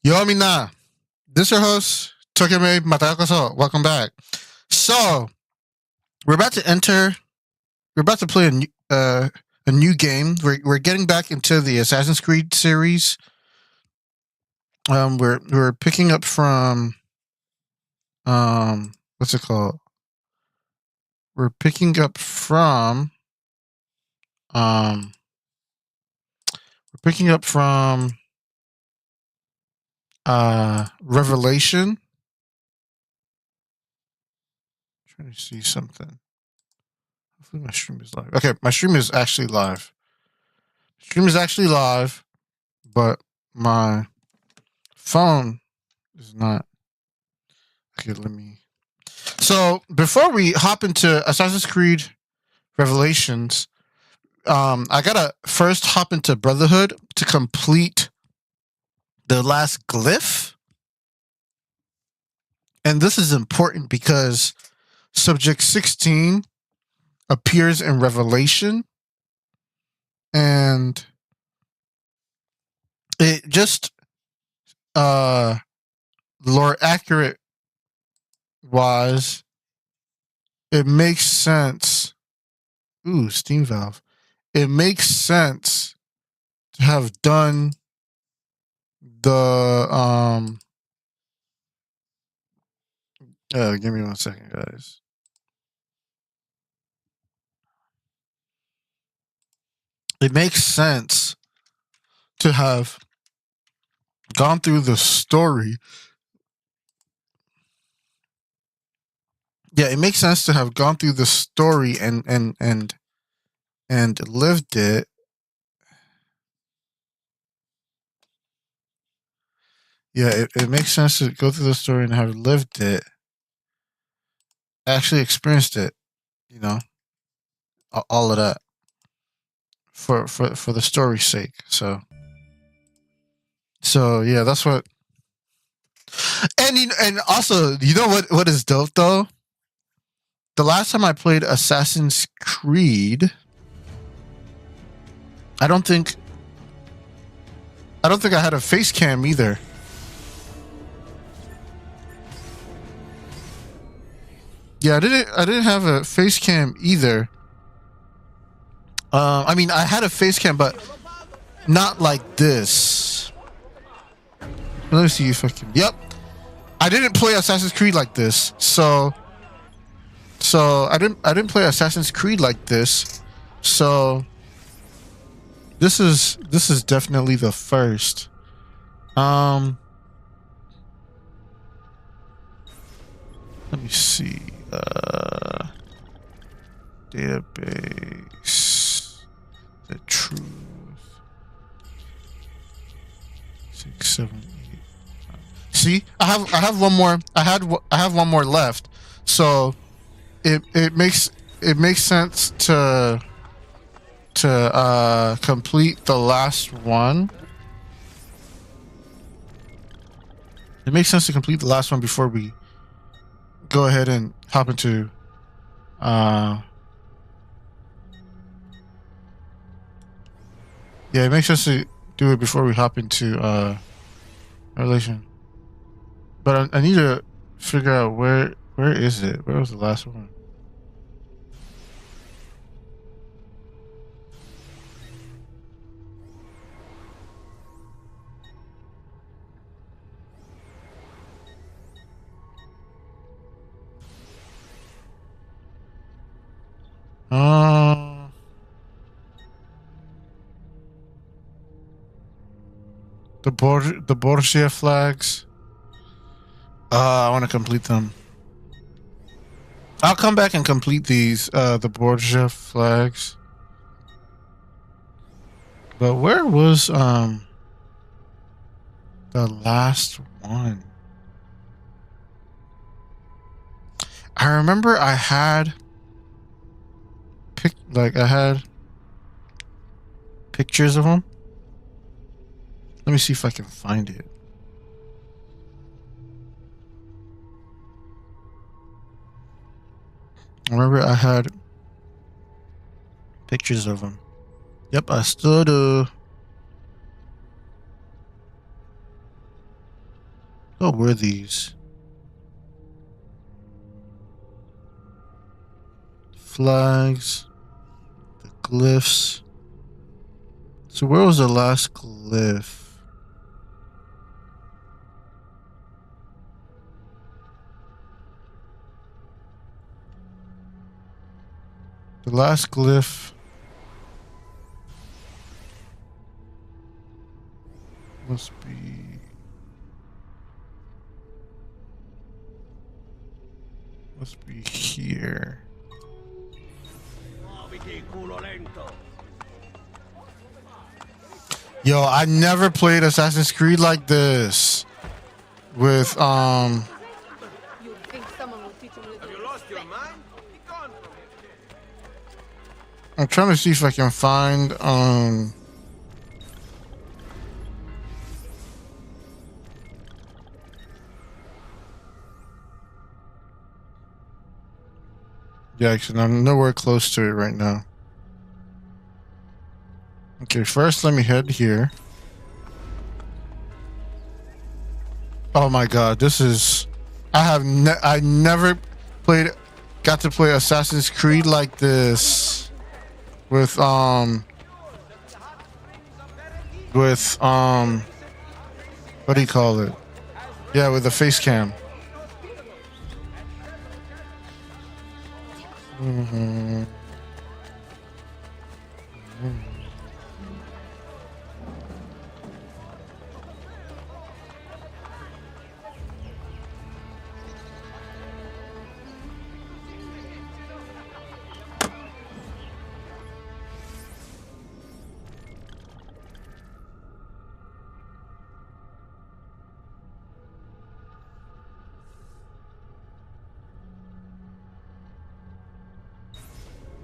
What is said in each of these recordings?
Yo, Mina. This is your host, Tokeme Matakaso. Welcome back. So, we're about to enter. We're about to play a new game. We're getting back into the Assassin's Creed series. We're picking up from what's it called? We're picking up from Revelation. I'm trying to see something. Hopefully my stream is live. Okay, my stream is actually live. But my phone is not. Okay, let me. So before we hop into Assassin's Creed Revelations, I gotta first hop into Brotherhood to complete the last glyph. And this is important because Subject 16 appears in Revelation. And it just lore accurate wise, it makes sense. Ooh, Steam Valve. It makes sense to have done the give me 1 second, guys. It makes sense to have gone through the story. Yeah, it makes sense to have gone through the story and lived it. Yeah, it makes sense to go through the story and have lived it. Actually experienced it, you know, all of that for the story's sake. So yeah, that's what. And also, you know what is dope though? The last time I played Assassin's Creed, I don't think I had a face cam either. Yeah, I didn't have a face cam either. I mean, I had a face cam, but not like this. Let me see if I can. Yep, I didn't play Assassin's Creed like this. So I didn't play Assassin's Creed like this. So this is definitely the first. Let me see. Database. The truth. 6, 7, 8. See, I have one more. I have one more left. So it makes sense to complete the last one. It makes sense to complete the last one before we go ahead and hop into yeah, it makes sense to do it before we hop into Revelation. But I need to figure out where is it? Where was the last one? The Borgia flags. I want to complete them. I'll come back and complete these. The Borgia flags. But where was the last one? I remember I had pictures of them. Let me see if I can find it. I remember I had pictures of them. Yep, I still do. What were these? Flags, the glyphs. So where was the last glyph? The last glyph must be here. Yo, I never played Assassin's Creed like this. With You think someone will teach you a little Have you lost your mind? Be gone from here. I'm trying to see if I can find yeah, actually, I'm nowhere close to it right now. Okay, first let me head here. Oh my god, this is... I never got to play Assassin's Creed like this. With what do you call it? Yeah, with the face cam.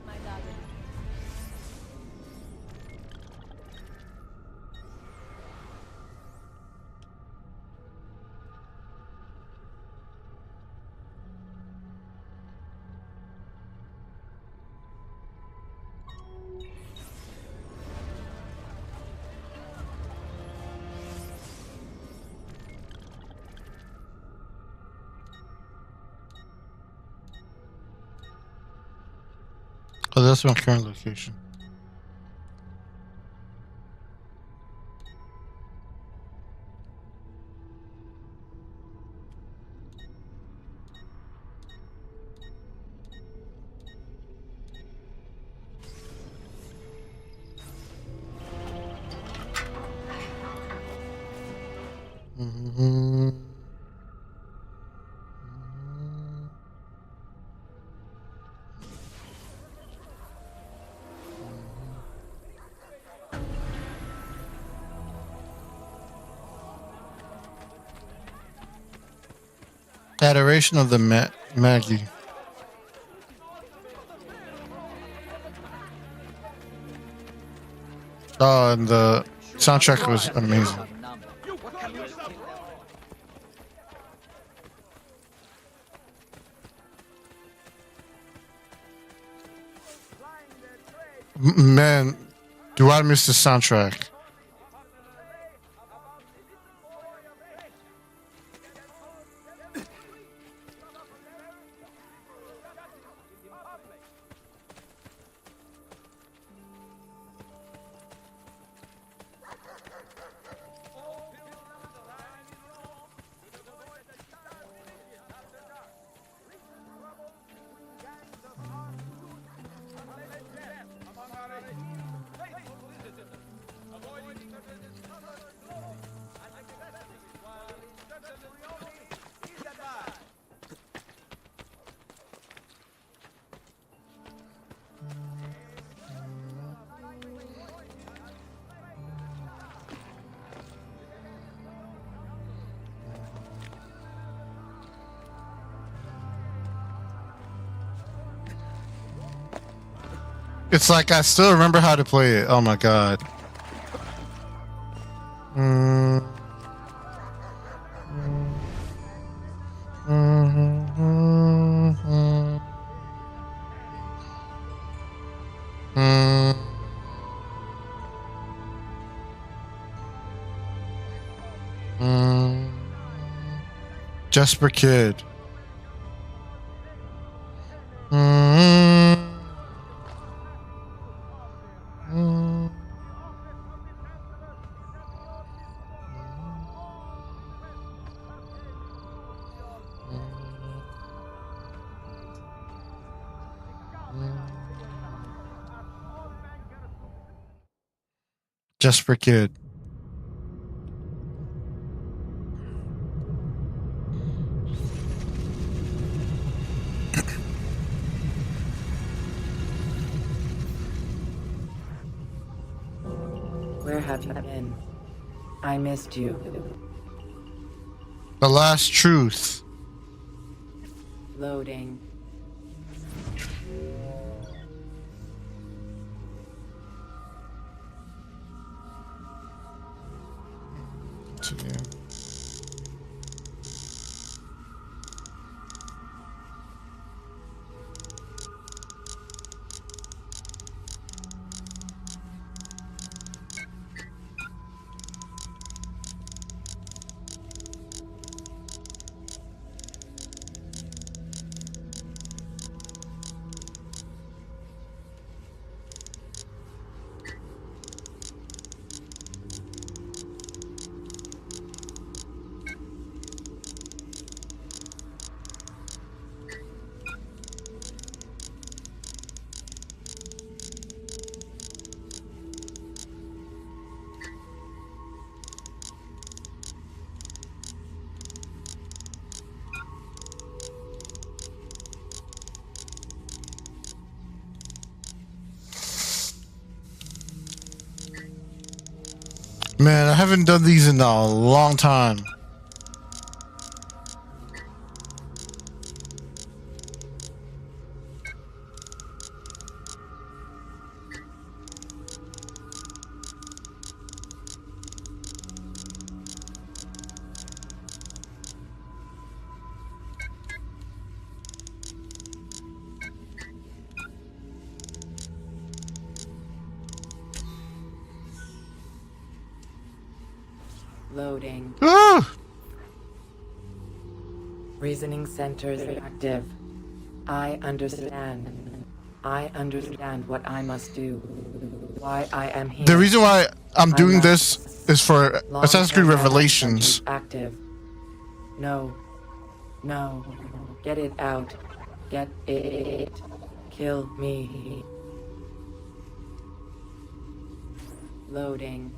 my darling. Oh, that's my current location. Adoration of the Maggie. Oh, and the soundtrack was amazing. Man, do I miss the soundtrack? It's like I still remember how to play it. Oh my god. Jesper Kid. Mm-hmm. Mm-hmm. Jesper Kid. Where have you been? I missed you. The Last Truth. Loading. Continue. Man, I haven't done these in a long time. Loading. Ah! Reasoning centers active. I understand. I understand what I must do. Why I am here. The reason why I'm doing not this is for Assassin's Creed Long-term Revelations. active. No. No. Get it out. Get it. Kill me. Loading.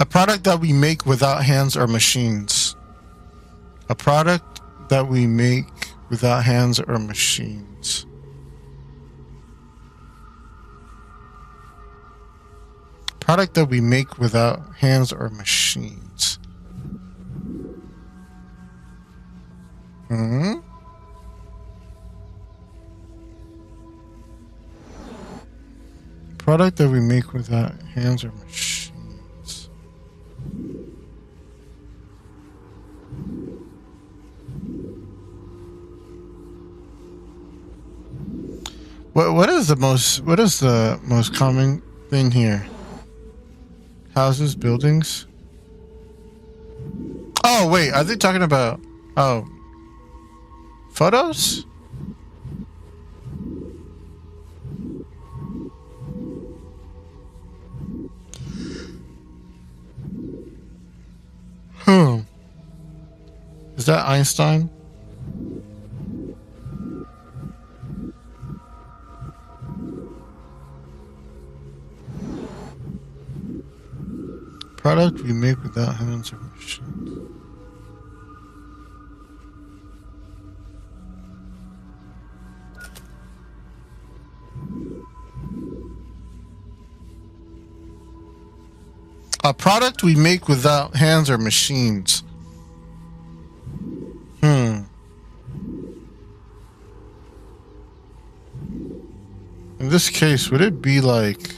A product that we make without hands or machines. A product that we make without hands or machines. Product that we make without hands or machines. Hmm? Product that we make without hands or machines. What is the most common thing here? Houses, buildings? Oh wait, are they talking about photos? Is that Einstein? Product we make without hands or machines. A product we make without hands or machines. In this case, would it be like...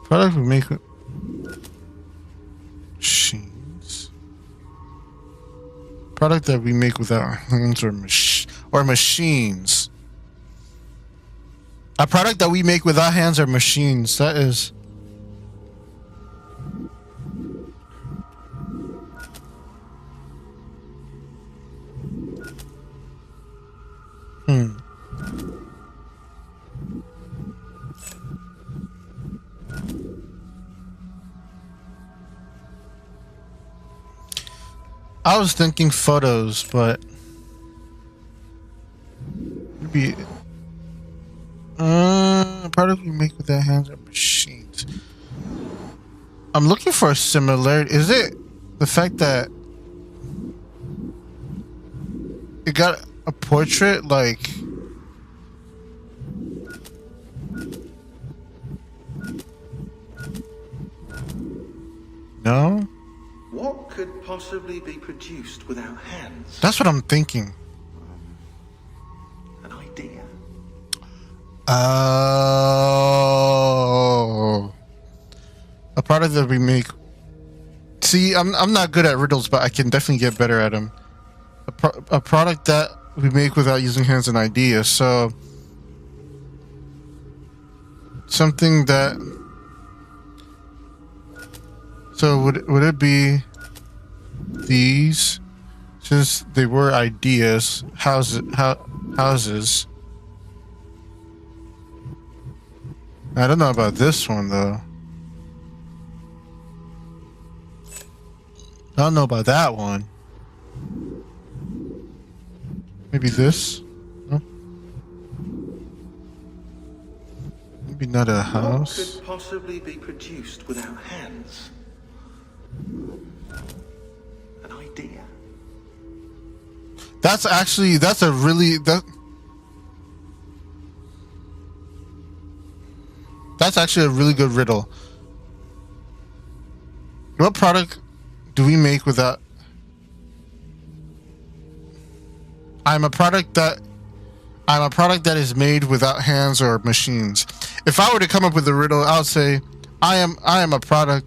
Product we make with machines. Product that we make without hands or machines. A product that we make without hands or machines. That is. I was thinking photos, but maybe a product we make with our hands or machines. I'm looking for a similarity. Is it the fact that it got a portrait like? No? What could possibly be produced without hands? That's what I'm thinking. An idea. Oh. A product that we make. See, I'm not good at riddles, but I can definitely get better at them. A product that we make without using hands and idea. So something that. So would it be these? Since they were ideas, houses. I don't know about this one though. I don't know about that one. Maybe this? No? Maybe not a house. What could possibly be produced without hands? An idea. That's a really that's actually a really good riddle. What product do we make without? I'm a product that is made without hands or machines. If I were to come up with a riddle, I would say I am a product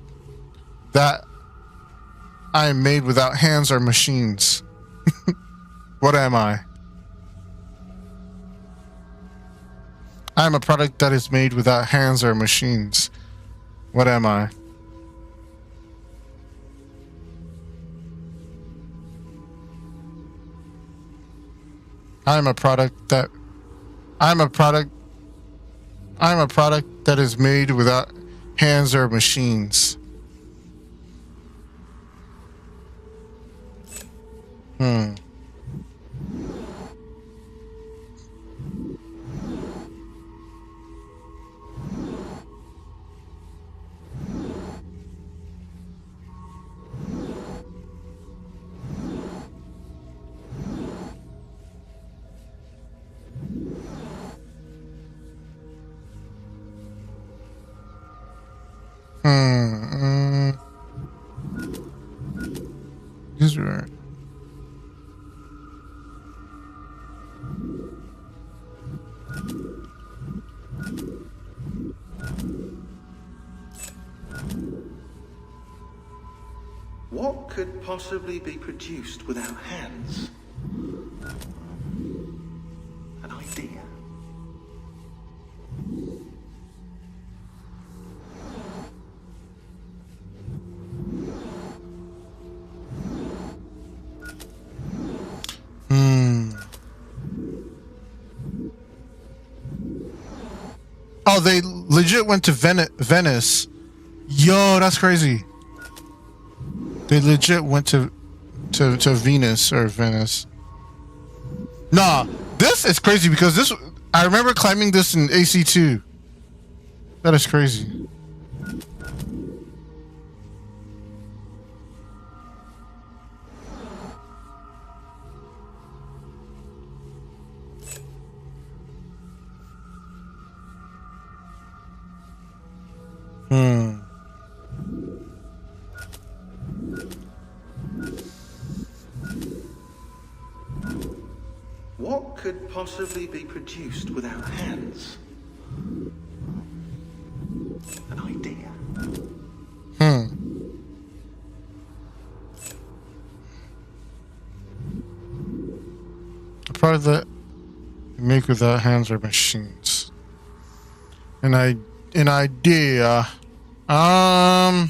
that I am made without hands or machines. What am I? I am a product that is made without hands or machines. What am I? I'm a product that is made without hands or machines. These are. What could possibly be produced without hands? An idea. Oh, they legit went to Venice. Yo, that's crazy. They legit went to Venus or Venice. Nah, this is crazy because this. I remember climbing this in AC2. That is crazy. What could possibly be produced without hands? An idea. product that you make without hands or machines. An idea. I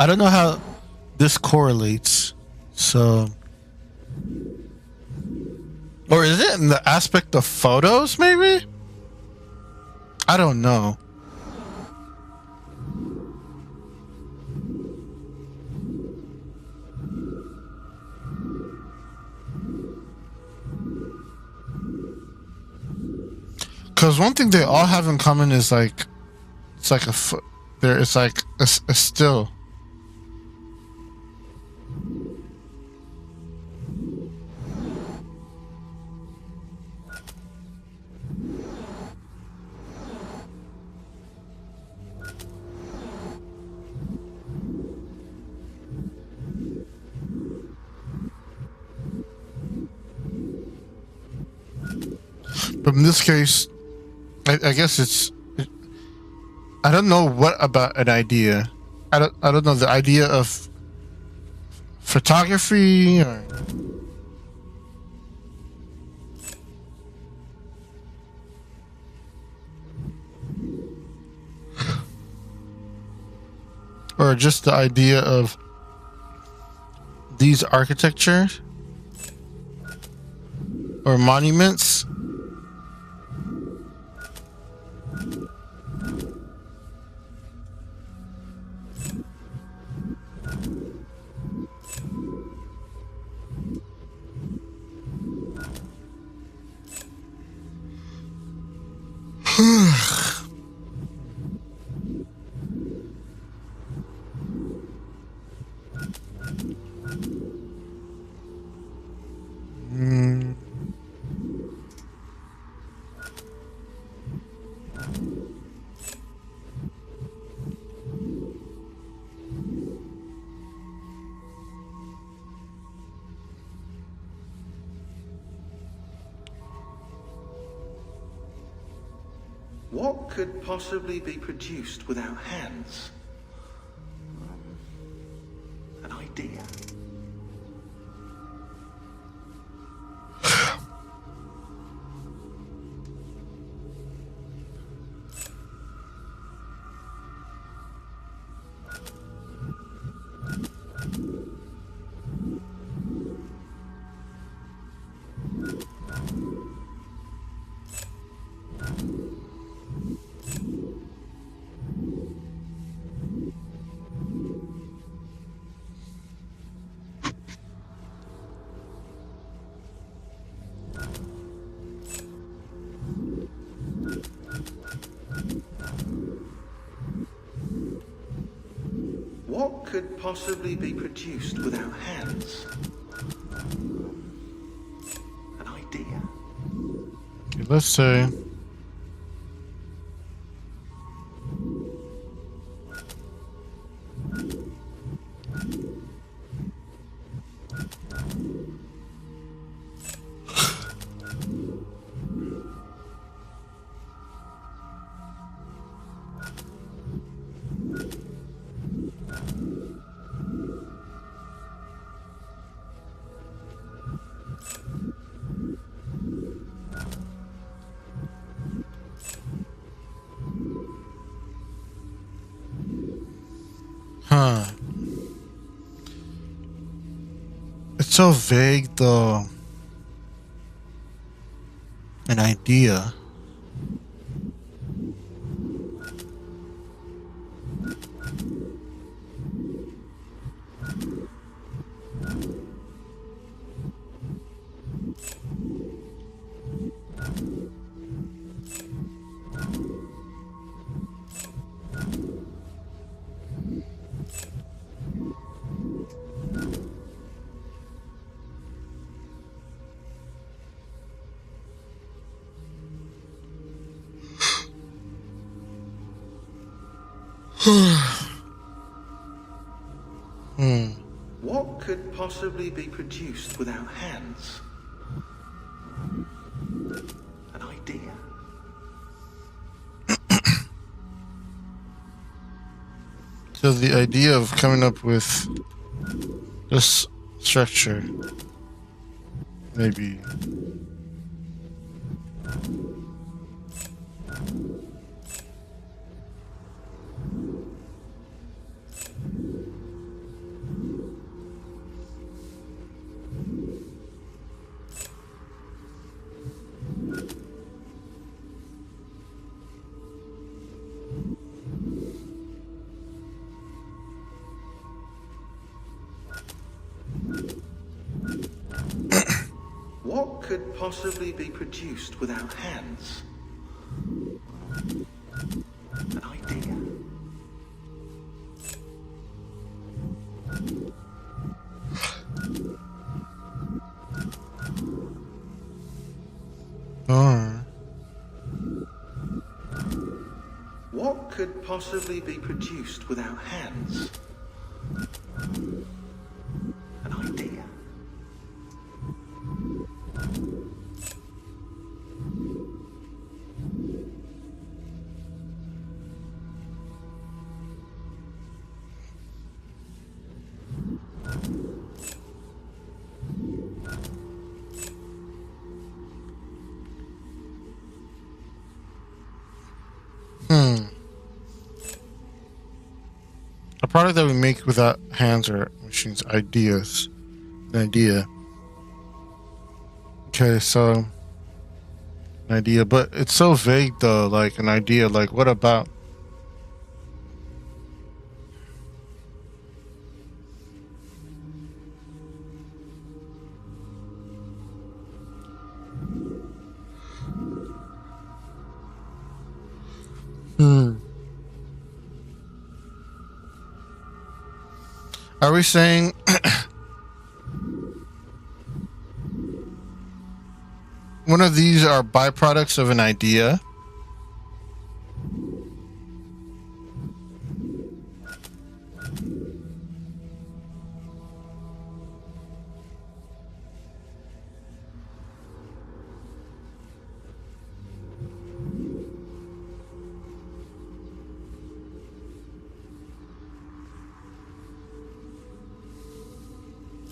don't know how this correlates, so... Or is it in the aspect of photos, maybe? I don't know. Because one thing they all have in common is like... It's like a foot... It's like a still. But in this case, I guess it's... I don't know what about an idea. I don't know the idea of photography or just the idea of these architecture or monuments. What could possibly be produced without hands? An idea. What could possibly be produced without hands? An idea. Okay, let's say... Huh. It's so vague, though. An idea. What could possibly be produced without hands? An idea. So the idea of coming up with this structure, maybe. What could possibly be produced without hands? An idea. What could possibly be produced without hands? An idea. A product that we make without hands or machines. Ideas. An idea. Okay, so an idea, but it's so vague though. Like an idea. Like what about? Are we saying one of these are byproducts of an idea?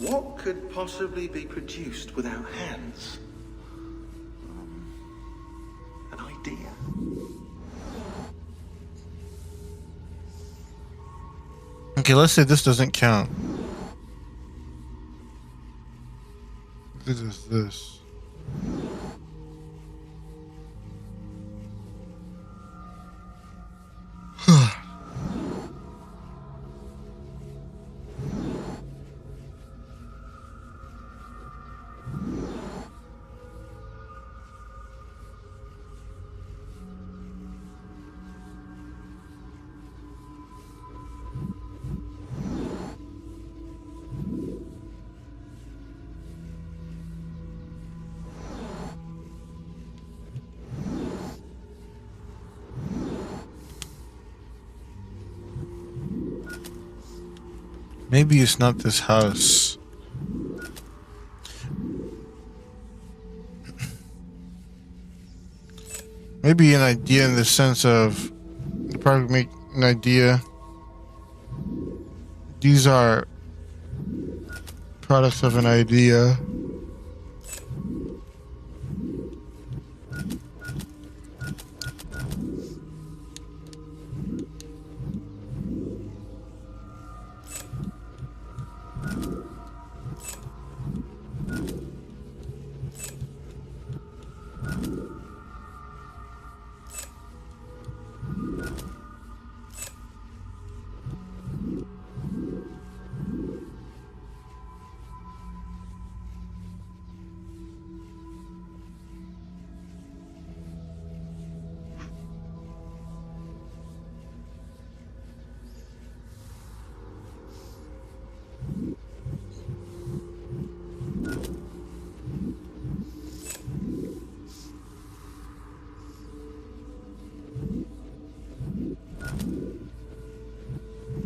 What could possibly be produced without hands? An idea. Okay, let's say this doesn't count. This is this. Maybe it's not this house. Maybe an idea in the sense of the product make an idea. These are products of an idea.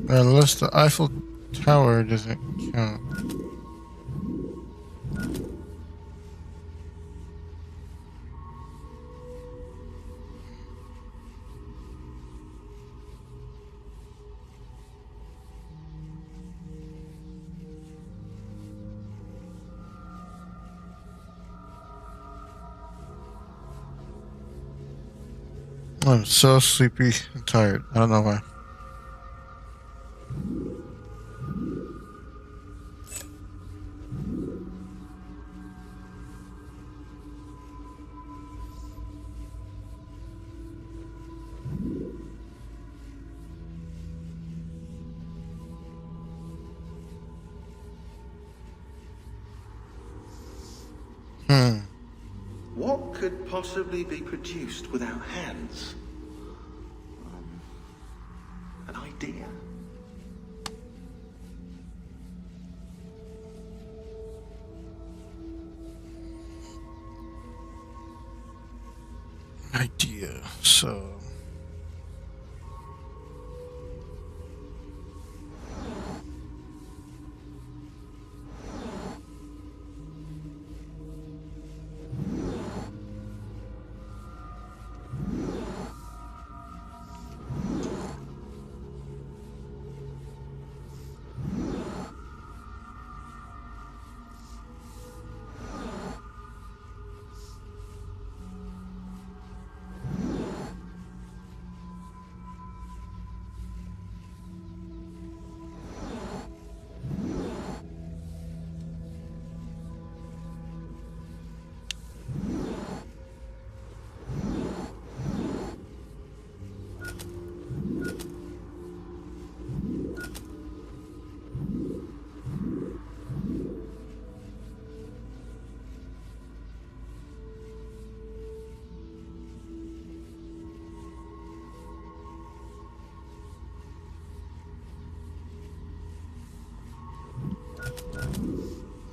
Unless the Eiffel Tower doesn't count. I'm so sleepy and tired. I don't know why. What could possibly be produced without hands? An idea. Idea. So.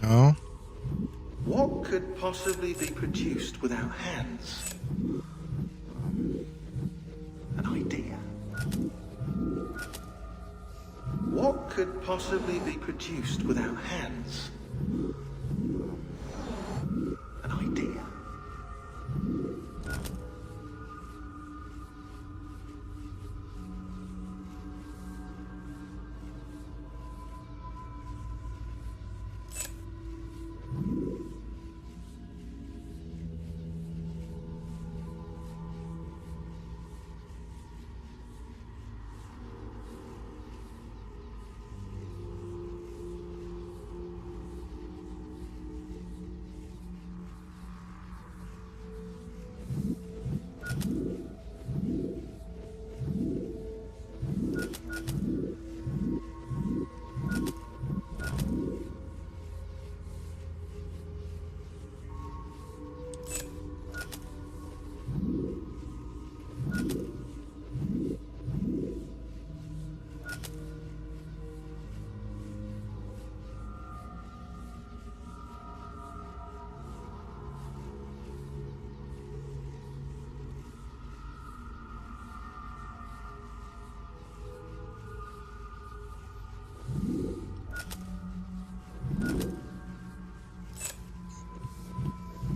No. What could possibly be produced without hands? An idea. What could possibly be produced without hands? An idea.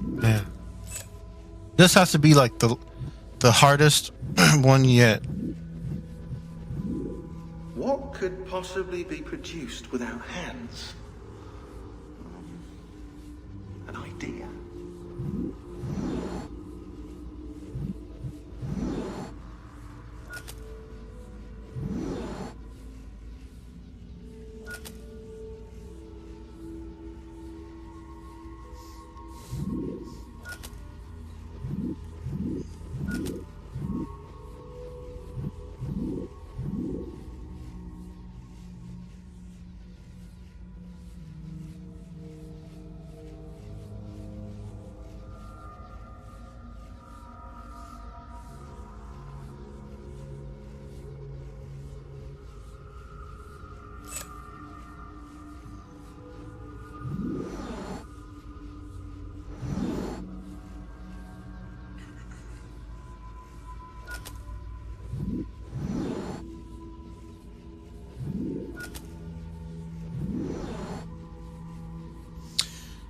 Man. This has to be like the hardest one yet. What could possibly be produced without hands? An idea.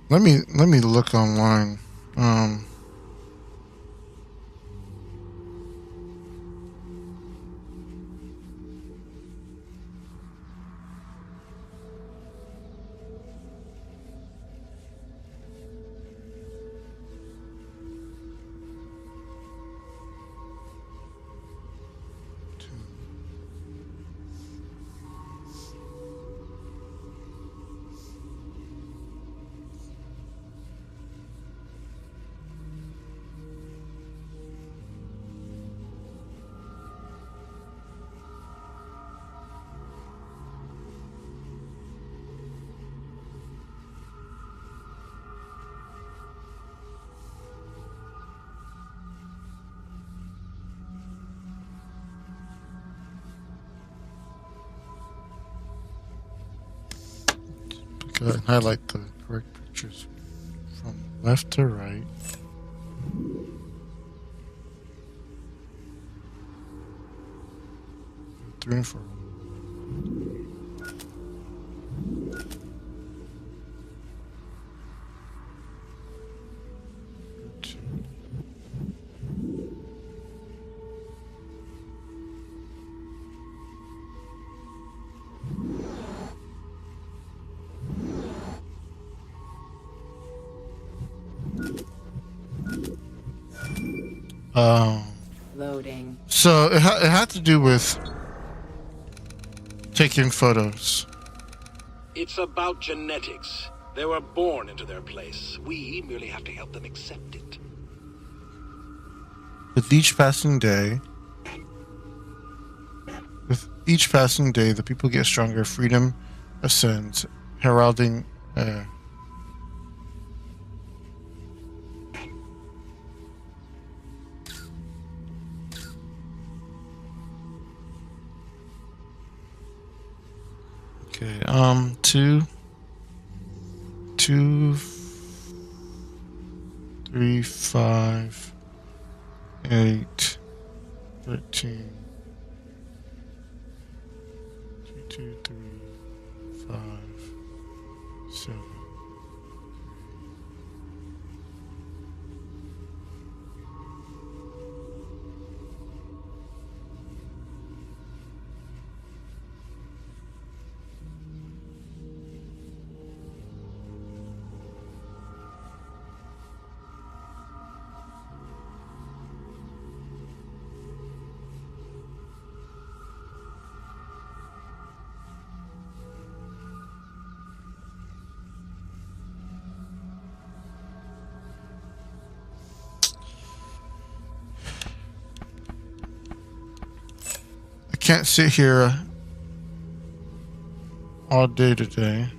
Let me look online. Go ahead and highlight the correct pictures from left to right. Three and four. Loading. So it had to do with taking photos. It's about genetics. They were born into their place. We merely have to help them accept it. With each passing day, the people get stronger. Freedom ascends, heralding. Okay. 2, 3, 5, 8, 13. 2, 3, 5, 7. I can't sit here all day today.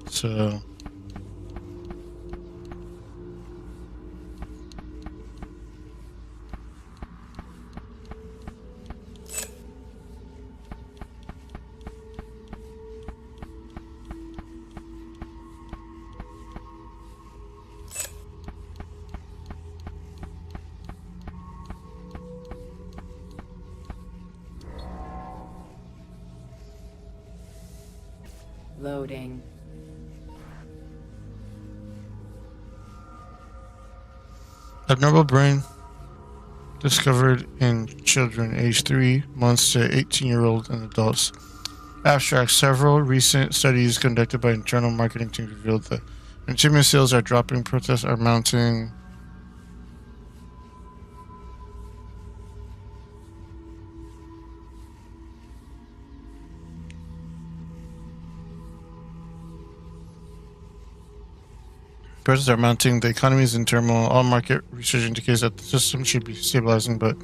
So Loading. abnormal brain discovered in children aged 3 months to 18-year-old and adults. Abstract. Several recent studies conducted by internal marketing teams revealed that consumer sales are dropping, protests are mounting. Prices are mounting, the economy is in turmoil. All market research indicates that the system should be stabilizing, but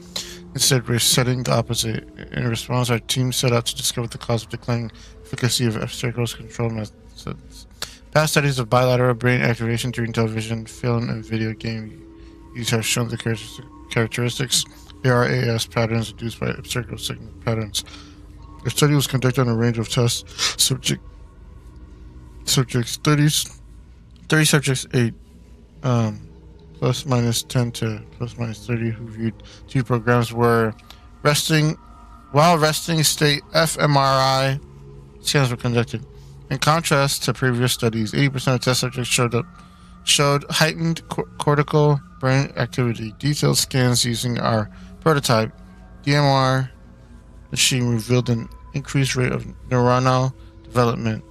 instead we're setting the opposite. In response, our team set out to discover the cause of declining efficacy of obstacles control methods. Past studies of bilateral brain activation during television, film, and video game use have shown the characteristics ARAS patterns induced by obstacle signal patterns. The study was conducted on a range of test subjects 30 subjects, 8 plus minus 10 to plus minus 30 who viewed 2 programs were resting state fMRI scans were conducted. In contrast to previous studies, 80% of test subjects showed heightened cortical brain activity. Detailed scans using our prototype DMR machine revealed an increased rate of neuronal development,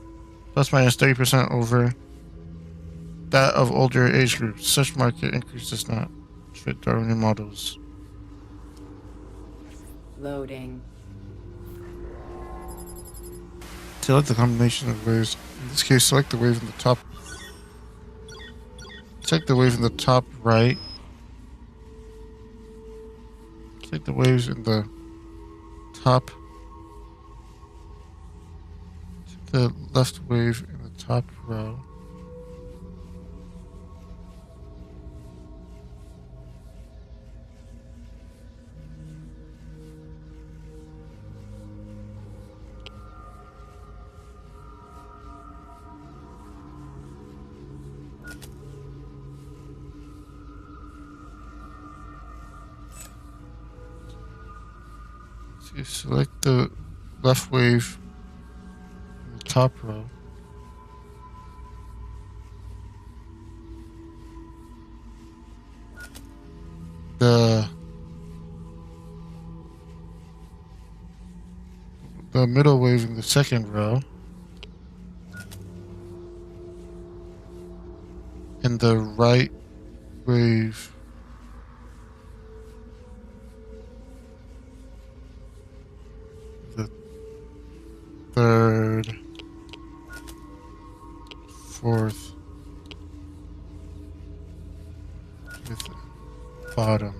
plus minus 30% over that of older age groups. Such market increase does not fit Darwinian models. Loading. Select the combination of waves. In this case, select the wave in the top. Select the wave in the top right. Select the waves in the top. Select the left wave in the top row. You select the left wave in the top row. The middle wave in the second row. And the right wave the third, fourth, fifth, bottom.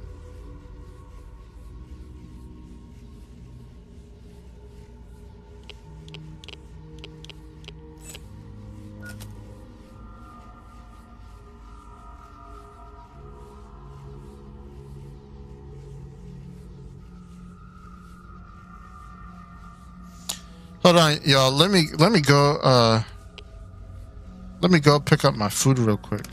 Hold on, y'all. Let me go. Let me go pick up my food real quick.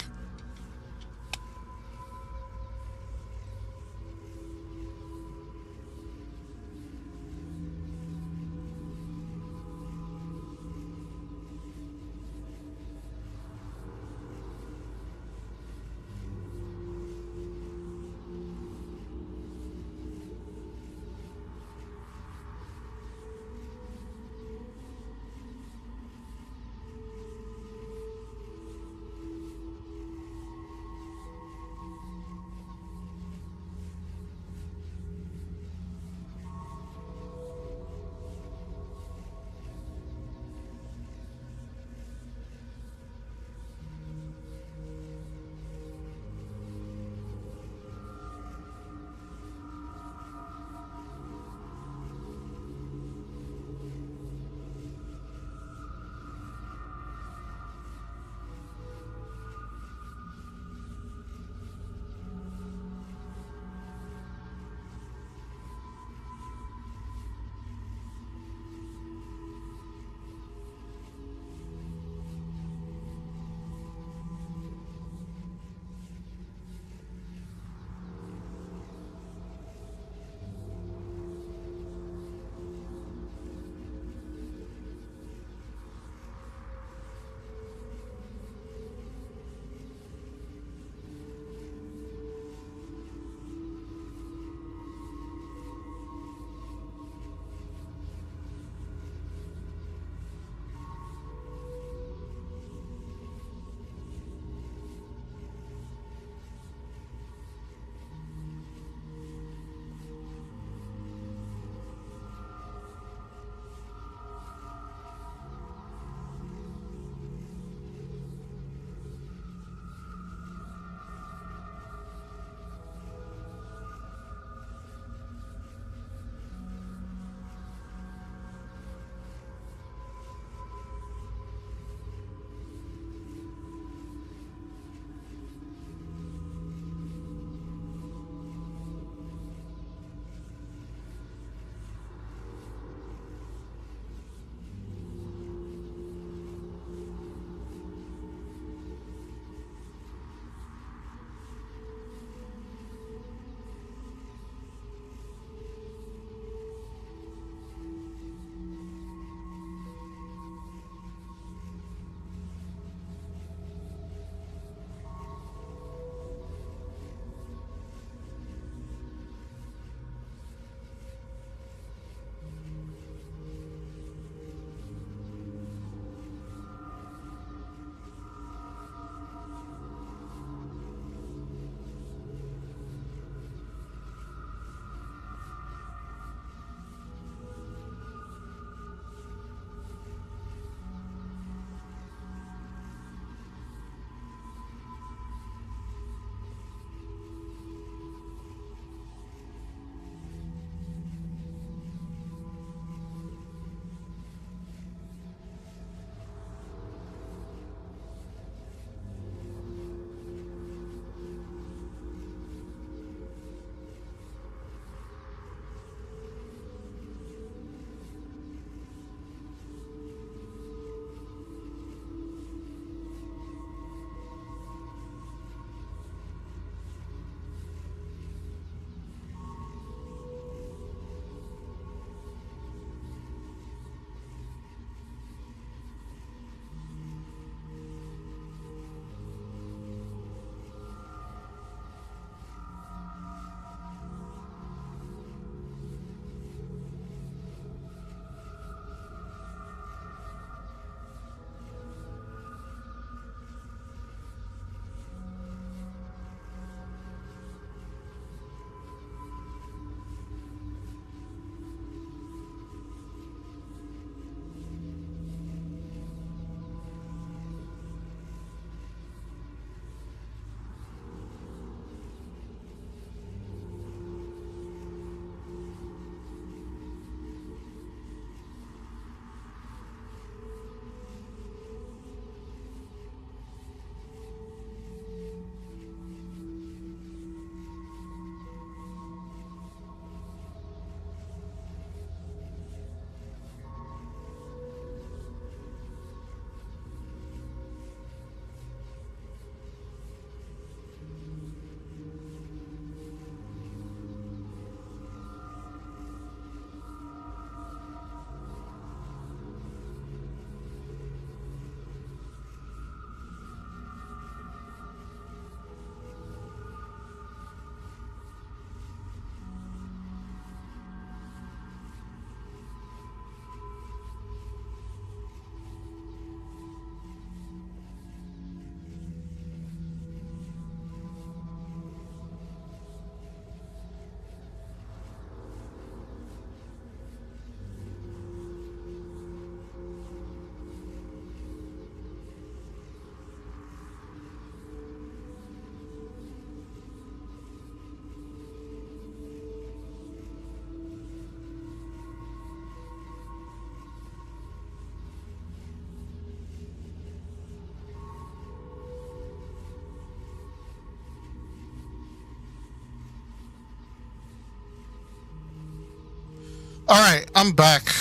All right, I'm back.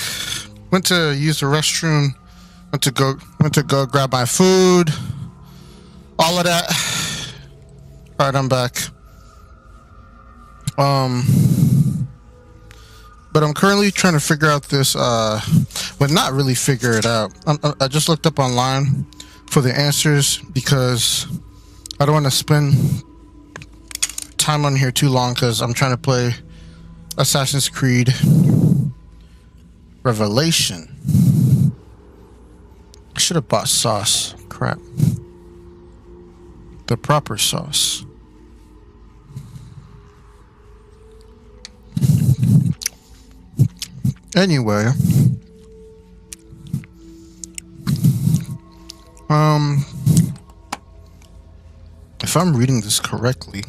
Went to use the restroom. Went to go grab my food. All of that. All right, I'm back. But I'm currently trying to figure out this. But not really figure it out. I just looked up online for the answers because I don't want to spend time on here too long because I'm trying to play Assassin's Creed Revelation. I should have bought sauce. Crap. The proper sauce. Anyway. If I'm reading this correctly.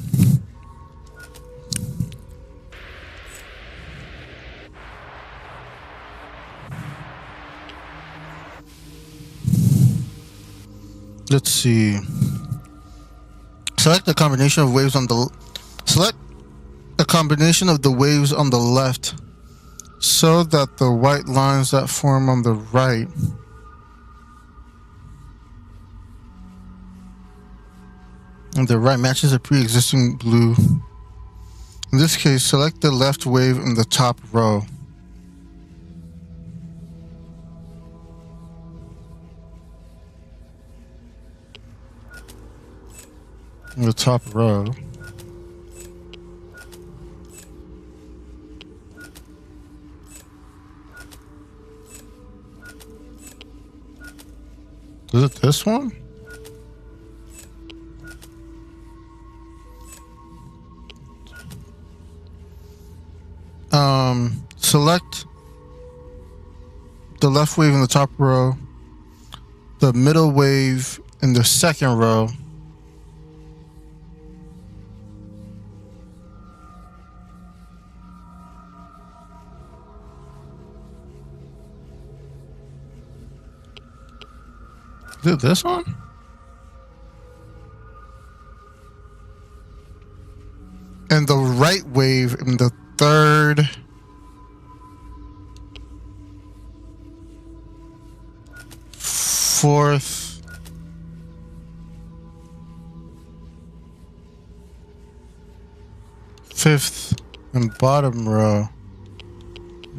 Let's see. Select the combination of waves on the waves on the left so that the white lines that form on the right matches a pre-existing blue. In this case, select the left wave in the top row. In the top row. Is it this one? Select the left wave in the top row, the middle wave in the second row, is it this one? And the right wave in the third, fourth, fifth, and bottom row.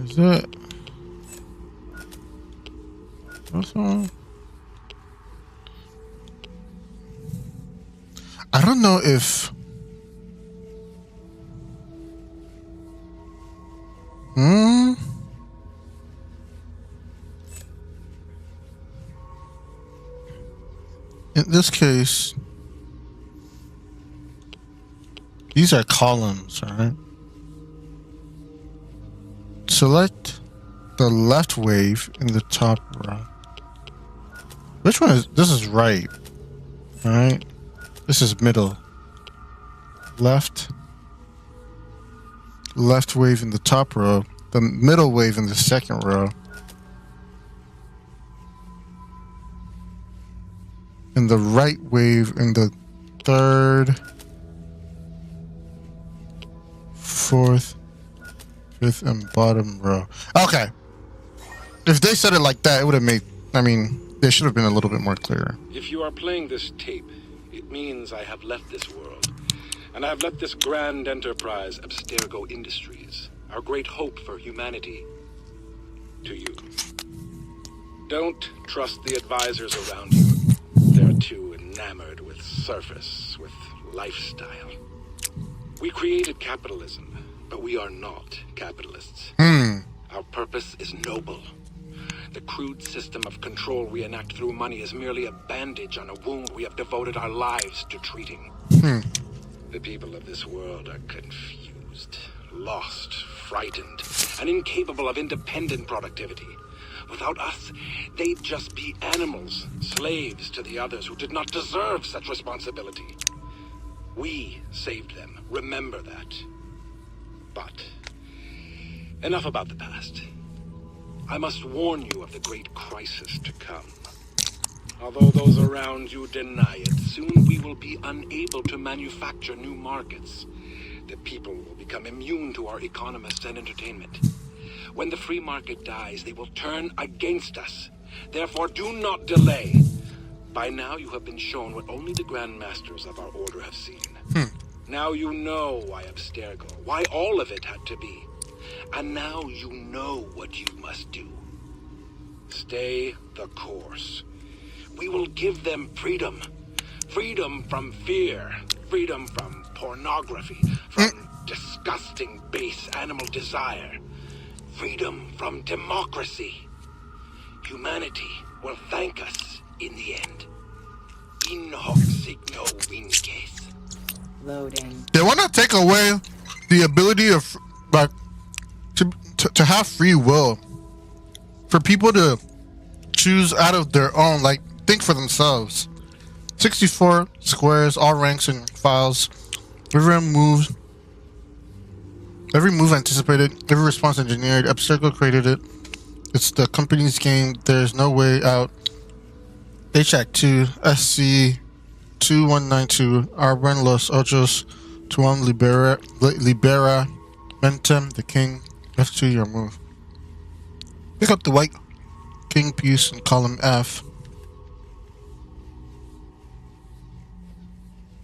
Is it this one? I don't know if in this case, these are columns, right? Select the left wave in the top row. Which one is this? Is right, right? This is middle. Left wave in the top row, the middle wave in the second row, and the right wave in the third, fourth, fifth, and bottom row. Okay. If they said it like that, it would have made, I mean, they should have been a little bit more clear. If you are playing this tape, it means I have left this world. And I have left this grand enterprise, Abstergo Industries, our great hope for humanity, to you. Don't trust the advisors around you. They're too enamored with surface, with lifestyle. We created capitalism, but we are not capitalists. Our purpose is noble. The crude system of control we enact through money is merely a bandage on a wound we have devoted our lives to treating. The people of this world are confused, lost, frightened, and incapable of independent productivity. Without us, they'd just be animals, slaves to the others who did not deserve such responsibility. We saved them, remember that. But enough about the past. I must warn you of the great crisis to come. Although those around you deny it, soon we will be unable to manufacture new markets. The people will become immune to our economists and entertainment. When the free market dies, they will turn against us. Therefore, do not delay. By now, you have been shown what only the Grand Masters of our order have seen. Now you know why Abstergo, why all of it had to be. And now you know what you must do. Stay the course. We will give them freedom. Freedom from fear. Freedom from pornography. From disgusting base animal desire. Freedom from democracy. Humanity will thank us in the end. In hoc signo vinces. Loading. They want to take away the ability of like to have free will for people to choose out of their own, like think for themselves. 64 squares, all ranks and files. Every move anticipated, every response engineered. Abstergo created it. It's the company's game. There's no way out. HAC2 SC 2192 Arbren Los Ochos Tuan Libera Mentem the King. F2 your move. Pick up the white king piece in column F.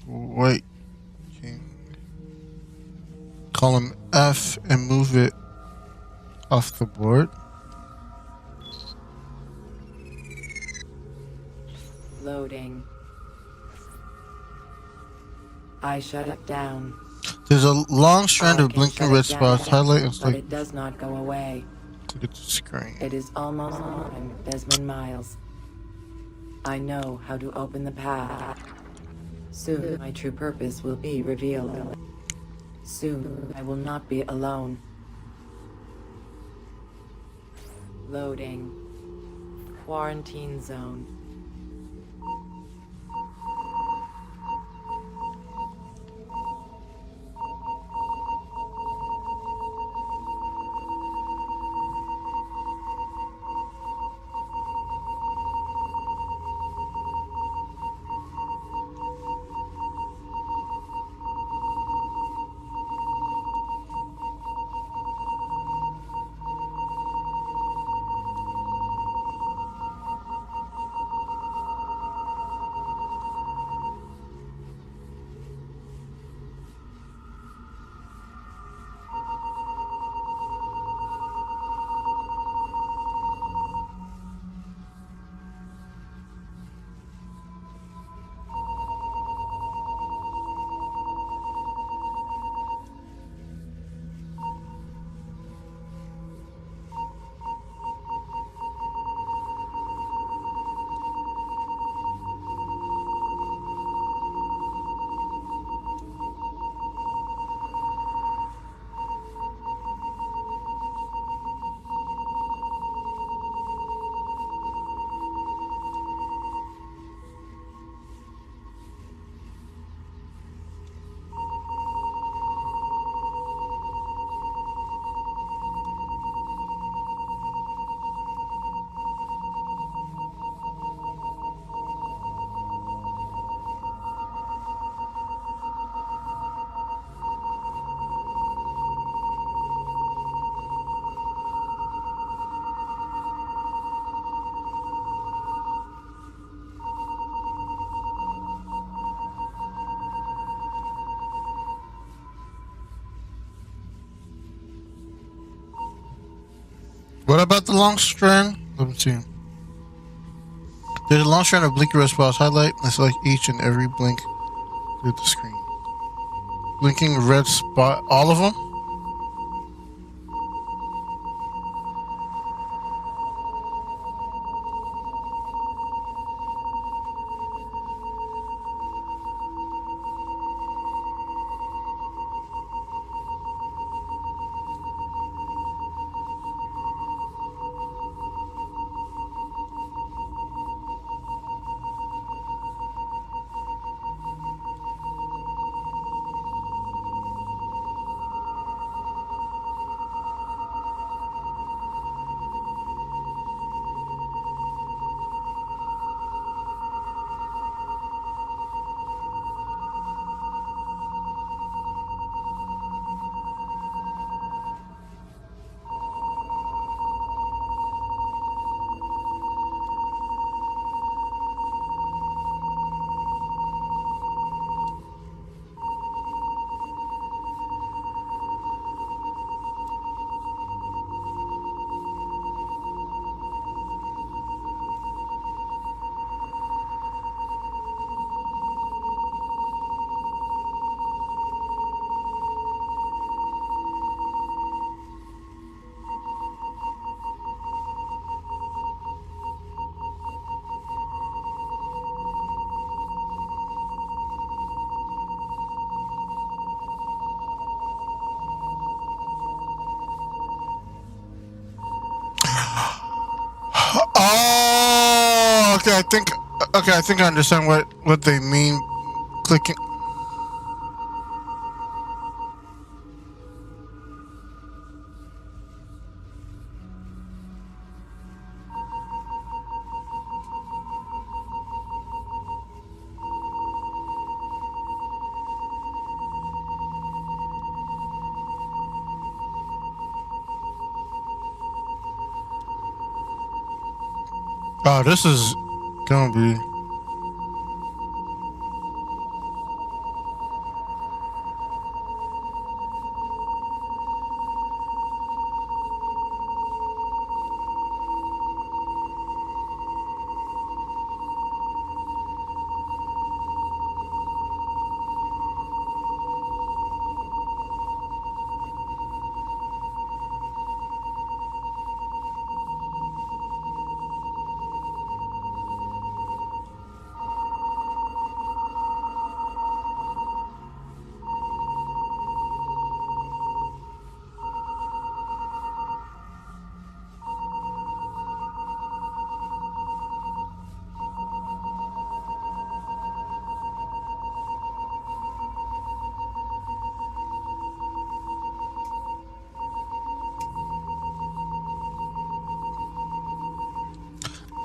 White king. Column F and move it off the board. Loading. I shut it down. There's a long strand I of can blinking shut red it down, spots. Highlight and but select. it does not go away. Click the screen. It is almost time, Desmond Miles. I know how to open the path. Soon my true purpose will be revealed. Soon I will not be alone. Loading. Quarantine zone. What about the long strand? Let me see. There's a long strand of blinking red spots. Highlight and select each and every blink through the screen. Blinking red spot, all of them? Okay, I think I understand what they mean. Clicking. Oh, this is gonna be.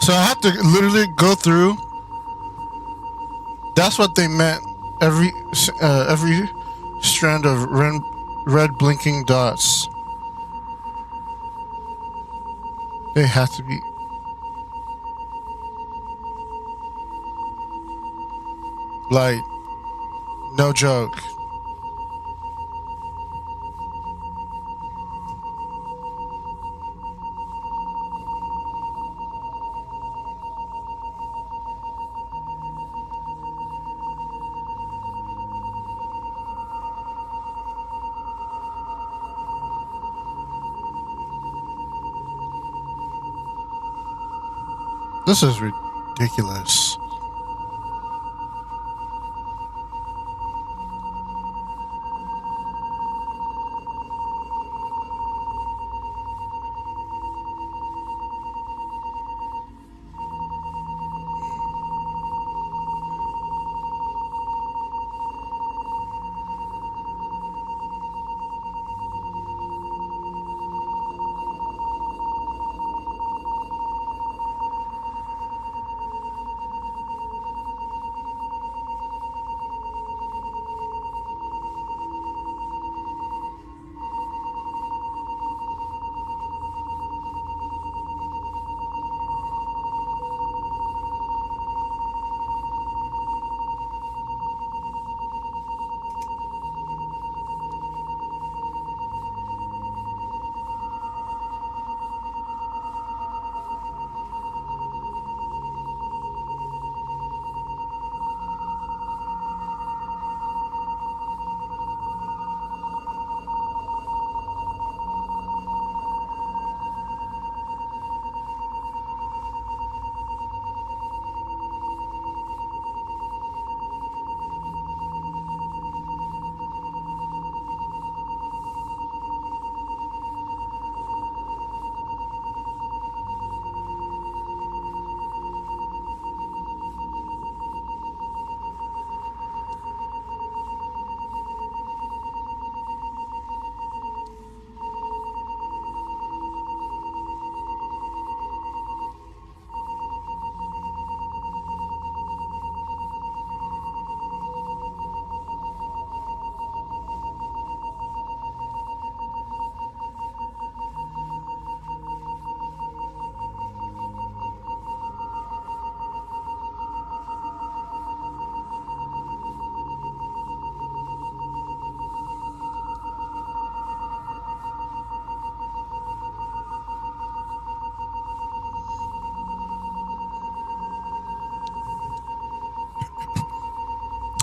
So I have to literally go through. That's what they meant. Every strand of red blinking dots. They have to be. Like, no joke. This is ridiculous.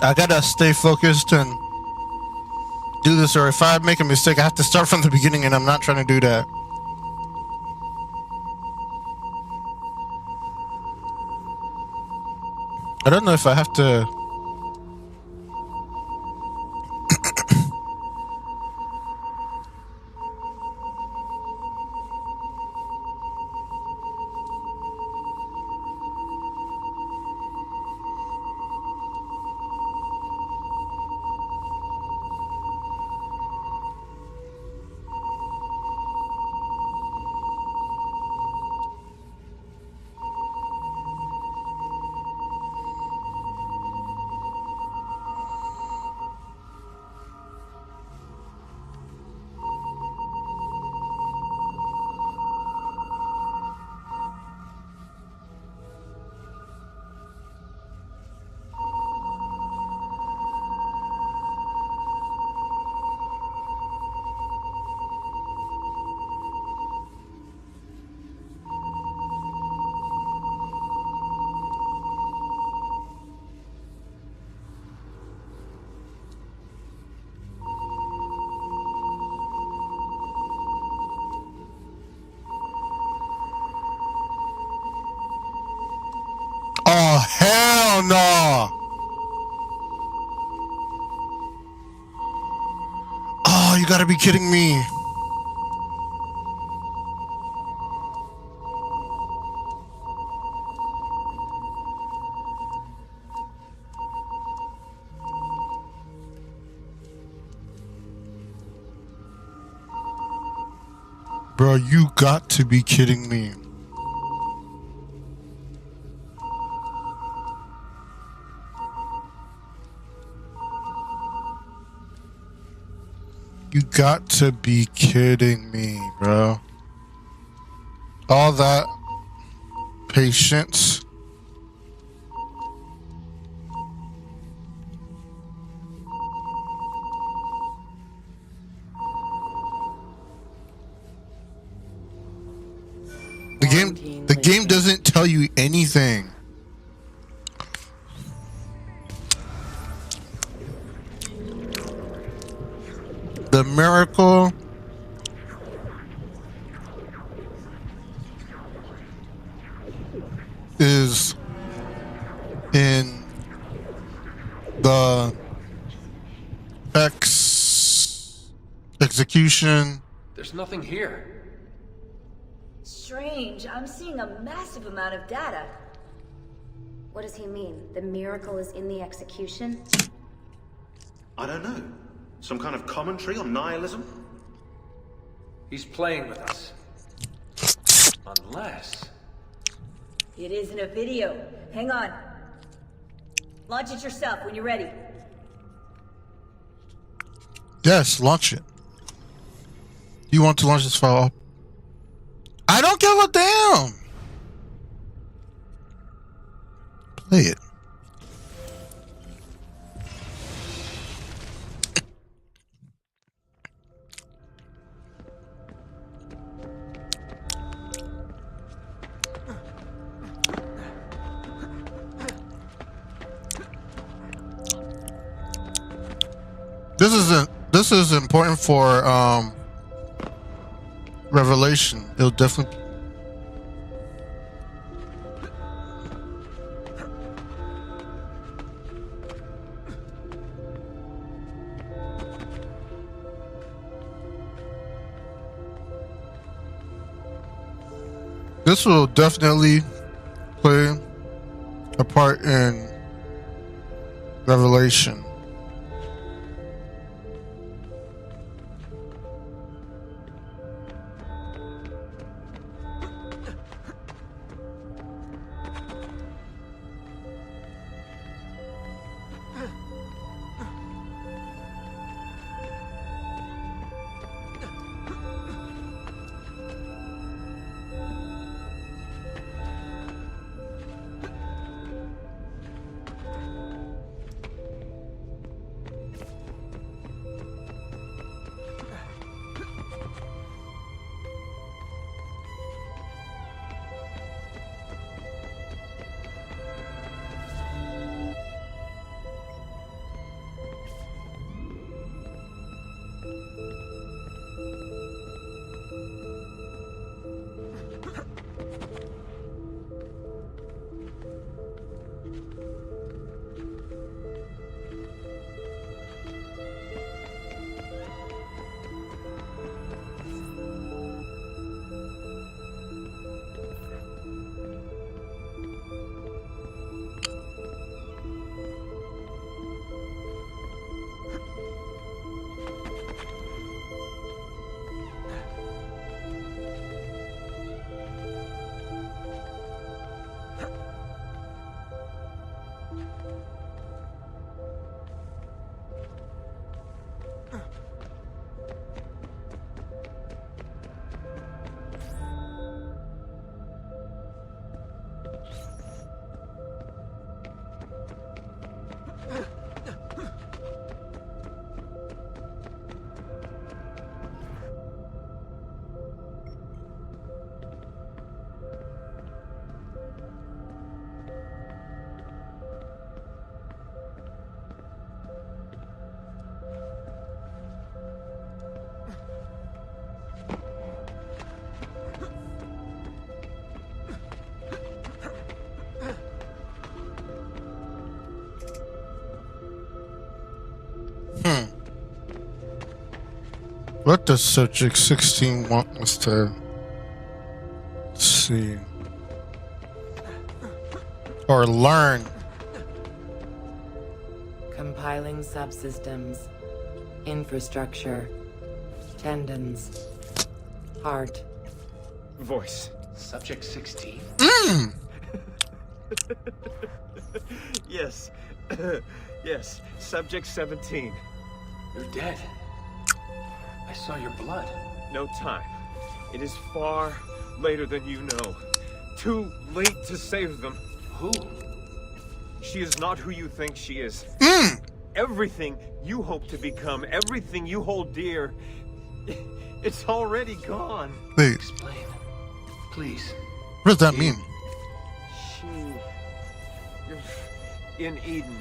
I gotta stay focused and do this, or if I make a mistake, I have to start from the beginning, and I'm not trying to do that. I don't know if I have to. Hell no! Oh, you gotta be kidding me. Bro, you got to be kidding me. You got to be kidding me, bro. All that patience. The game doesn't tell you anything. The miracle is in the execution. There's nothing here. Strange. I'm seeing a massive amount of data. What does he mean? The miracle is in the execution? I don't know. Some kind of commentary on nihilism? He's playing with us. Unless... It isn't a video. Hang on. Launch it yourself when you're ready. Yes, launch it. You want to launch this file? I don't give a damn. Play it. This is important for Revelation. It'll definitely. This will definitely play a part in Revelation. What does Subject 16 want us to see? Or learn? Compiling subsystems, infrastructure, tendons, heart. Voice. Subject 16? Yes. Yes. Subject 17. You're dead. I saw your blood. No time. It is far later than you know. Too late to save them. Who? She is not who you think she is. Everything you hope to become, everything you hold dear, it's already gone. Wait, Explain. Please. what does that mean? She... In Eden,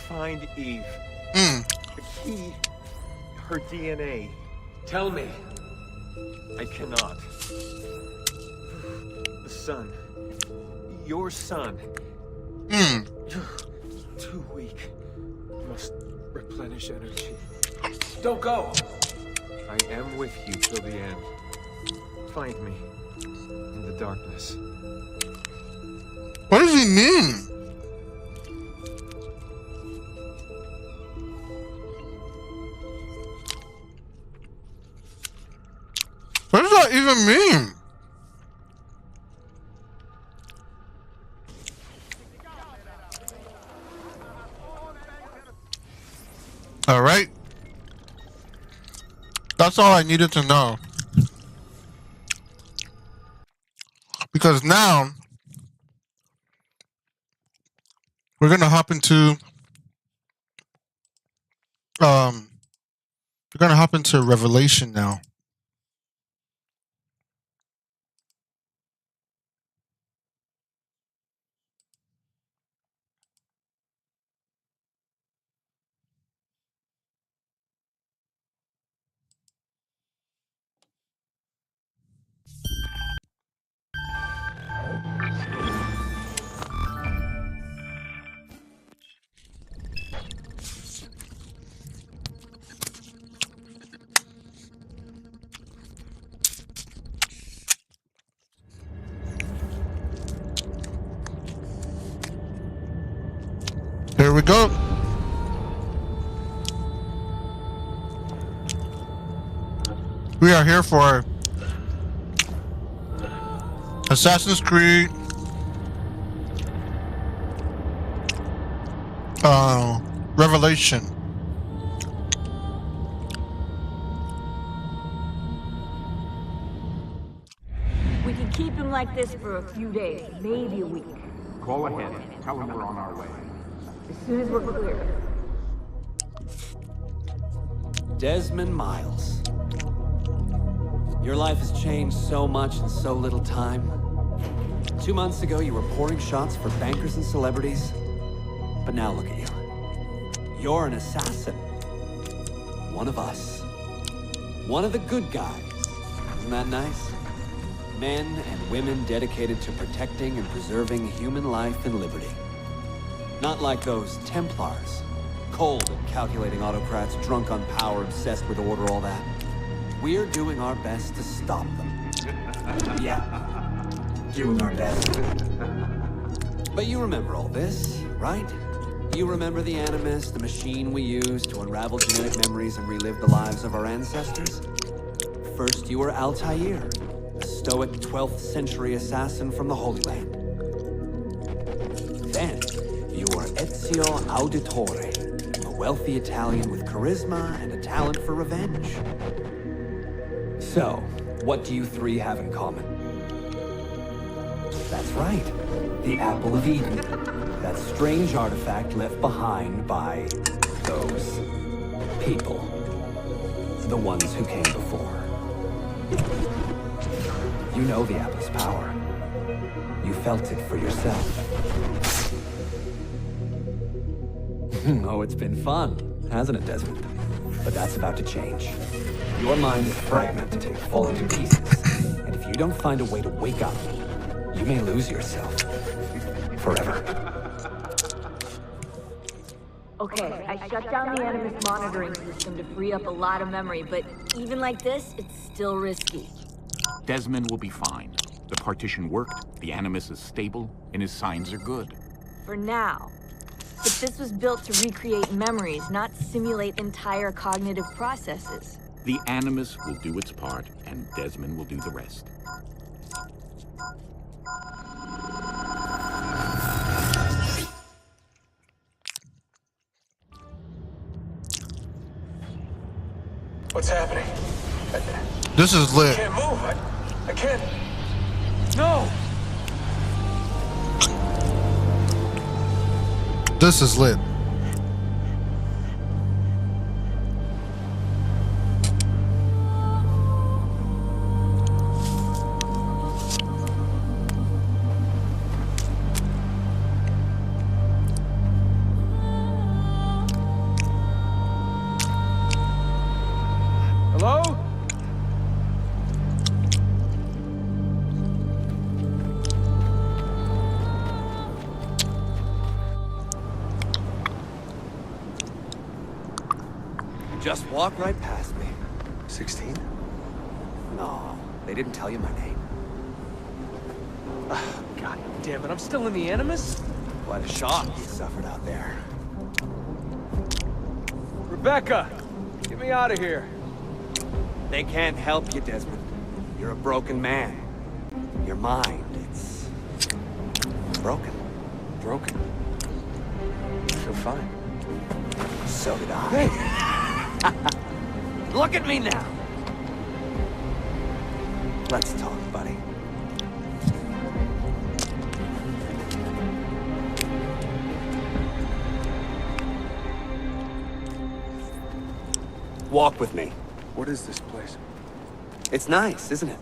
find Eve. The key, her DNA. Tell me. I cannot. The sun. Your son. Too weak. Must replenish energy. Don't go. I am with you till the end. Find me in the darkness. What does he mean? What does that even mean? All right. That's all I needed to know. Because now we're gonna hop into Revelation now. Here we go. We are here for Assassin's Creed Revelation. We can keep him like this for a few days, maybe a week. Call ahead. Tell him we're on our way. As soon as we're clear. Desmond Miles. Your life has changed so much in so little time. 2 months ago, you were pouring shots for bankers and celebrities. But now look at you. You're an assassin. One of us. One of the good guys. Isn't that nice? Men and women dedicated to protecting and preserving human life and liberty. Not like those Templars. Cold and calculating autocrats, drunk on power, obsessed with order, all that. We're doing our best to stop them. Yeah. Doing our best. But you remember all this, right? You remember the Animus, the machine we used to unravel genetic memories and relive the lives of our ancestors? First, you were Altair, a stoic 12th century assassin from the Holy Land. Then, you were Ezio Auditore, a wealthy Italian with charisma and a talent for revenge. So, what do you three have in common? That's right, the Apple of Eden. That strange artifact left behind by those people. The ones who came before. You know the apple's power. You felt it for yourself. Oh, it's been fun, hasn't it, Desmond? But that's about to change. Your mind is fragmented and falling to pieces. And if you don't find a way to wake up, you may lose yourself. Forever. Okay, I shut down the Animus monitoring system to free up a lot of memory, but even like this, it's still risky. Desmond will be fine. The partition worked, the Animus is stable, and his signs are good. For now. But this was built to recreate memories, not simulate entire cognitive processes. The Animus will do its part, and Desmond will do the rest. What's happening? This is I lit. can't move. I can't. No! This is lit. Hello? Just walk right past me. 16? No, they didn't tell you my name. God damn it, I'm still in the Animus? Quite a shock you suffered out there. Rebecca! Get me out of here. They can't help you, Desmond. You're a broken man. Your mind, it's broken. Broken? I feel fine. So did I. Look at me now. Let's talk, buddy. Walk with me. What is this place? It's nice, isn't it?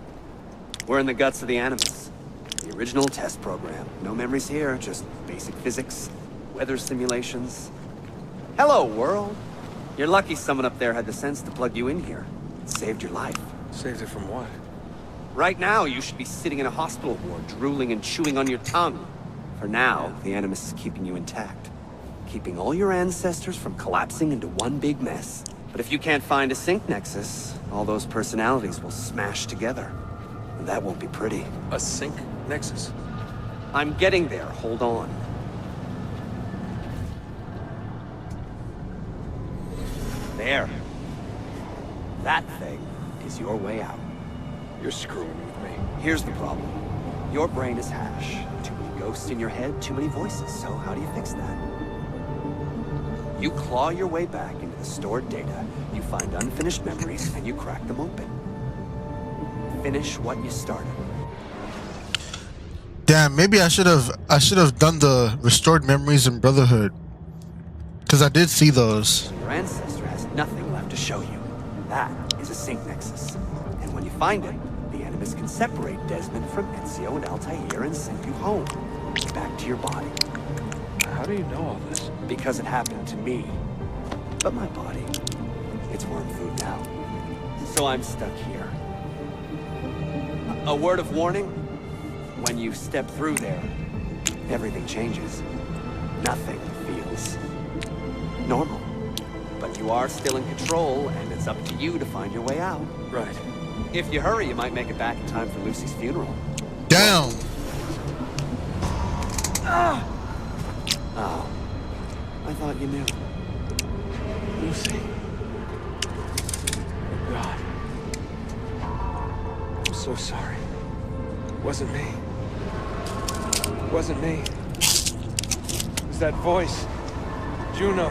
We're in the guts of the Animus. The original test program. No memories here, just basic physics, weather simulations. Hello, world. You're lucky someone up there had the sense to plug you in here. It saved your life. Saved it from what? Right now, you should be sitting in a hospital ward, drooling and chewing on your tongue. For now, the Animus is keeping you intact. Keeping all your ancestors from collapsing into one big mess. But if you can't find a sync nexus, all those personalities will smash together. And that won't be pretty. A sync nexus? I'm getting there, hold on. There. That thing is your way out. You're screwing with me. Here's the problem. Your brain is hash. Too many ghosts in your head, too many voices. So how do you fix that? You claw your way back into the stored data, you find unfinished memories, and you crack them open. Finish what you started. Damn, maybe I should have done the restored memories in Brotherhood. Cause I did see those. Your ancestor has nothing left to show you. That is a sync nexus. And when you find it, the Animus can separate Desmond from Ezio and Altair and send you home. Back to your body. How do you know all this? Because it happened to me. But my body, it's worm food now. So I'm stuck here. A word of warning? When you step through there, everything changes. Nothing feels normal. But you are still in control, and it's up to you to find your way out. Right. If you hurry, you might make it back in time for Lucy's funeral. Damn. Oh. I thought you knew. Lucy. Oh, God. I'm so sorry. It wasn't me. It wasn't me. It was that voice. Juno.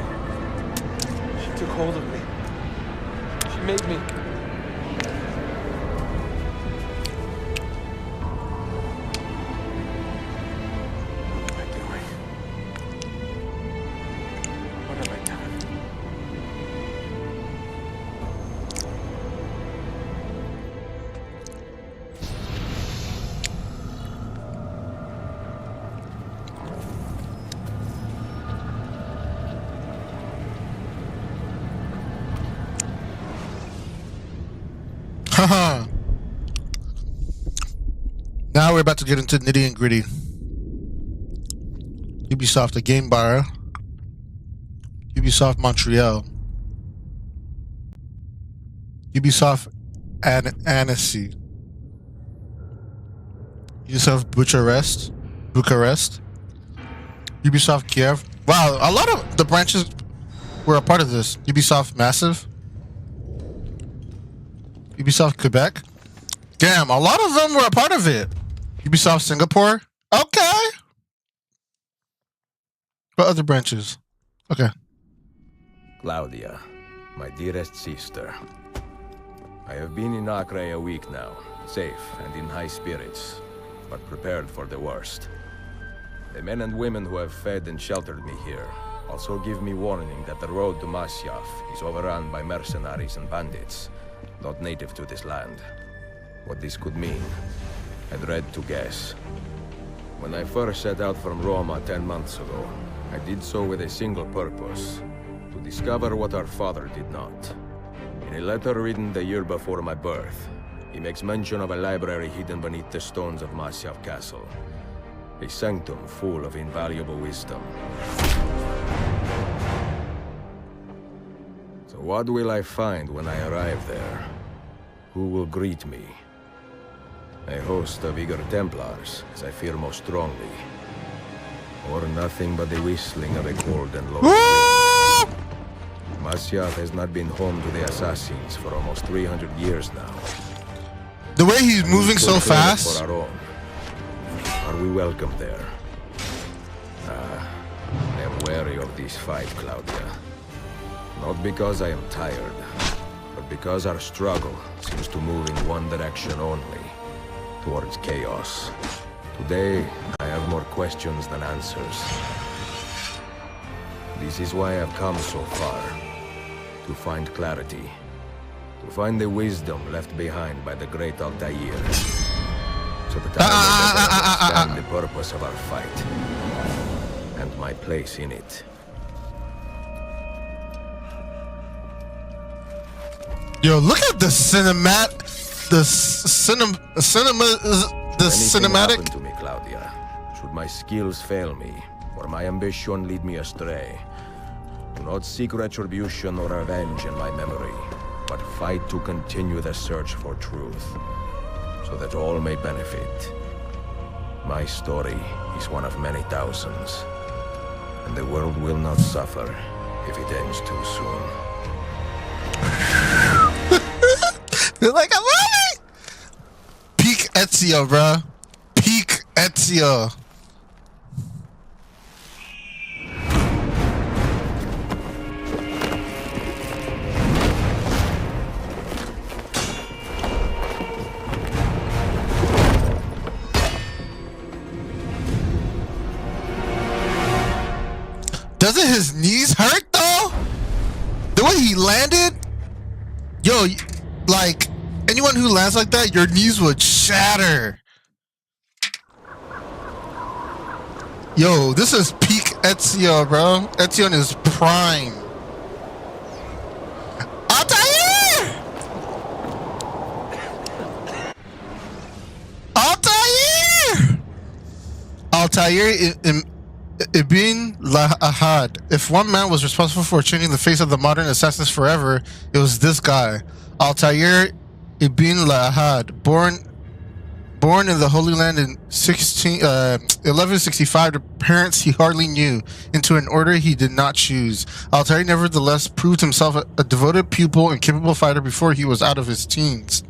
She took hold of me. She made me... What am I doing? What have I done? Haha. Now we're about to get into nitty and gritty. Ubisoft, a game buyer. Ubisoft Montreal. Ubisoft Annecy. Ubisoft Bucharest. Ubisoft Kiev. Wow, a lot of the branches were a part of this. Ubisoft Massive. Ubisoft Quebec. Damn, a lot of them were a part of it. Ubisoft Singapore. Okay. What other branches? Okay. Claudia, my dearest sister. I have been in Acre a week now, safe and in high spirits, but prepared for the worst. The men and women who have fed and sheltered me here also give me warning that the road to Masyaf is overrun by mercenaries and bandits, not native to this land. What this could mean, I dread to guess. When I first set out from Roma 10 months ago, I did so with a single purpose, to discover what our father did not. In a letter written the year before my birth, he makes mention of a library hidden beneath the stones of Masyaf Castle. A sanctum full of invaluable wisdom. So what will I find when I arrive there? Who will greet me? A host of eager Templars, as I fear most strongly. Or nothing but the whistling of a cold and lonely wind. Masyaf has not been home to the assassins for almost 300 years now. The way he's moving so fast. For our own. Are we welcome there? I am wary of this fight, Claudia. Not because I am tired, but because our struggle seems to move in one direction only. Towards chaos. Today, I have more questions than answers. This is why I've come so far. To find clarity. To find the wisdom left behind by the great Altair. So that I may better understand the purpose of our fight. And my place in it. Yo, look at the cinematic. The cinematic. To me, Claudia. Should my skills fail me, or my ambition lead me astray, do not seek retribution or revenge in my memory, but fight to continue the search for truth, so that all may benefit. My story is one of many thousands, and the world will not suffer if it ends too soon. They're like, I'm running! Peak Ezio, bruh. Peak Ezio. Doesn't his knees hurt though? The way he landed? Yo, like, anyone who lands like that, your knees would shatter. Yo, this is peak Ezio, bro. Ezio in his prime. Altair! Altair! Altair Ibn Lahad. If one man was responsible for changing the face of the modern assassins forever, it was this guy. Altair Ibn Lahad, born in the Holy Land in 1165 to parents he hardly knew, into an order he did not choose. Altair nevertheless proved himself a devoted pupil and capable fighter before he was out of his teens.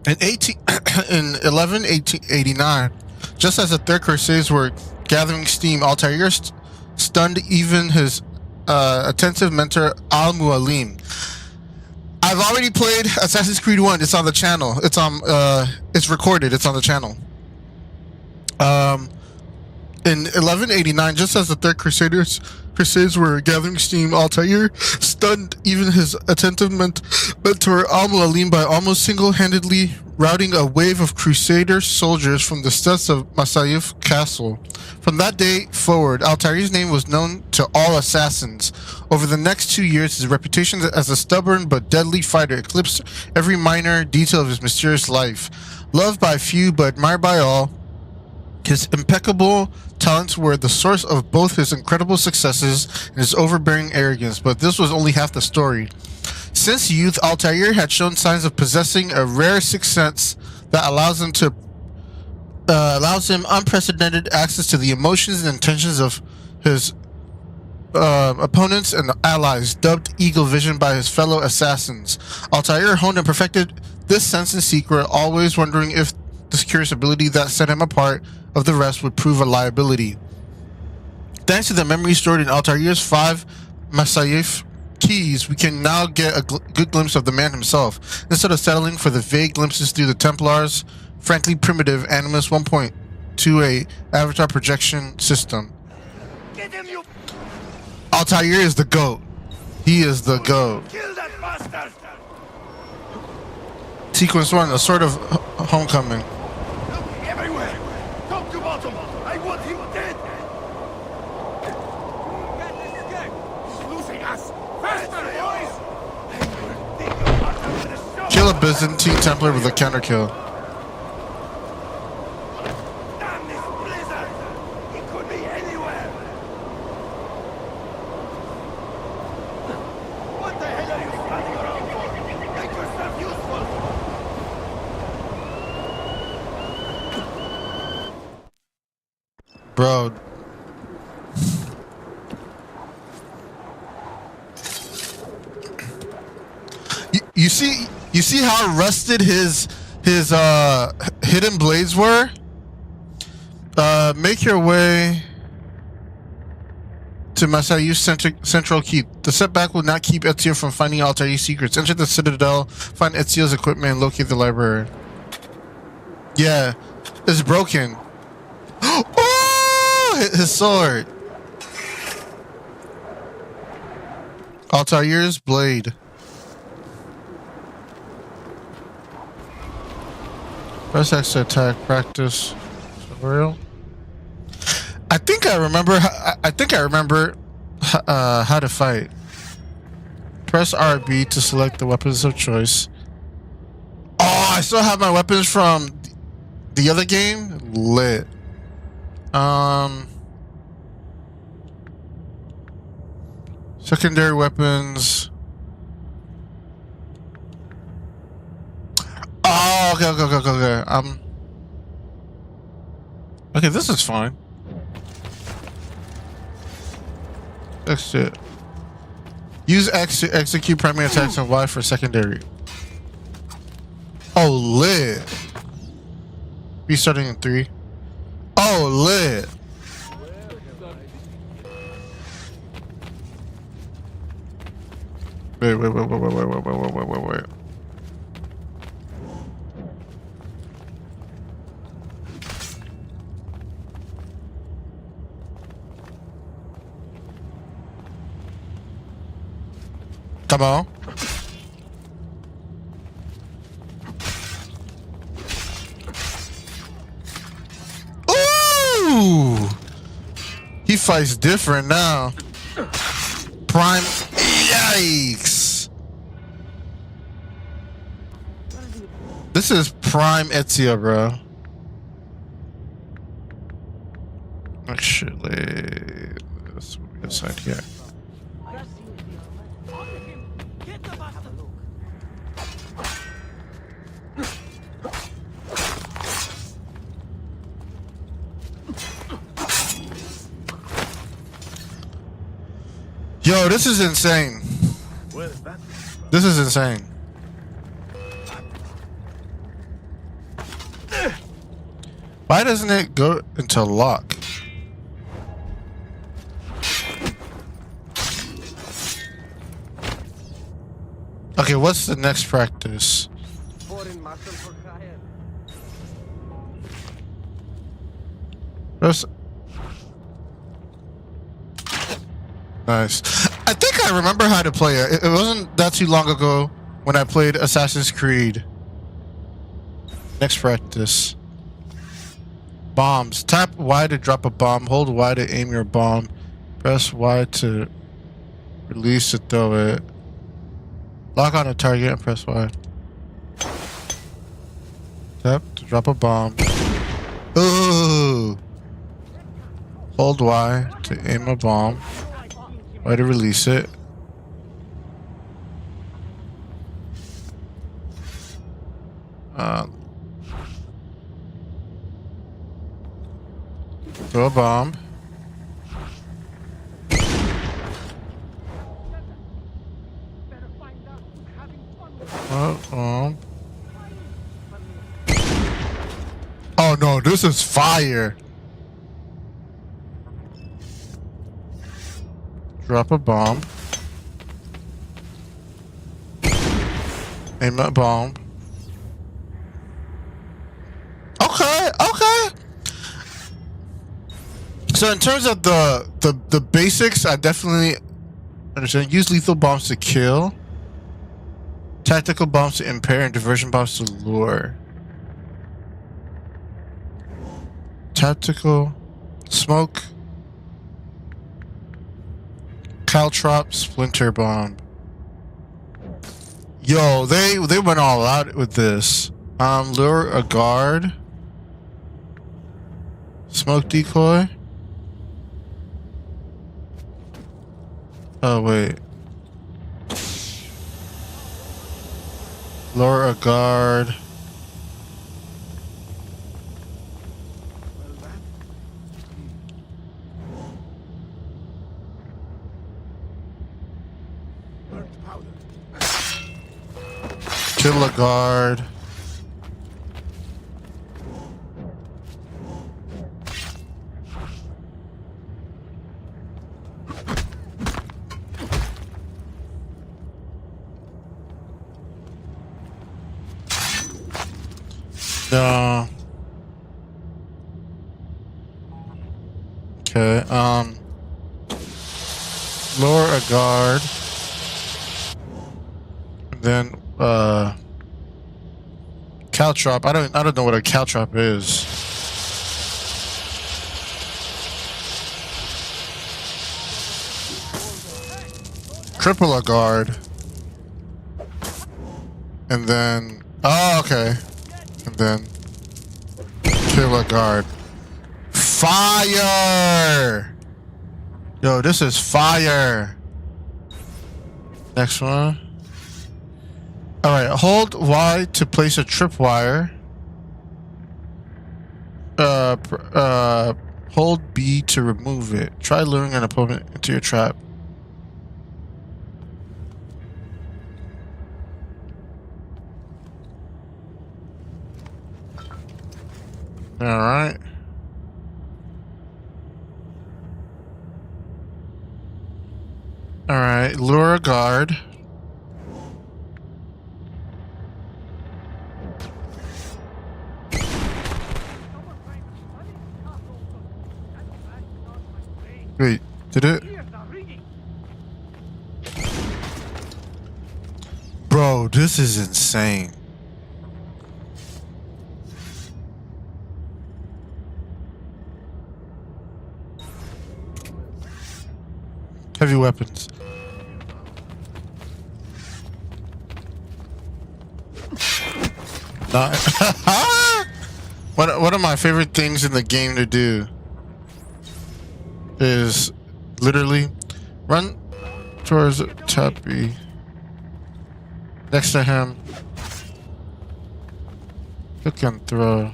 In 1189, just as the Third Crusades were gathering steam, Altair stunned even his attentive mentor Al-Mualim. I've already played Assassin's Creed 1. It's on the channel. It's recorded. It's on the channel. In 1189, just as the Third Crusades were gathering steam, Altair stunned even his attentive mentor Al-Mualim by almost single-handedly routing a wave of Crusader soldiers from the steps of Masyaf Castle. From that day forward, Altair's name was known to all assassins. Over the next 2 years, his reputation as a stubborn but deadly fighter eclipsed every minor detail of his mysterious life. Loved by few but admired by all, His impeccable talents were the source of both his incredible successes and his overbearing arrogance, but this was only half the story. Since youth, Altair had shown signs of possessing a rare sixth sense that allows him unprecedented access to the emotions and intentions of his opponents and allies, dubbed Eagle Vision by his fellow assassins. Altair honed and perfected this sense in secret, always wondering if this curious ability that set him apart of the rest would prove a liability. Thanks to the memory stored in Altair's 5 Masyaf keys, we can now get a good glimpse of the man himself, instead of settling for the vague glimpses through the Templar's frankly primitive Animus 1.28 avatar projection system. Altair is the GOAT. He is the GOAT. Sequence 1, a sort of homecoming. Everywhere! Top to bottom! I want him dead! He's losing us! Faster, boys! Kill a Byzantine Templar with a counter kill. Damn this blizzard! He could be anywhere! What the hell are you standing around for? Make yourself useful! Bro. You see how rusted his hidden blades were? Make your way to Masyaf's central keep. The setback will not keep Ezio from finding Altair's secrets. Enter the citadel, find Ezio's equipment, and locate the library. Yeah, it's broken. Oh, his sword. Altair's blade. Press X to attack. Practice. Tutorial. I think I remember. How to fight. Press RB to select the weapons of choice. Oh, I still have my weapons from the other game. Lit. Secondary weapons. Oh, okay. Okay, this is fine. Exit. Use X to execute primary attacks and Y for secondary. Oh, lit. Restarting in 3. Oh, lit. Wait. Come on. Ooh! He fights different now. Prime. Yikes! This is prime Ezio, bro. Actually, this will be inside here. Yo, this is insane. This is insane. Why doesn't it go into lock? Okay, what's the next practice? Nice. I think I remember how to play it. It wasn't that too long ago when I played Assassin's Creed. Next practice. Bombs. Tap Y to drop a bomb. Hold Y to aim your bomb. Press Y to release to throw it. Lock on a target and press Y. Tap to drop a bomb. Ooh. Hold Y to aim a bomb. Y to release it. Throw a bomb. Oh no, this is fire. Drop a bomb. Aim that bomb. Okay, okay. So in terms of the basics, I definitely understand. Use lethal bombs to kill. Tactical bombs to impair and diversion bombs to lure. Tactical smoke. Caltrop splinter bomb. Yo, they went all out with this. Lure a guard. Smoke decoy. Oh wait. Lure a guard. Kill a guard. No. Okay, lower a guard. Then caltrop. I don't know what a caltrop is. Cripple a guard. And then okay. And then kill a guard. Fire! Yo, this is fire. Next one. Alright, hold Y to place a tripwire. Hold B to remove it. Try luring an opponent into your trap. Alright. Alright, lure a guard. Wait, did it? Bro, this is insane. Heavy weapons. One of my favorite things in the game to do is literally run towards Tappy. Next to him. Hook and throw.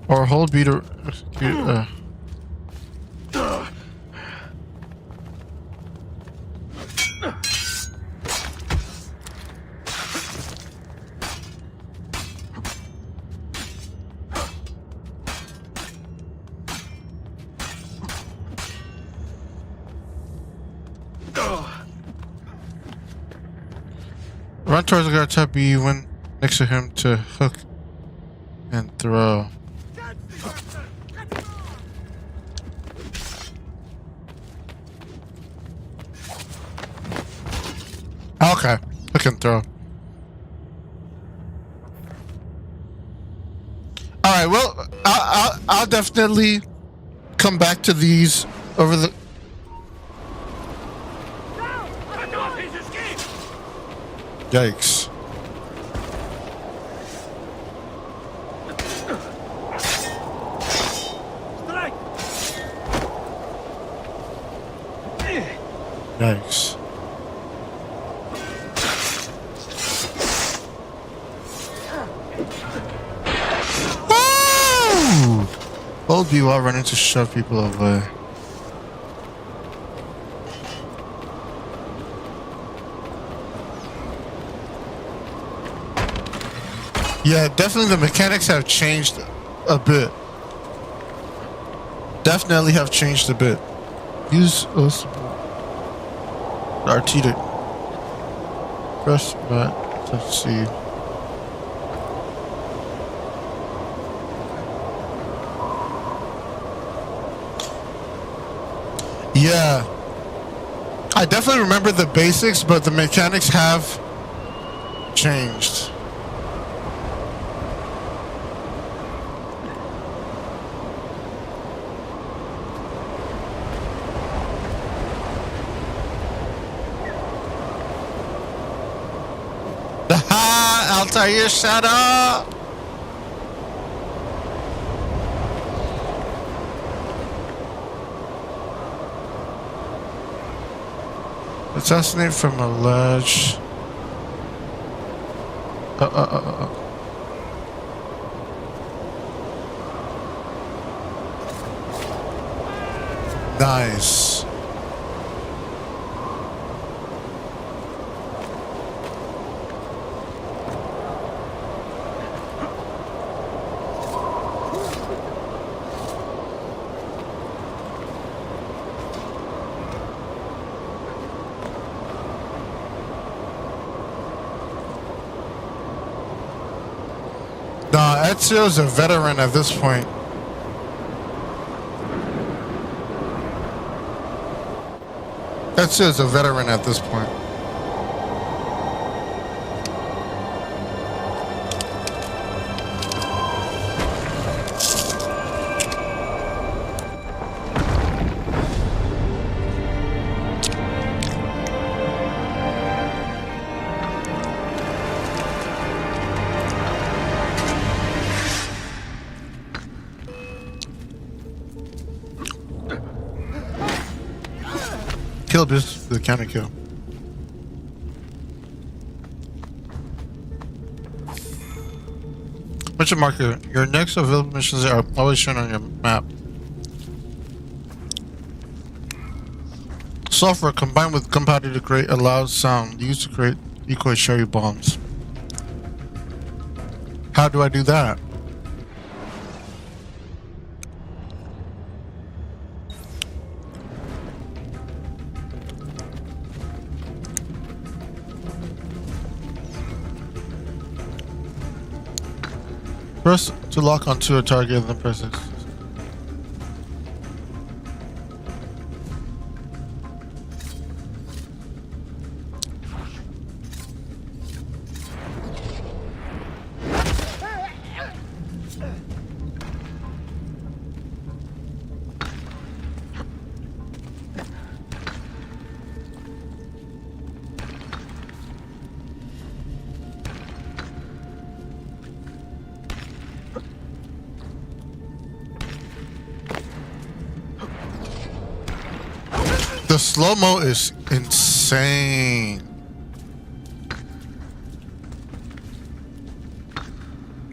Or hold B to execute. Run towards the guard, tap B when next to him to hook and throw. Okay, hook and throw. All right, well, I'll definitely come back to these over the. Yikes. Yikes. Woo! Old B while running to shove people away. Yeah, definitely the mechanics have changed a bit. Definitely have changed a bit. Use us. RT to press that. Let's see. Yeah. I definitely remember the basics, but the mechanics have changed. Altair, shut up! Assassinate from a ledge. Nice. Nah, Ezio's a veteran at this point. Ezio's a veteran at this point. Kill this the counter kill. Mission marker. Your next available missions are always shown on your map. Software combined with gunpowder to create a loud sound used to create decoy cherry bombs. How do I do that? Press to lock onto a target and then press it. The slow-mo is insane.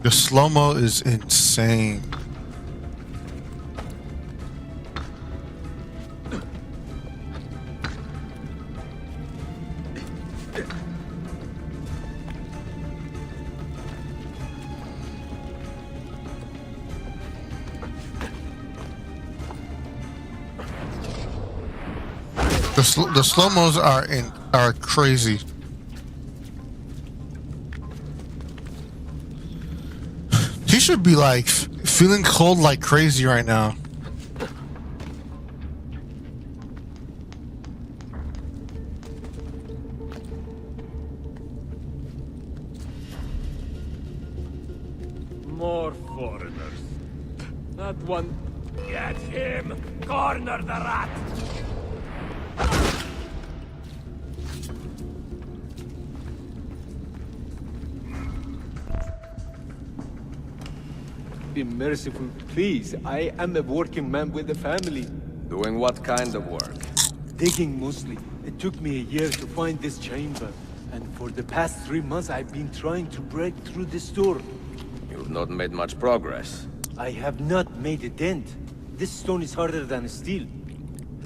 The slow-mo is insane. The slow-mos are crazy. He should be like feeling cold like crazy right now. More foreigners. That one. Get him! Corner the rat! be merciful, please. I am a working man with a family. Doing what kind of work? Digging mostly. It took me a year to find this chamber. And for the past 3 months, I've been trying to break through this door. You've not made much progress. I have not made a dent. This stone is harder than steel.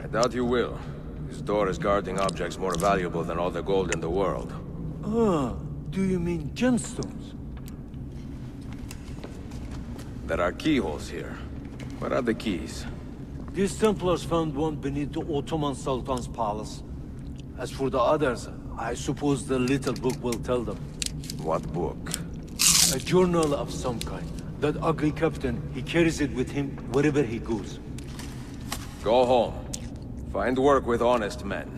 I doubt you will. This door is guarding objects more valuable than all the gold in the world. Ah, do you mean gemstones? There are keyholes here. Where are the keys? These Templars found one beneath the Ottoman Sultan's palace. As for the others, I suppose the little book will tell them. What book? A journal of some kind. That ugly captain, he carries it with him wherever he goes. Go home. Find work with honest men.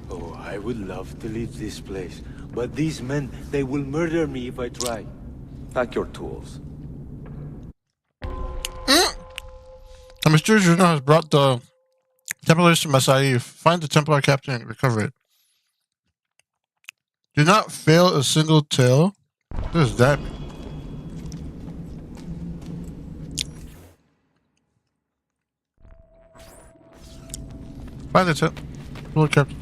Oh, I would love to leave this place. But these men, they will murder me if I try. Pack your tools. A mysterious journal has brought the Templars to Masyaf. Find the Templar captain and recover it. Do not fail a single tale. What does that mean? Find the Templar captain.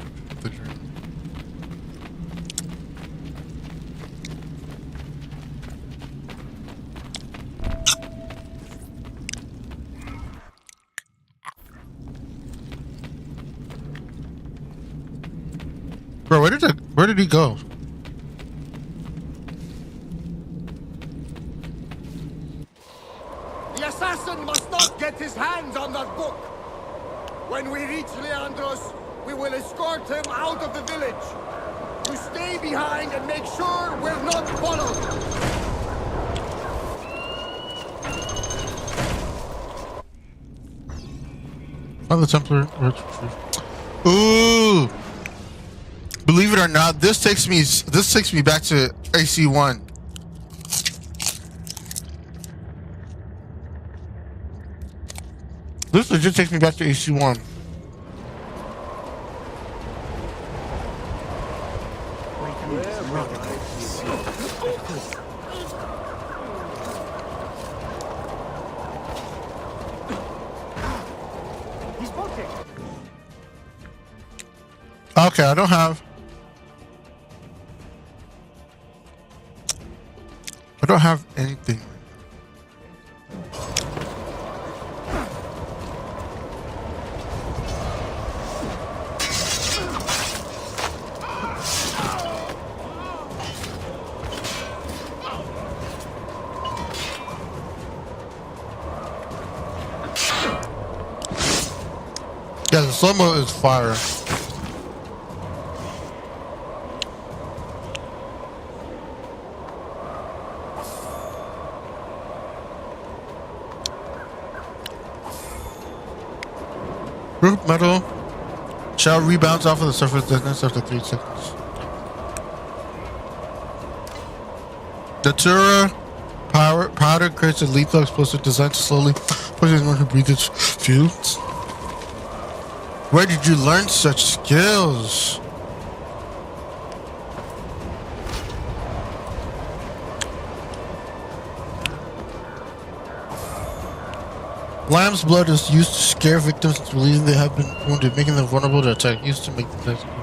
Bro, where did he go? The assassin must not get his hands on that book. When we reach Leandros, we will escort him out of the village. You stay behind and make sure we're not followed. Oh, the Templar. Ooh. Believe it or not, this takes me back to AC1. This legit takes me back to AC1. Okay, I don't have anything. Yeah, the slow-mo is fire. Group metal shell rebounds off of the surface distance after 3 seconds. Datura powder creates a lethal explosive designed to slowly push anyone who breathes its fumes. Where did you learn such skills? Lamb's blood is used to scare victims into believing they have been wounded, making them vulnerable to attack. Used to make them desperate.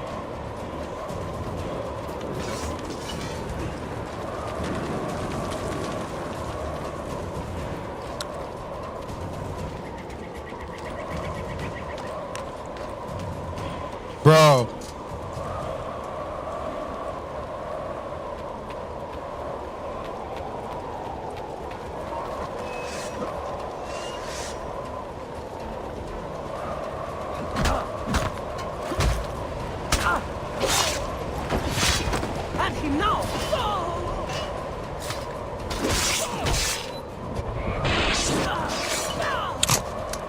Bro.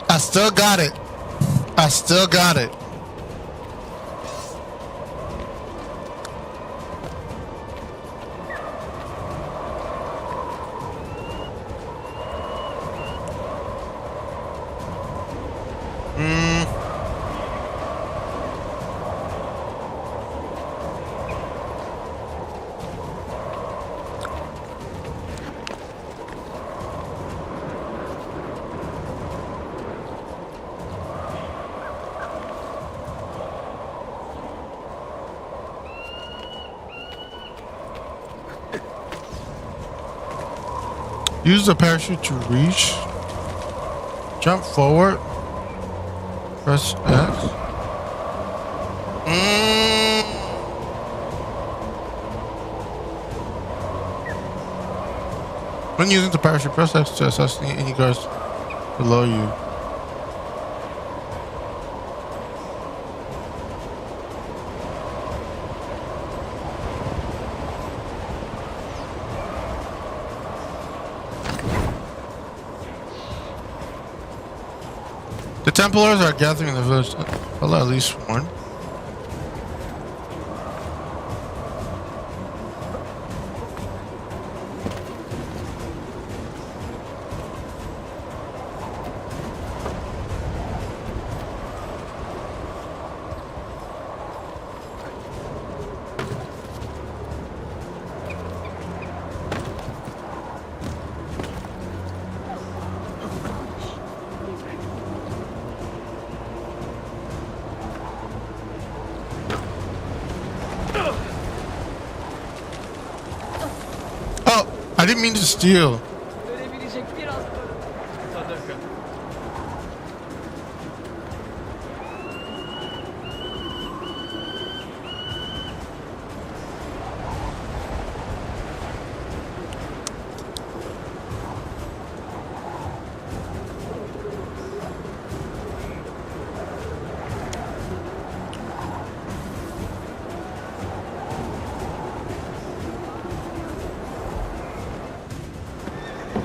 I still got it. I still got it. Use the parachute to reach. Jump forward. Press X. When using the parachute, press X to assess any guards below you. The Templars are gathering in the village. I'll at least one. I didn't mean to steal.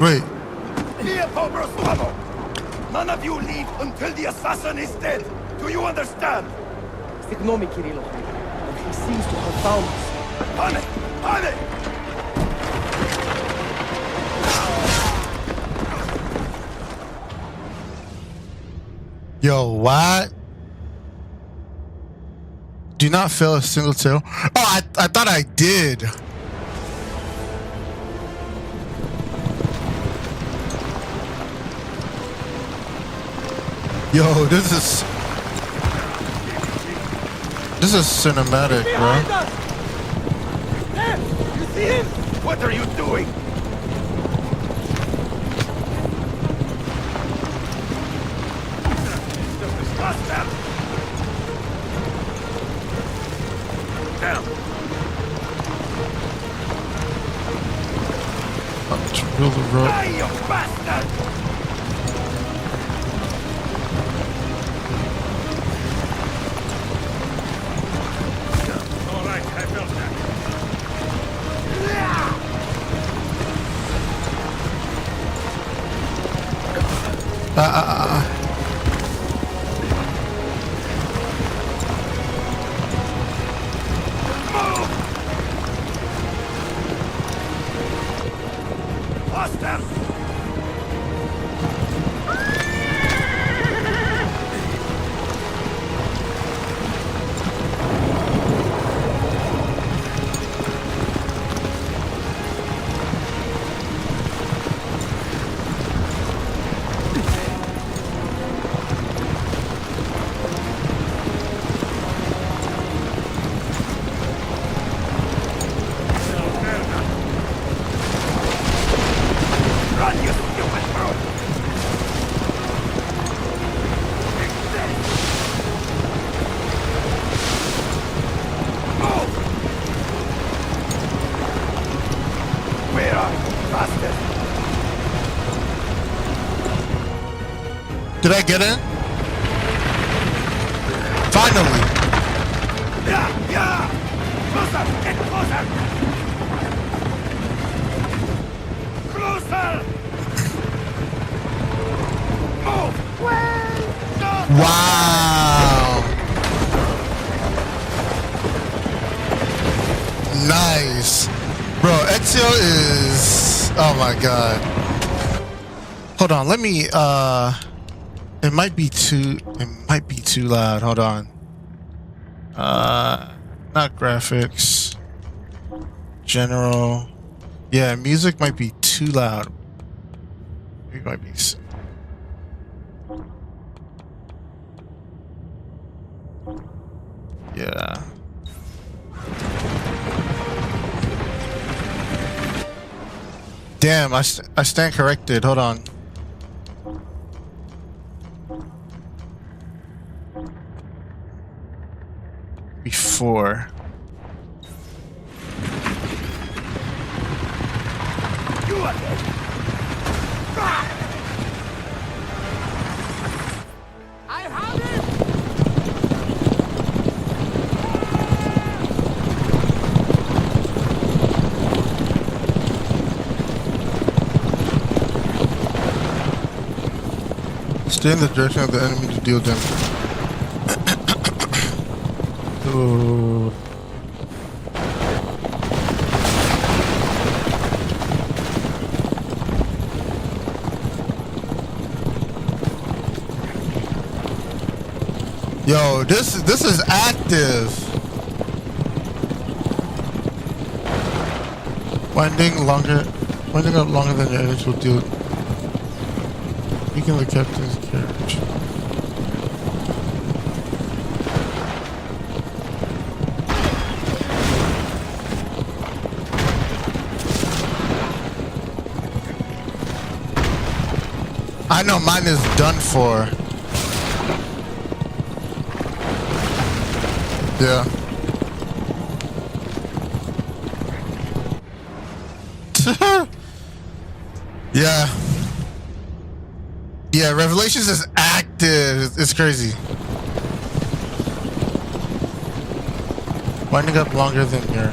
Wait. None of you leave until the assassin is dead. Do you understand? Ignore me, Kirilo. He seems to have found us. Panic! Panic! Yo, what? Do not fail a single tail. Oh, I thought I did. Yo, this is cinematic, bro. There! You see him? What are you doing? Faster! Down. To build the rope. Die, you bastard! Did I get in? Finally! Yeah! Closer! Get closer! Closer! Move! Wow! Nice! Bro, Ezio is... Oh my god. Hold on, let me, It might be too loud. Hold on. Not graphics. General. Yeah, music might be too loud. It might be. Yeah. Damn, I stand corrected. Hold on. Before. I have him! Stay in the direction of the enemy to deal damage. Ooh. Yo, this is active. Winding up longer than your enemies will do. Weaken the captain's carriage. I know mine is done for. Yeah. Yeah. Yeah, Revelations is active. It's crazy. Winding up longer than your...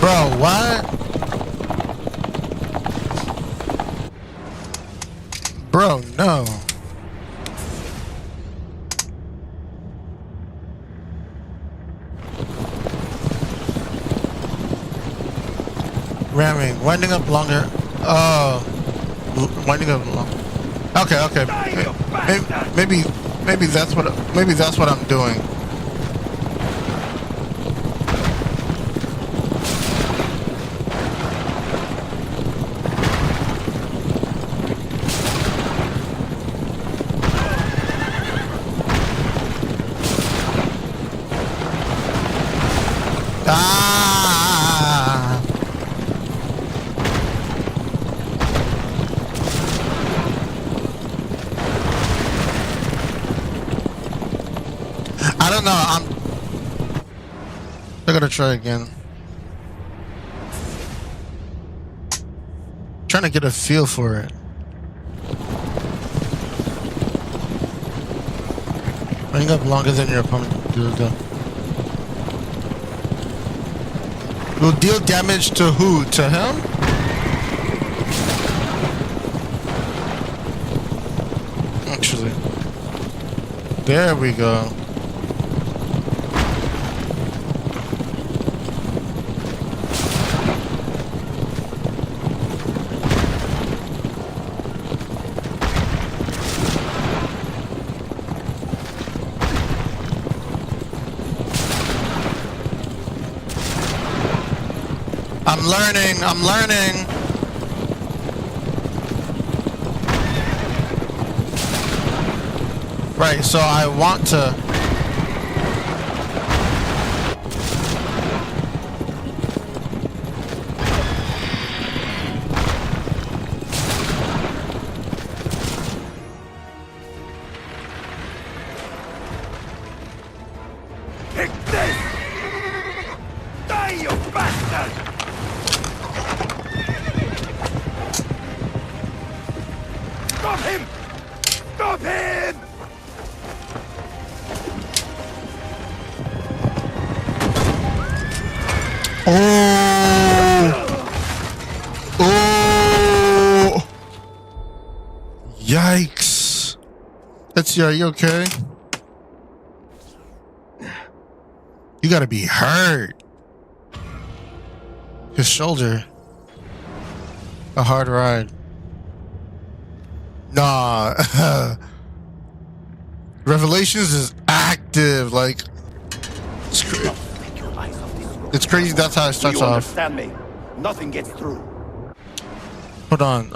Bro, what? Bro, no. Ramming, winding up longer. Oh, winding up long. Okay, okay. Maybe that's what I'm doing. I don't know. I gotta try again. Trying to get a feel for it. Running up longer than your opponent. Will deal damage to who? To him? Actually. There we go. I'm learning. Right, so I want to... Take this! Die, you bastard! Stop him! Stop him! Oh! Yikes! Ezio, are you okay? You gotta be hurt. His shoulder. A hard ride. Nah. Revelations is active. Like, it's crazy. That's how it starts off. Understand me? Nothing gets through. Hold on.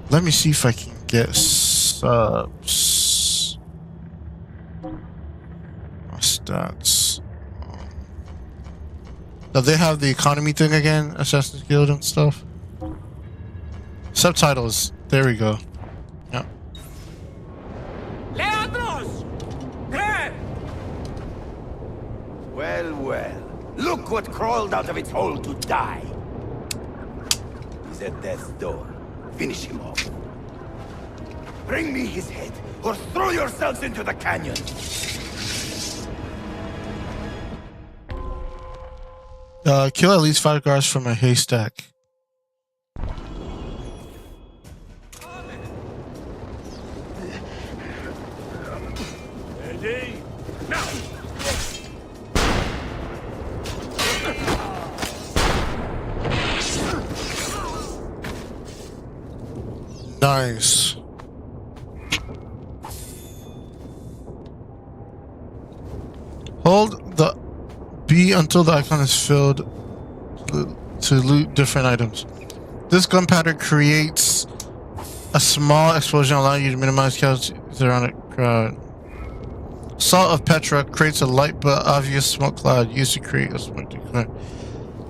Let me see if I can get subs. Stats. Now they have the economy thing again, Assassin's Guild and stuff. Subtitles. There we go. Yeah. Leandros! There! Well, well. Look what crawled out of its hole to die. He's at death's door. Finish him off. Bring me his head, or throw yourselves into the canyon. Kill at least 5 guards from a haystack. Ready? Now! Nice. Hold the B until the icon is filled to loot different items. This gunpowder creates a small explosion, allowing you to minimize casualties around a crowd. Salt of Petra creates a light but obvious smoke cloud used to create a smoke declare.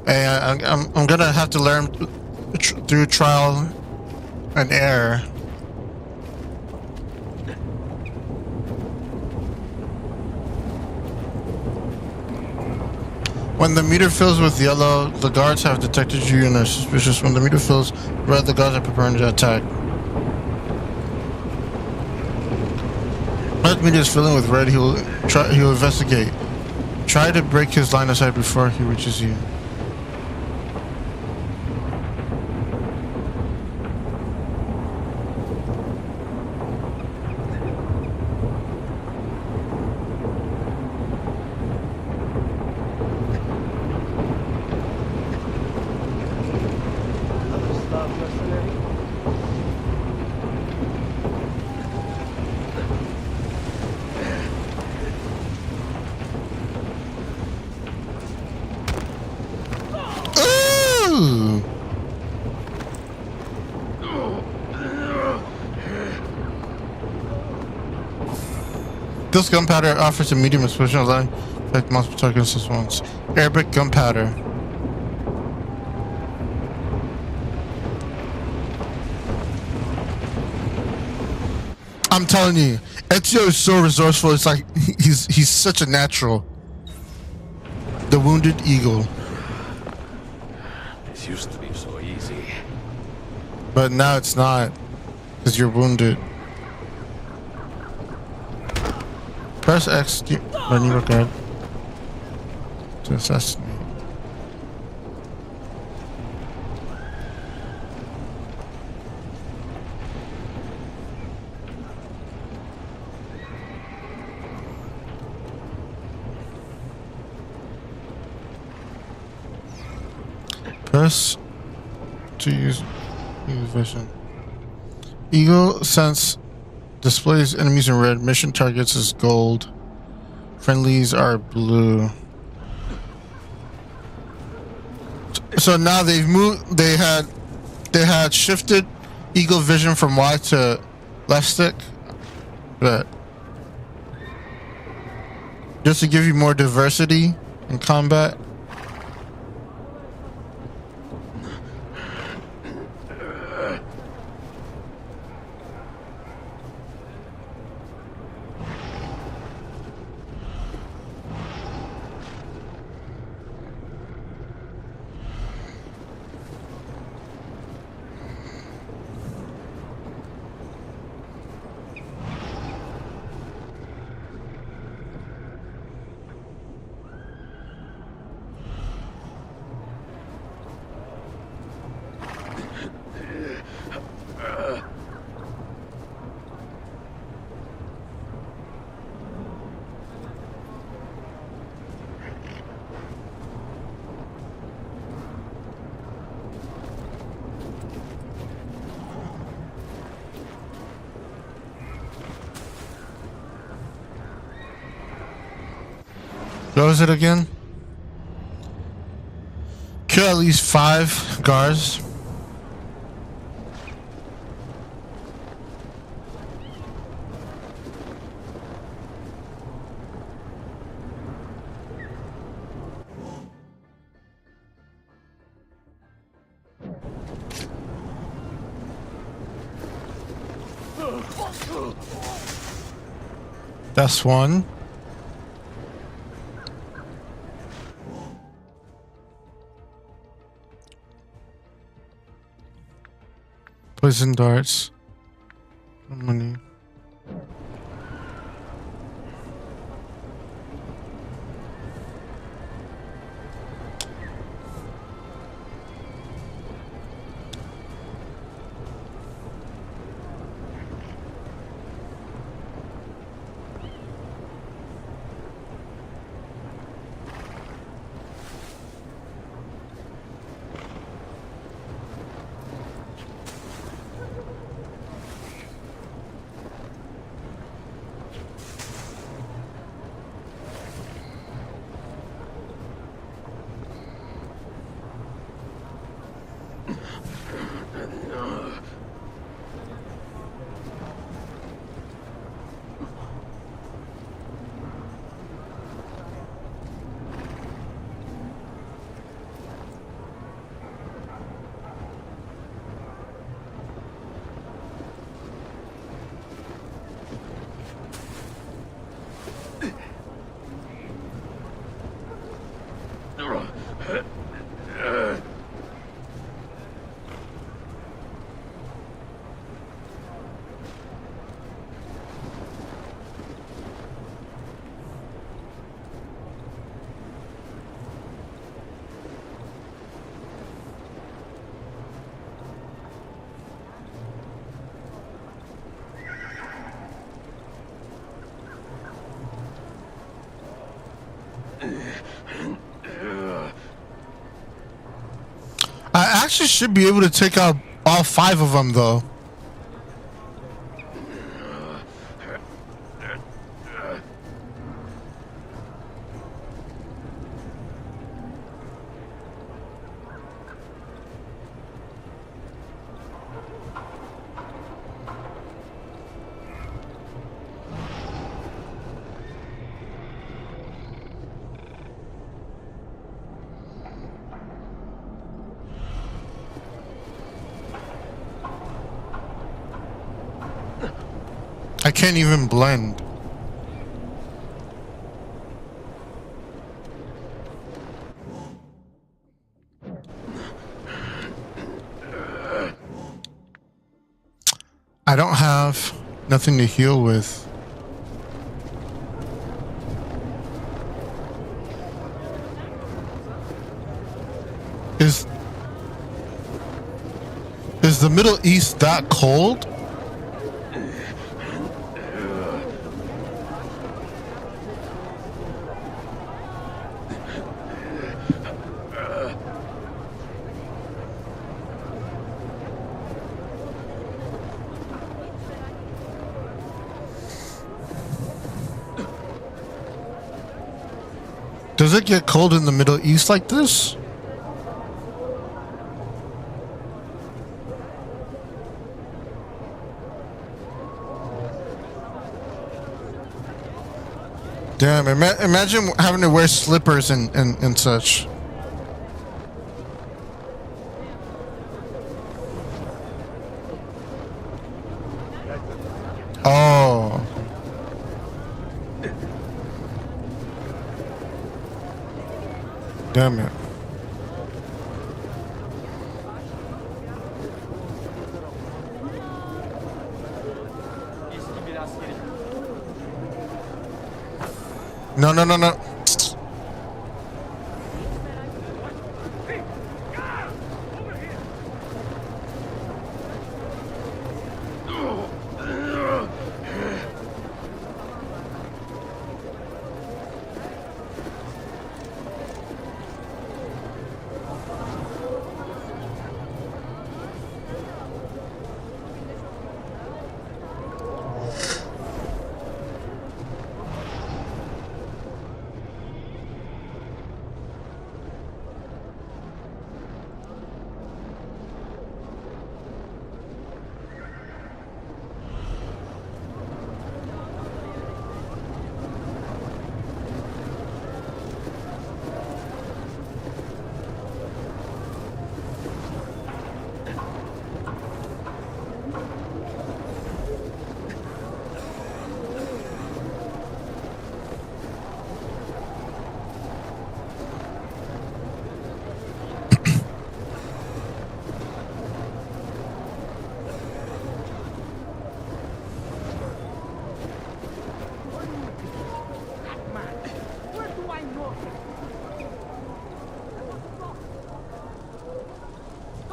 And I'm gonna have to learn through trial and error. When the meter fills with yellow, the guards have detected you and are suspicious. When the meter fills red, the guards are preparing to attack. When the meter is filling with red, he will investigate. Try to break his line of sight before he reaches you. This gunpowder offers a medium explosion, allowing to affect multiple targets at once. Arabic gunpowder. I'm telling you, Ezio is so resourceful. It's like he's such a natural. The wounded eagle. This used to be so easy. But now it's not, because you're wounded. Press X when you regard to assassinate. Press to use vision. Eagle sense displays enemies in red. Mission targets is gold. Friendlies are blue. So now they've moved. They had shifted Eagle vision from Y to left stick, but just to give you more diversity in combat. What was it again? Kill at least 5 guards. That's one. Poison darts. Money. I actually should be able to take out all 5 of them, though. I can't even blend. I don't have nothing to heal with. Is the Middle East that cold? Does it get cold in the Middle East like this? Damn, imagine having to wear slippers and such. Oh. Damn it. No, no, no, no.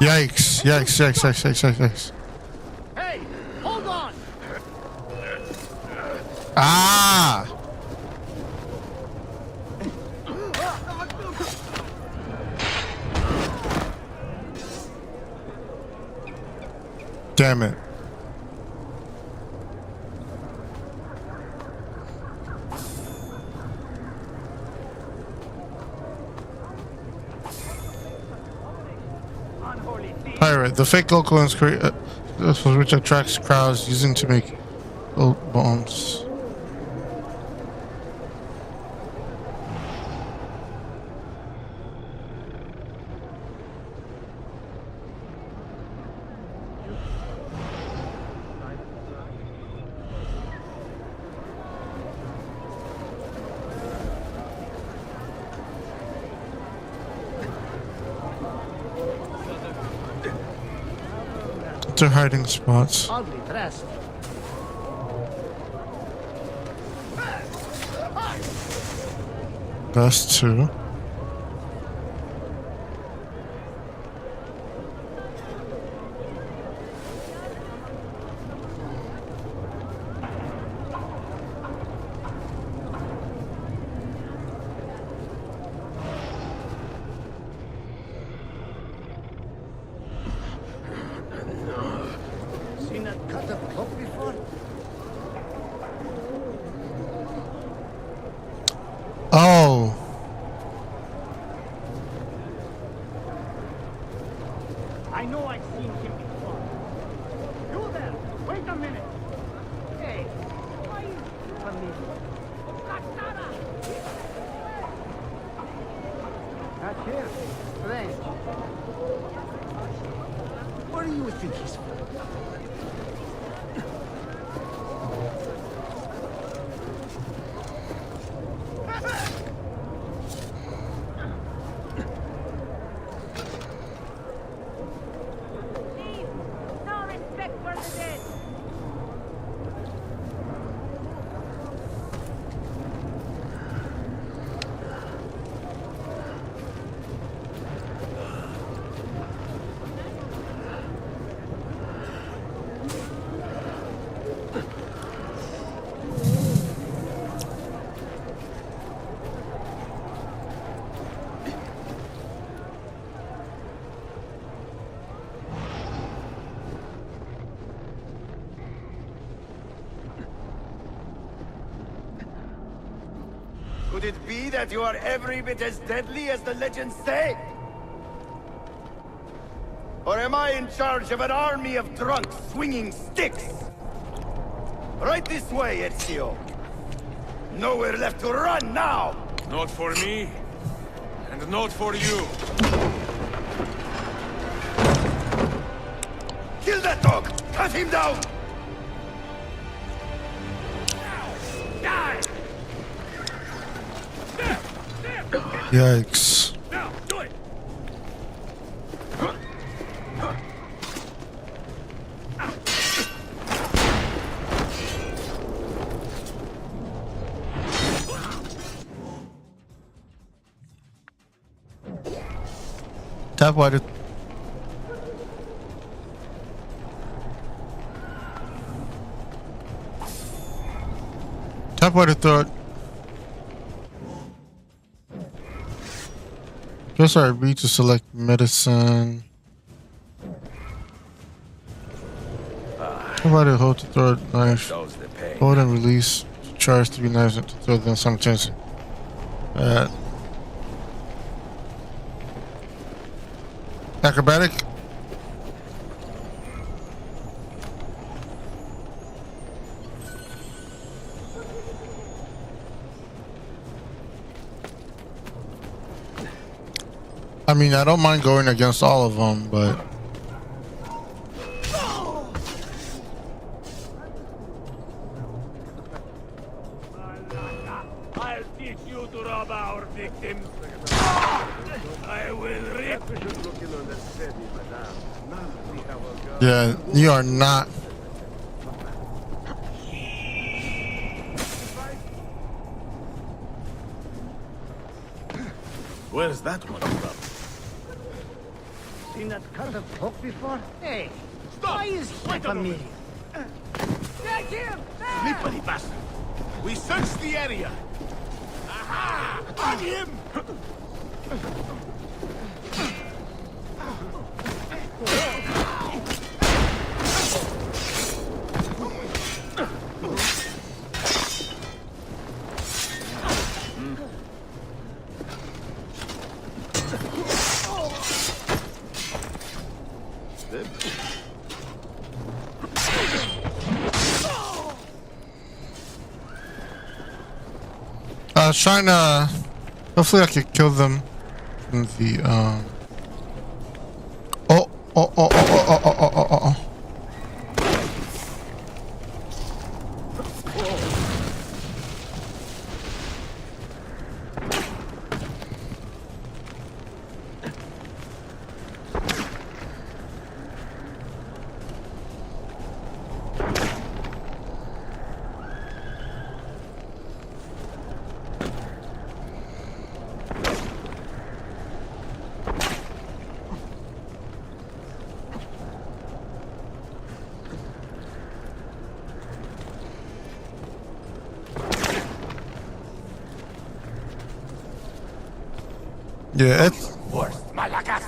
Yikes! Yikes! Yikes! Yikes! Yikes! Yikes! Hey, hold on! Ah! Damn it. Pirate, the fake local which attracts crowds using to make old bombs. Their hiding spots. Oddly dressed. That's two. Seen that cut of cloak before? Oh. I know I've seen him before. You there! Wait a minute! Hey, why you for me? Not here. Strange. Where do you think he's from? No respect for the dead. Could it be that you are every bit as deadly as the legends say? Or am I in charge of an army of drunks swinging sticks? Right this way, Ezio. Nowhere left to run now! Not for me, and not for you. Kill that dog! Cut him down! Die! Yikes. Now, do it! Tap why did throat. Press RB to select medicine. Tap why to hold to throw a knife. Hold and release to charge 3 knives to throw them simultaneously. Acrobatic. I mean, I don't mind going against all of them, but I'll teach you to rob our victims. I will rip. yeah, you are not. Where's that one from? seen that kind of talk before? Hey, why is he familiar? Get him! Slippery bastard! We searched the area! Aha! On him! I was trying to. Hopefully, I could kill them from the. Oh. Yeah, it's worst, Malakas.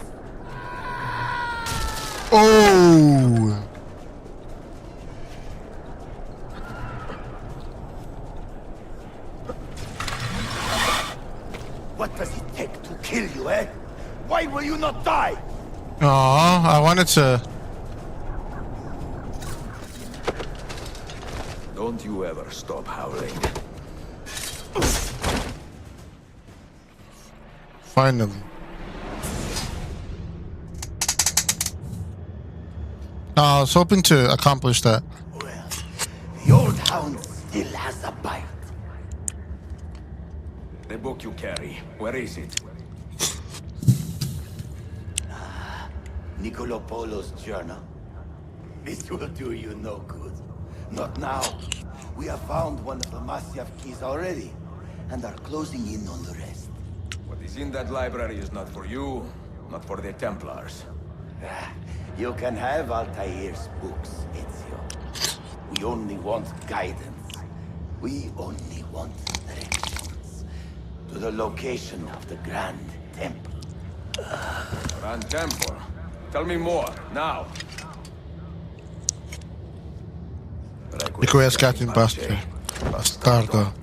Oh. What does it take to kill you, eh? Why will you not die? Aw, I wanted to. Don't you ever stop howling. Finally. I was hoping to accomplish that. Well, the old hound still has a bite. The book you carry, where is it? Niccolo Polo's journal. This will do you no good. Not now. We have found one of the Masyaf keys already, and are closing in on the rest. What is in that library is not for you, not for the Templars. You can have Altair's books, Ezio. We only want guidance. We only want directions. To the location of the Grand Temple. Grand Temple? Tell me more, now. Captain Bastardo.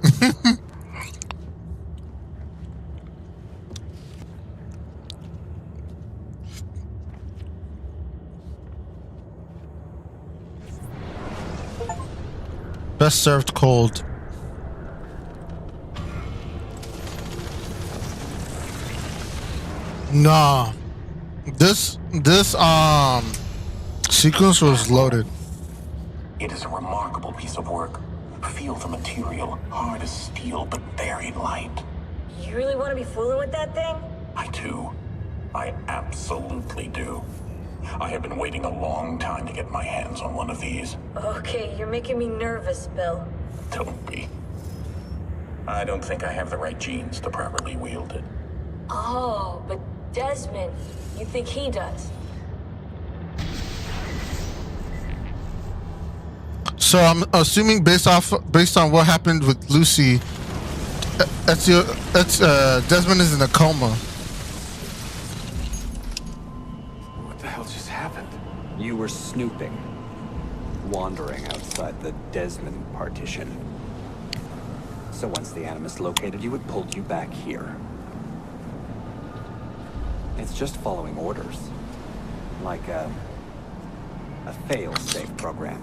Best served cold. Nah. This sequence was loaded. It is a remarkable piece of work. Feel the material, hard as steel, but very light. You really want to be fooling with that thing? I do. I absolutely do. I have been waiting a long time to get my hands on one of these. Okay, you're making me nervous, Bill. Don't be. I don't think I have the right genes to properly wield it. Oh, but Desmond, you think he does? So I'm assuming based on what happened with Lucy, Desmond is in a coma. What the hell just happened? You were snooping, wandering outside the Desmond partition. So once the Animus located you, it pulled you back here. It's just following orders. Like a fail-safe program.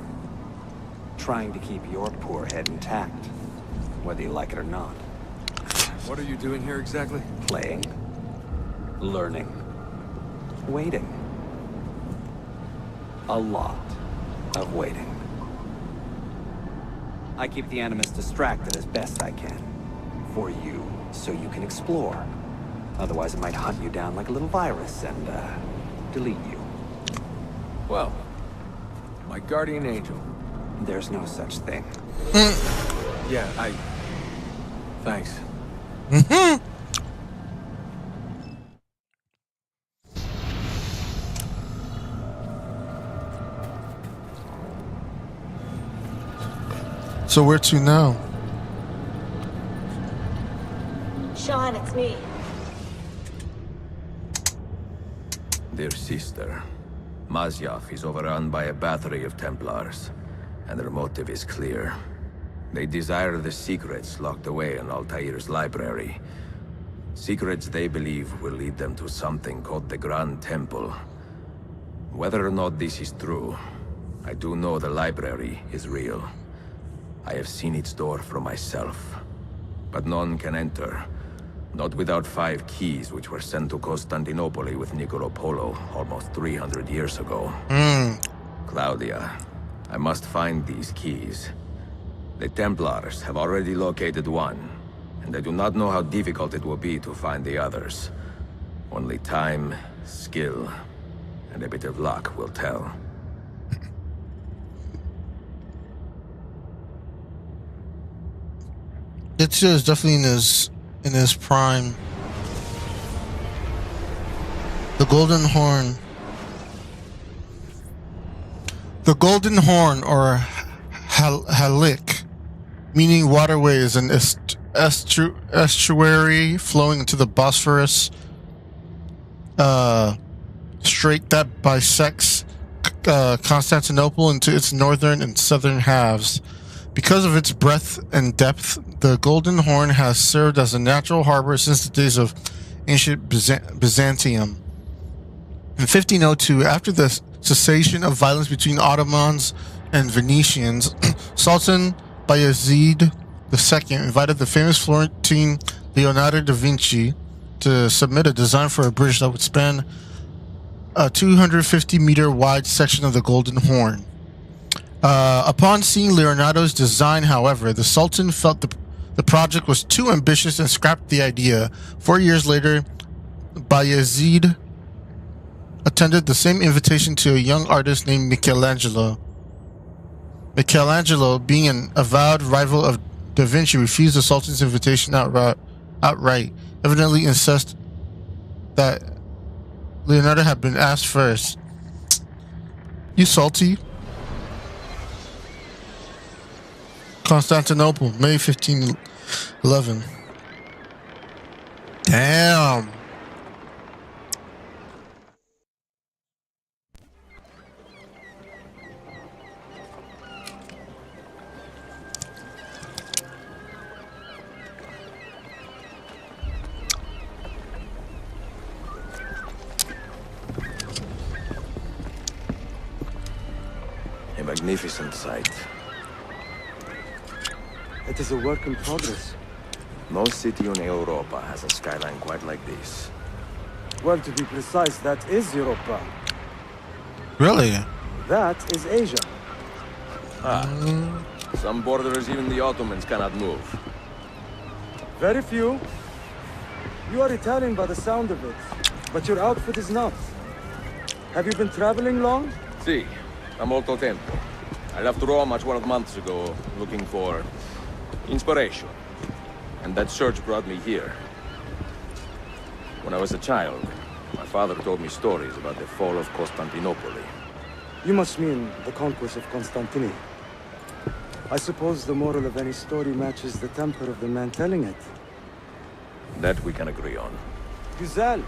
Trying to keep your poor head intact, whether you like it or not. What are you doing here exactly? Playing. Learning. Waiting. A lot of waiting. I keep the Animus distracted as best I can. For you, so you can explore. Otherwise it might hunt you down like a little virus and, delete you. Well, my guardian angel. There's no such thing. Yeah, Thanks. So where to now? Sean, it's me. Dear sister, Masyaf is overrun by a battery of Templars, and their motive is clear. They desire the secrets locked away in Altair's library. Secrets they believe will lead them to something called the Grand Temple. Whether or not this is true, I do know the library is real. I have seen its door for myself. But none can enter. Not without 5 keys which were sent to Constantinople with Niccolo Polo almost 300 years ago. Claudia, I must find these keys. The Templars have already located one, and I do not know how difficult it will be to find the others. Only time, skill, and a bit of luck will tell. Ezio is definitely in his prime. The Golden Horn. The Golden Horn, or Halik, meaning waterway, is an estuary flowing into the Bosphorus strait that bisects Constantinople into its northern and southern halves. Because of its breadth and depth, the Golden Horn has served as a natural harbor since the days of ancient Byzantium. In 1502, after the cessation of violence between Ottomans and Venetians, Sultan Bayezid II invited the famous Florentine Leonardo da Vinci to submit a design for a bridge that would span a 250-meter wide section of the Golden Horn. Upon seeing Leonardo's design, however, the Sultan felt the project was too ambitious and scrapped the idea. 4 years later, Bayezid attended the same invitation to a young artist named Michelangelo. Michelangelo, being an avowed rival of Da Vinci, refused the Sultan's invitation outright, evidently insist that Leonardo had been asked first. You salty? Constantinople, May 1511. Damn. A magnificent sight. It is a work in progress. No city in Europa has a skyline quite like this. Well, to be precise, that is Europa. Really? That is Asia. Some borders even the Ottomans cannot move. Very few. You are Italian by the sound of it, but your outfit is not. Have you been traveling long? Si, a molto tempo. I left Rome 12 months ago, looking for inspiration. And that search brought me here. When I was a child, my father told me stories about the fall of Constantinople. You must mean the conquest of Constantinople. I suppose the moral of any story matches the temper of the man telling it. That we can agree on. Güzel.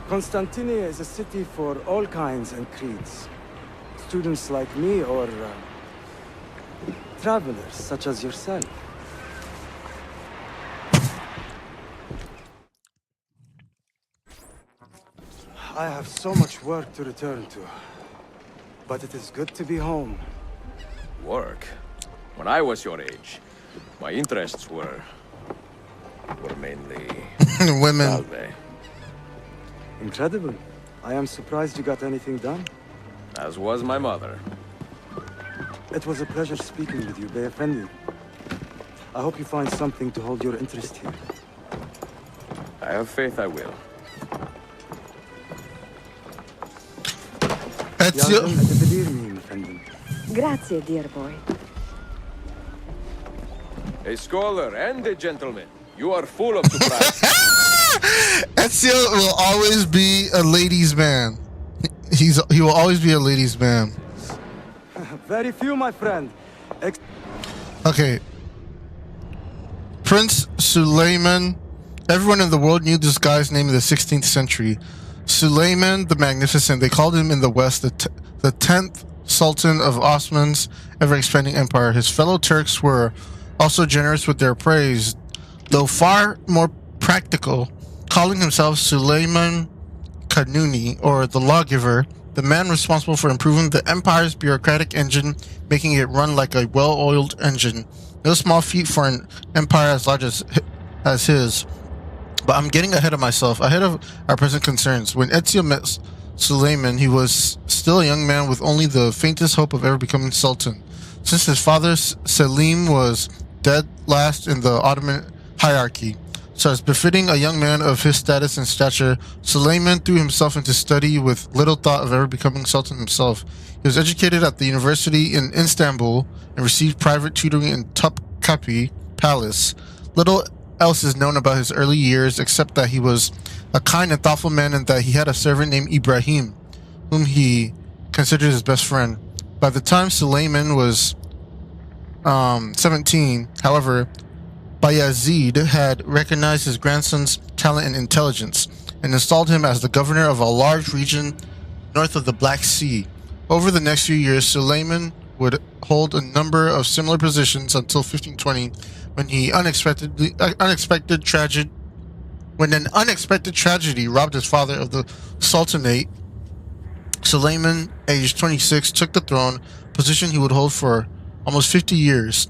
Constantinople is a city for all kinds and creeds. Students like me or travelers such as yourself. I have so much work to return to, but it is good to be home. Work? When I was your age, my interests were mainly women. Salve. Incredible. I am surprised you got anything done. As was my mother. It was a pleasure speaking with you, Bey Effendi. I hope you find something to hold your interest here. I have faith I will. Ezio. Grazie, dear boy. A scholar and a gentleman. You are full of surprise. Ezio will always be a ladies' man. He will always be a ladies' man. Very few, my friend. Okay. Prince Suleiman. Everyone in the world knew this guy's name in the 16th century. Suleiman the Magnificent. They called him in the West the 10th Sultan of Osman's ever-expanding empire. His fellow Turks were also generous with their praise, though far more practical, calling himself Suleiman Kanuni, or the Lawgiver, the man responsible for improving the empire's bureaucratic engine, making it run like a well-oiled engine. No small feat for an empire as large as his. But I'm getting ahead of myself, ahead of our present concerns. When Ezio met Suleiman, he was still a young man with only the faintest hope of ever becoming sultan. Since his father Selim was dead last in the Ottoman hierarchy, so as befitting a young man of his status and stature, Suleiman threw himself into study with little thought of ever becoming sultan himself. He was educated at the university in Istanbul and received private tutoring in Topkapi Palace. Little else is known about his early years except that he was a kind and thoughtful man and that he had a servant named Ibrahim, whom he considered his best friend. By the time Suleiman was 17, however, Bayezid had recognized his grandson's talent and intelligence and installed him as the governor of a large region north of the Black Sea. Over the next few years, Suleiman would hold a number of similar positions until 1520, when an unexpected tragedy robbed his father of the sultanate. Suleiman, aged 26, took the throne, a position he would hold for almost 50 years.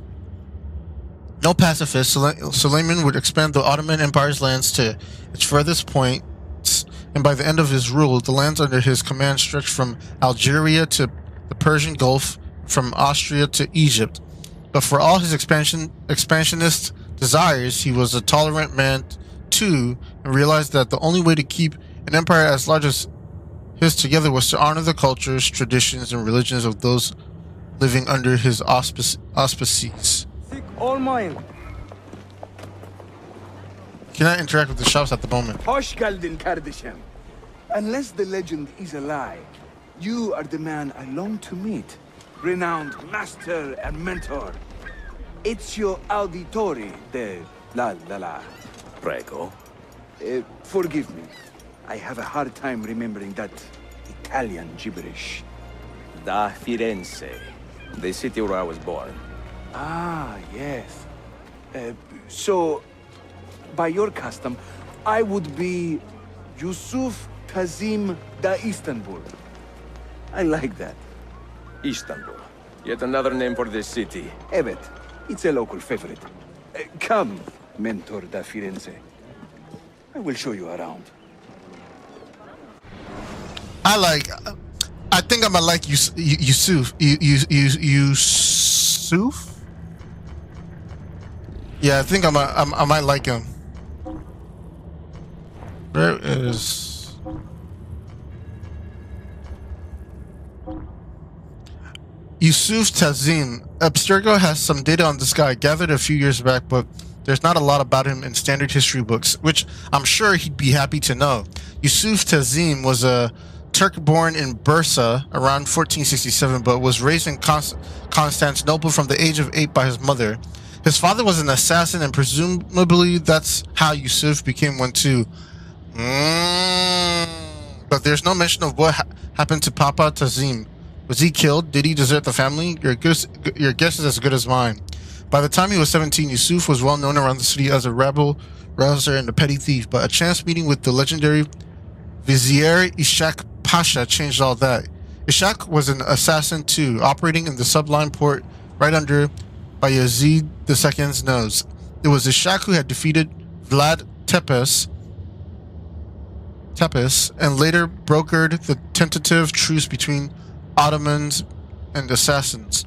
No pacifist, Suleiman would expand the Ottoman Empire's lands to its furthest points, and by the end of his rule, the lands under his command stretched from Algeria to the Persian Gulf, from Austria to Egypt. But for all his expansionist desires, he was a tolerant man too, and realized that the only way to keep an empire as large as his together was to honor the cultures, traditions, and religions of those living under his auspices. All mine. Cannot interact with the shops at the moment. Hoş geldin kardeşim. Unless the legend is a lie, you are the man I long to meet. Renowned master and mentor. Ezio Auditore de la. Prego. Forgive me. I have a hard time remembering that Italian gibberish. Da Firenze, the city where I was born. Ah, yes. So, by your custom, I would be Yusuf Kazim da Istanbul. I like that. Istanbul. Yet another name for this city. Evet, it's a local favorite. Come, Mentor da Firenze. I will show you around. I think I'm gonna like Yusuf. Yusuf? Yeah, I think I might like him. Where is... Yusuf Tazim. Abstergo has some data on this guy gathered a few years back, but there's not a lot about him in standard history books, which I'm sure he'd be happy to know. Yusuf Tazim was a Turk born in Bursa around 1467, but was raised in Constantinople from the age of 8 by his mother. His father was an assassin, and presumably that's how Yusuf became one too. But there's no mention of what happened to Papa Tazim. Was he killed? Did he desert the family? Your guess is as good as mine. By the time he was 17, Yusuf was well known around the city as a rebel, rouser, and a petty thief, but a chance meeting with the legendary Vizier Ishak Pasha changed all that. Ishak was an assassin too, operating in the sublime port right under Bayezid II's nose. It was Ishak who had defeated Vlad Tepes and later brokered the tentative truce between Ottomans and assassins.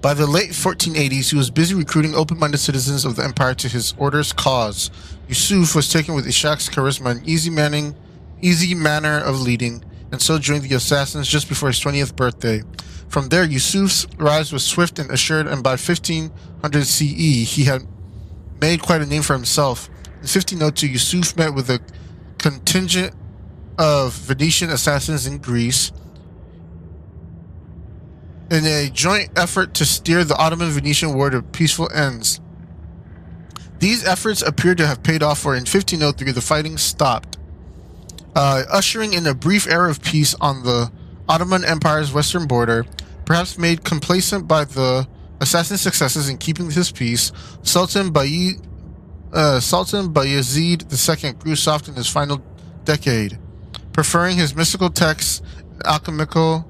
By the late 1480s, he was busy recruiting open-minded citizens of the empire to his order's cause. Yusuf was taken with Ishak's charisma and easy manner of leading, and so joined the assassins just before his 20th birthday. From there, Yusuf's rise was swift and assured, and by 1500 CE, he had made quite a name for himself. In 1502, Yusuf met with a contingent of Venetian assassins in Greece. in a joint effort to steer the Ottoman-Venetian war to peaceful ends. These efforts appear to have paid off, for in 1503 the fighting stopped, ushering in a brief era of peace on the Ottoman Empire's western border. Perhaps made complacent by the assassin's successes in keeping his peace, Sultan Bayezid II grew soft in his final decade, preferring his mystical texts, alchemical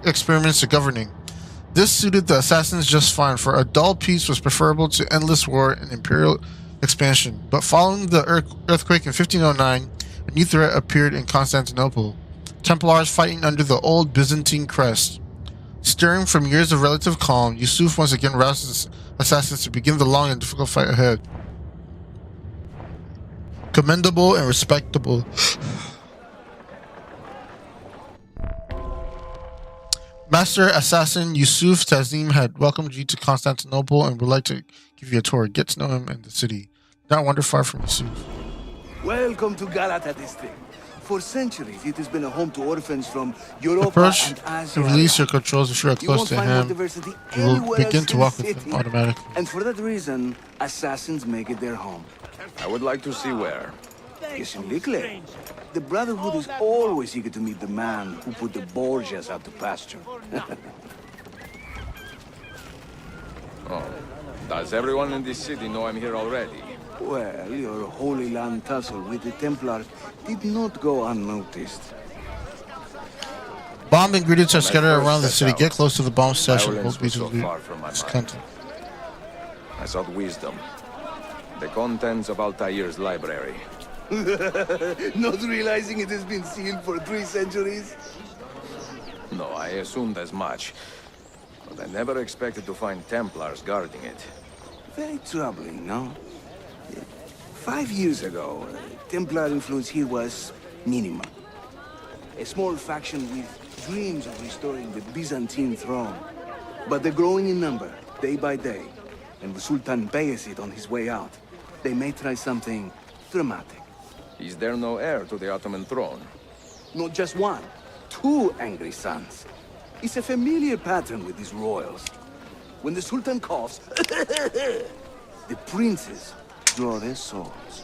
experiments to governing. This suited the assassins just fine, for a dull peace was preferable to endless war and imperial expansion. But following the earthquake in 1509, a new threat appeared in Constantinople. Templars fighting under the old Byzantine crest. Stirring from years of relative calm, Yusuf once again roused his assassins to begin the long and difficult fight ahead. Commendable and respectable. Master Assassin Yusuf Tazim had welcomed you to Constantinople and would like to give you a tour. Get to know him and the city. Not wander far from Yusuf. Welcome to Galata district. For centuries, it has been a home to orphans from Europa Approach and and Asia. release your controls. If you are close to him, you will begin to walk with him city. automatically. And for that reason, assassins make it their home. I would like to see where. Kesinlikle. The Brotherhood is always eager to meet the man who put the Borgias out to pasture. Oh, does everyone in this city know I'm here already? Well, your Holy Land tussle with the Templars did not go unnoticed. Bomb ingredients are scattered first around the set city. out, Get close to the bomb station. violence was so far from my mind. Content. I sought wisdom. The contents of Altair's library. Not realizing it has been sealed for 3 centuries? No, I assumed as much. But I never expected to find Templars guarding it. Very troubling, no? 5 years ago, Templar influence here was minimal. A small faction with dreams of restoring the Byzantine throne. But they're growing in number, day by day. And with Sultan Bayezid on his way out, they may try something dramatic. Is there no heir to the Ottoman throne? Not just one, 2 angry sons. It's a familiar pattern with these royals. When the Sultan coughs, the princes draw their swords.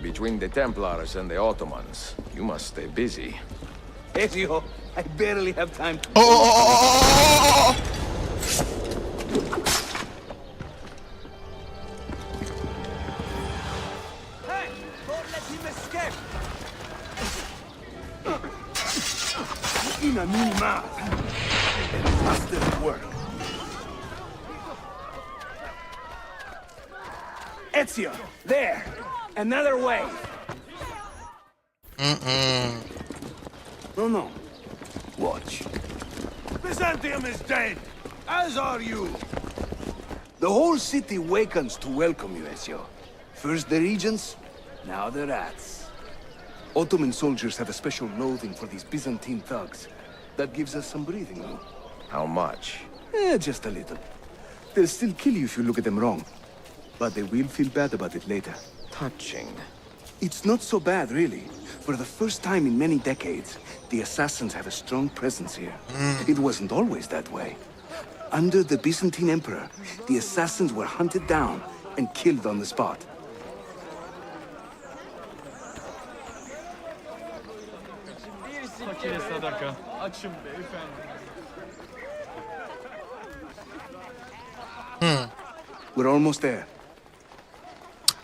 Between the Templars and the Ottomans, you must stay busy. Ezio, I barely have time to... Hey! Don't let him escape! In a minimal. Master at work. Ezio, there! Another way! No. Watch. Byzantium is dead! As are you! The whole city wakens to welcome you, Ezio. First the regents, now the rats. Ottoman soldiers have a special loathing for these Byzantine thugs. That gives us some breathing room. How much? Just a little. They'll still kill you if you look at them wrong. But they will feel bad about it later. Touching. It's not so bad, really. For the first time in many decades, the assassins have a strong presence here. It wasn't always that way. Under the Byzantine Emperor, the assassins were hunted down and killed on the spot. Fakire sadaka. Açım beyefendi. We're almost there.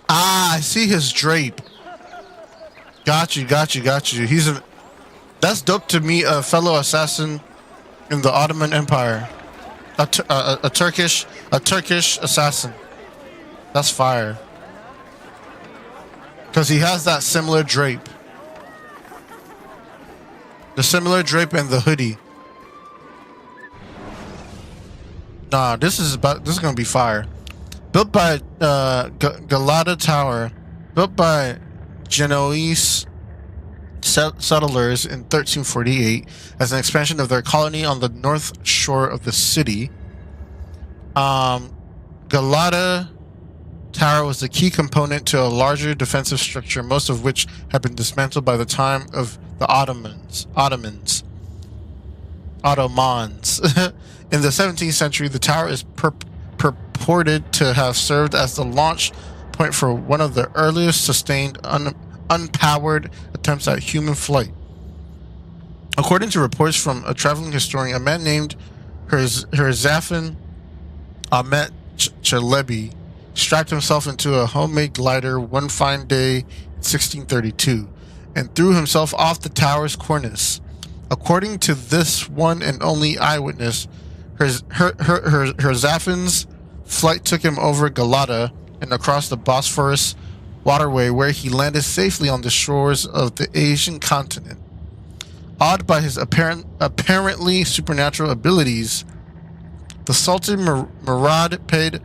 Ah, I see his drape. Got you. He's a... That's dope to meet a fellow assassin in the Ottoman Empire. A Turkish assassin. That's fire. Because he has that similar drape. The similar drape and the hoodie. Nah, this is gonna be fire. Built by Galata Tower, Built by Genoese settlers in 1348 as an expansion of their colony on the north shore of the city. Galata Tower was the key component to a larger defensive structure, most of which had been dismantled by the time of the Ottomans. In the 17th century, the tower is purported to have served as the launch point for one of the earliest sustained unpowered attempts at human flight. According to reports from a traveling historian, a man named Herzafin Ahmet Chalebi strapped himself into a homemade glider one fine day in 1632 and threw himself off the tower's cornice. According to this one and only eyewitness, Herzafin's flight took him over Galata and across the Bosphorus waterway, where he landed safely on the shores of the Asian continent. Awed by his apparently supernatural abilities, the Sultan Murad paid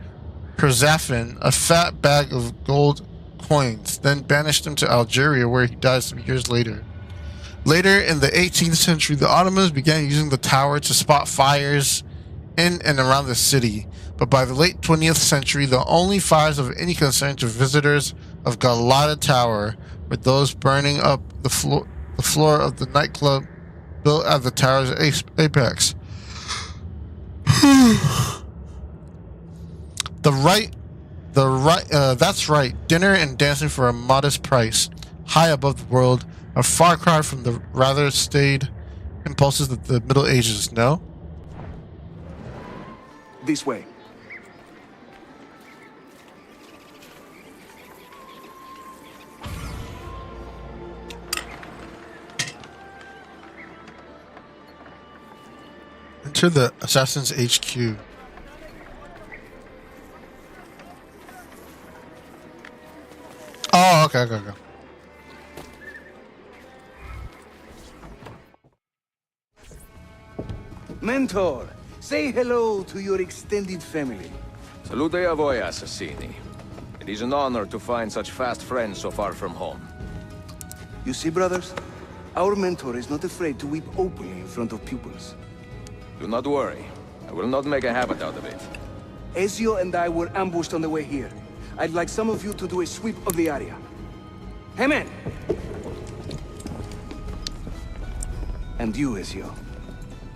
Herzafin a fat bag of gold coins, then banished him to Algeria, where he died some years later. Later in the 18th century, the Ottomans began using the tower to spot fires in and around the city, but by the late 20th century, the only fires of any concern to visitors of Galata Tower were those burning up the floor of the nightclub built at the tower's apex. That's right. Dinner and dancing for a modest price, high above the world, a far cry from the rather staid impulses of the Middle Ages. No? This way. Enter the Assassin's HQ. Oh, okay. Mentor, say hello to your extended family. Salute a voi, assassini. It is an honor to find such fast friends so far from home. You see, brothers? Our mentor is not afraid to weep openly in front of pupils. Do not worry. I will not make a habit out of it. Ezio and I were ambushed on the way here. I'd like some of you to do a sweep of the area. Hey, men! And you, Ezio.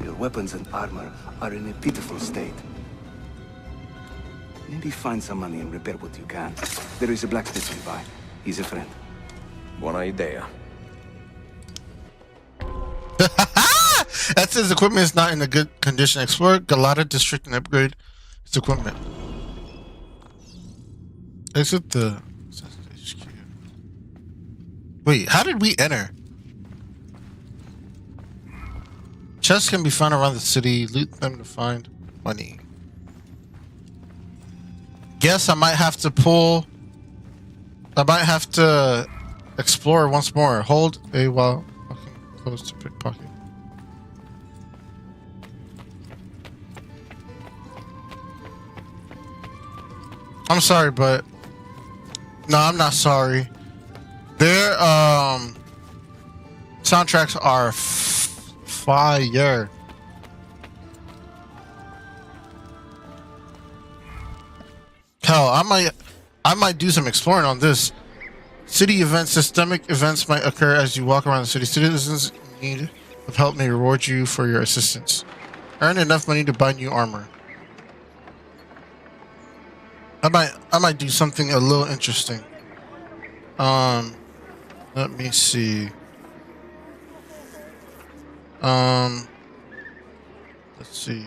Your weapons and armor are in a pitiful state. Maybe find some money and repair what you can. There is a blacksmith nearby. He's a friend. Buona idea. That says equipment is not in a good condition. Explore Galata district and upgrade its equipment. Exit the... Wait, how did we enter? Chests can be found around the city. Loot them to find money. Guess I might have to pull... I might have to explore once more. Hold A while walking close to pickpocket. I'm sorry, but... No, I'm not sorry. Their soundtracks are fire. Hell, I might do some exploring on this. City events, systemic events might occur as you walk around the city. Citizens in need of help may reward you for your assistance. Earn enough money to buy new armor. I might do something a little interesting. Let me see. Let's see.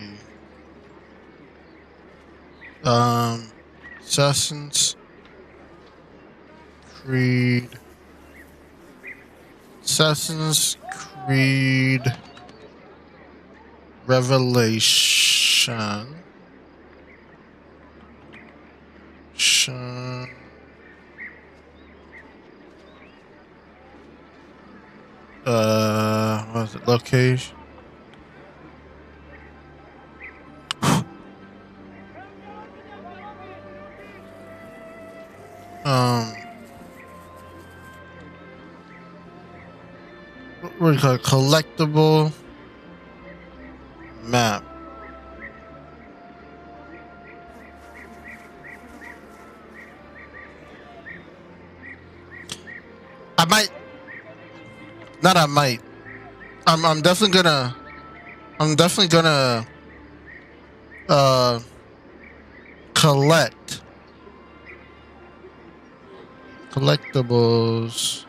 Assassin's Creed. Revelation. What was it? Location. what do you call it? Collectible map. I might. Not I might. I'm definitely gonna. I'm definitely gonna. Collect collectibles.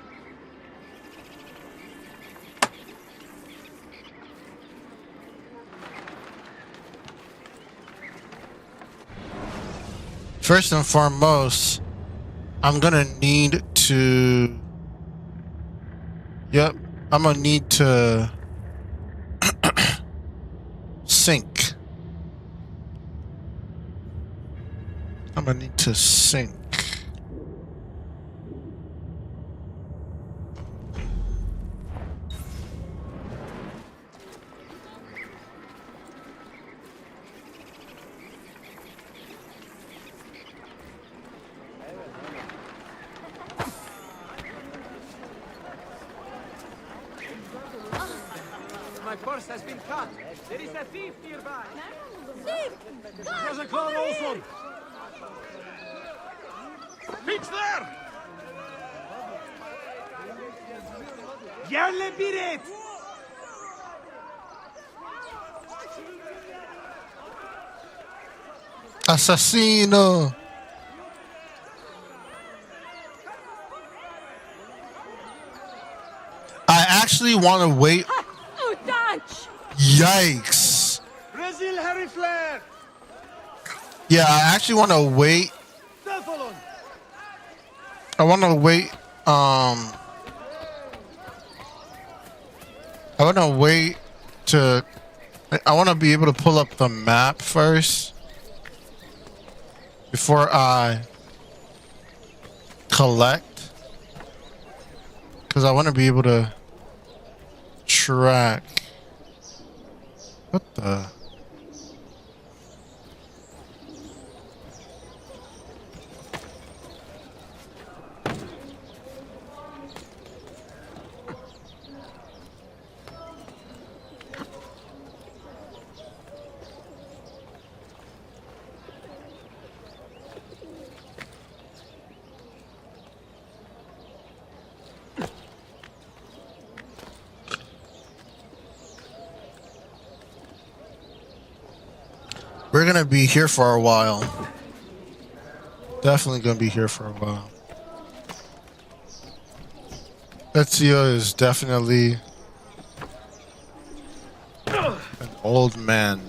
First and foremost, I'm gonna need to. Yep, I'm gonna need to sync. I'm gonna need to sync. My purse has been cut. There is a thief nearby. Thief! There's a clown also. Fix there! Yerle biret! Assassino! I actually want to wait. Yikes! Brazil Harry Flair! Yeah, I actually want to wait. I want to wait. I want to wait to. I want to be able to pull up the map first before I collect, because I want to be able to track. What the? We're gonna be here for a while. Definitely gonna be here for a while. Ezio is definitely an old man.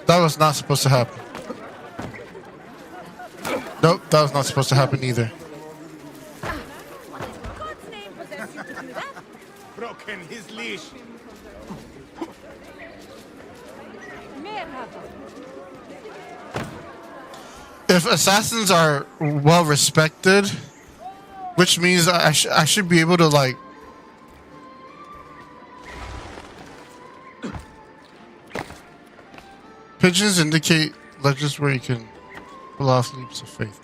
That was not supposed to happen. Nope, that was not supposed to happen either. Broken his leash. If assassins are well respected, which means I should be able to like. Pigeons indicate legends where you can pull off leaps of faith.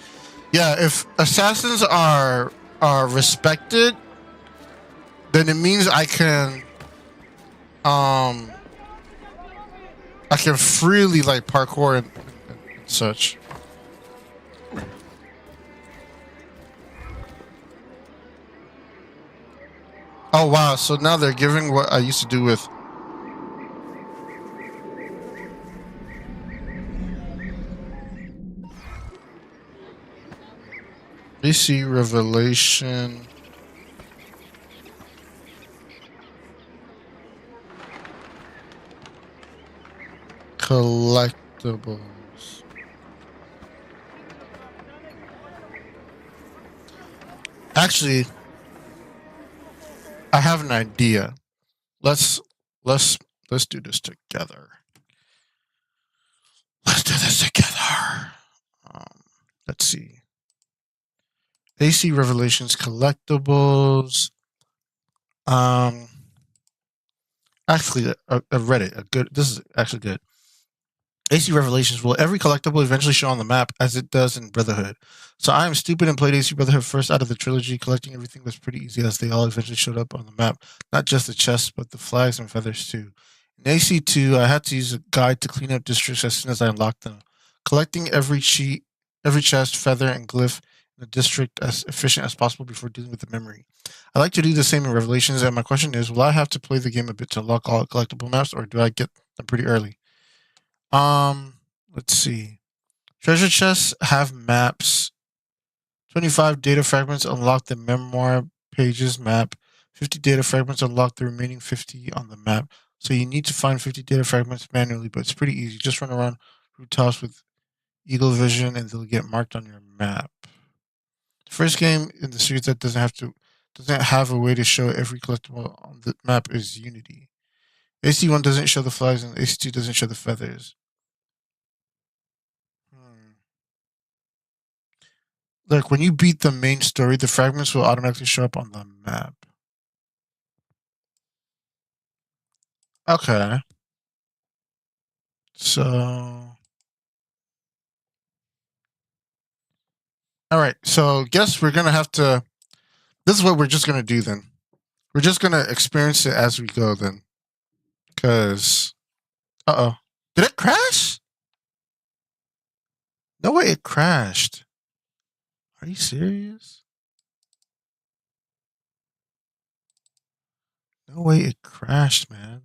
Yeah, if assassins are respected, then it means I can freely like parkour and such. Oh wow, so now they're giving what I used to do with AC Revelation. Collectibles. Actually, I have an idea. Let's do this together. Let's do this together. Let's see. AC Revelations collectibles. Actually, I've read it. This is actually good. AC Revelations. Will every collectible eventually show on the map as it does in Brotherhood? So I am stupid and played AC Brotherhood first out of the trilogy. Collecting everything was pretty easy as they all eventually showed up on the map. Not just the chests, but the flags and feathers too. In AC2, I had to use a guide to clean up districts as soon as I unlocked them. Collecting every chest, feather, and glyph in the district as efficient as possible before dealing with the memory. I like to do the same in Revelations, and my question is, will I have to play the game a bit to unlock all collectible maps, or do I get them pretty early? Let's see. Treasure chests have maps. 25 data fragments unlock the memoir pages map. 50 data fragments unlock the remaining 50 on the map. So you need to find 50 data fragments manually, but it's pretty easy. Just run around rooftops with Eagle Vision and they'll get marked on your map. The first game in the series that doesn't have a way to show every collectible on the map is Unity. AC1 doesn't show the flags and AC2 doesn't show the feathers. Like when you beat the main story, the fragments will automatically show up on the map. Okay. So, all right. So, guess we're gonna have to. This is what we're just gonna do then. We're just gonna experience it as we go then. Cause, did it crash? No way, it crashed. Are you serious? No way, it crashed, man.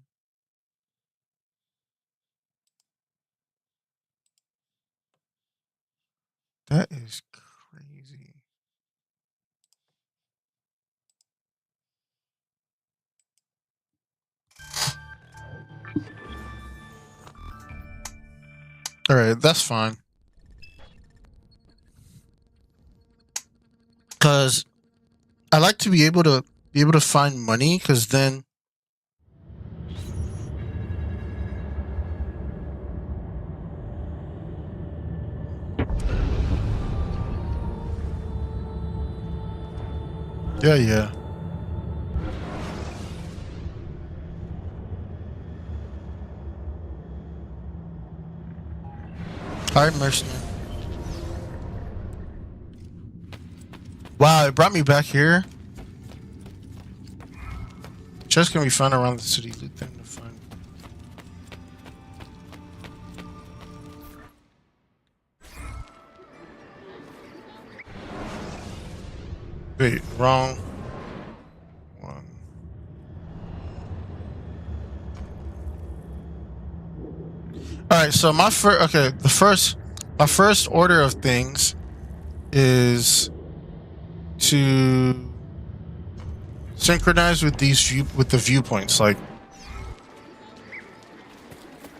That is crazy. All right, that's fine. Cause I like to be able to find money, cause then yeah. Hi, mercenary. Wow, it brought me back here. Chests can be found around the city. Loot them to find. Wait, wrong one. All right, so my first order of things is to synchronize with the viewpoints. Like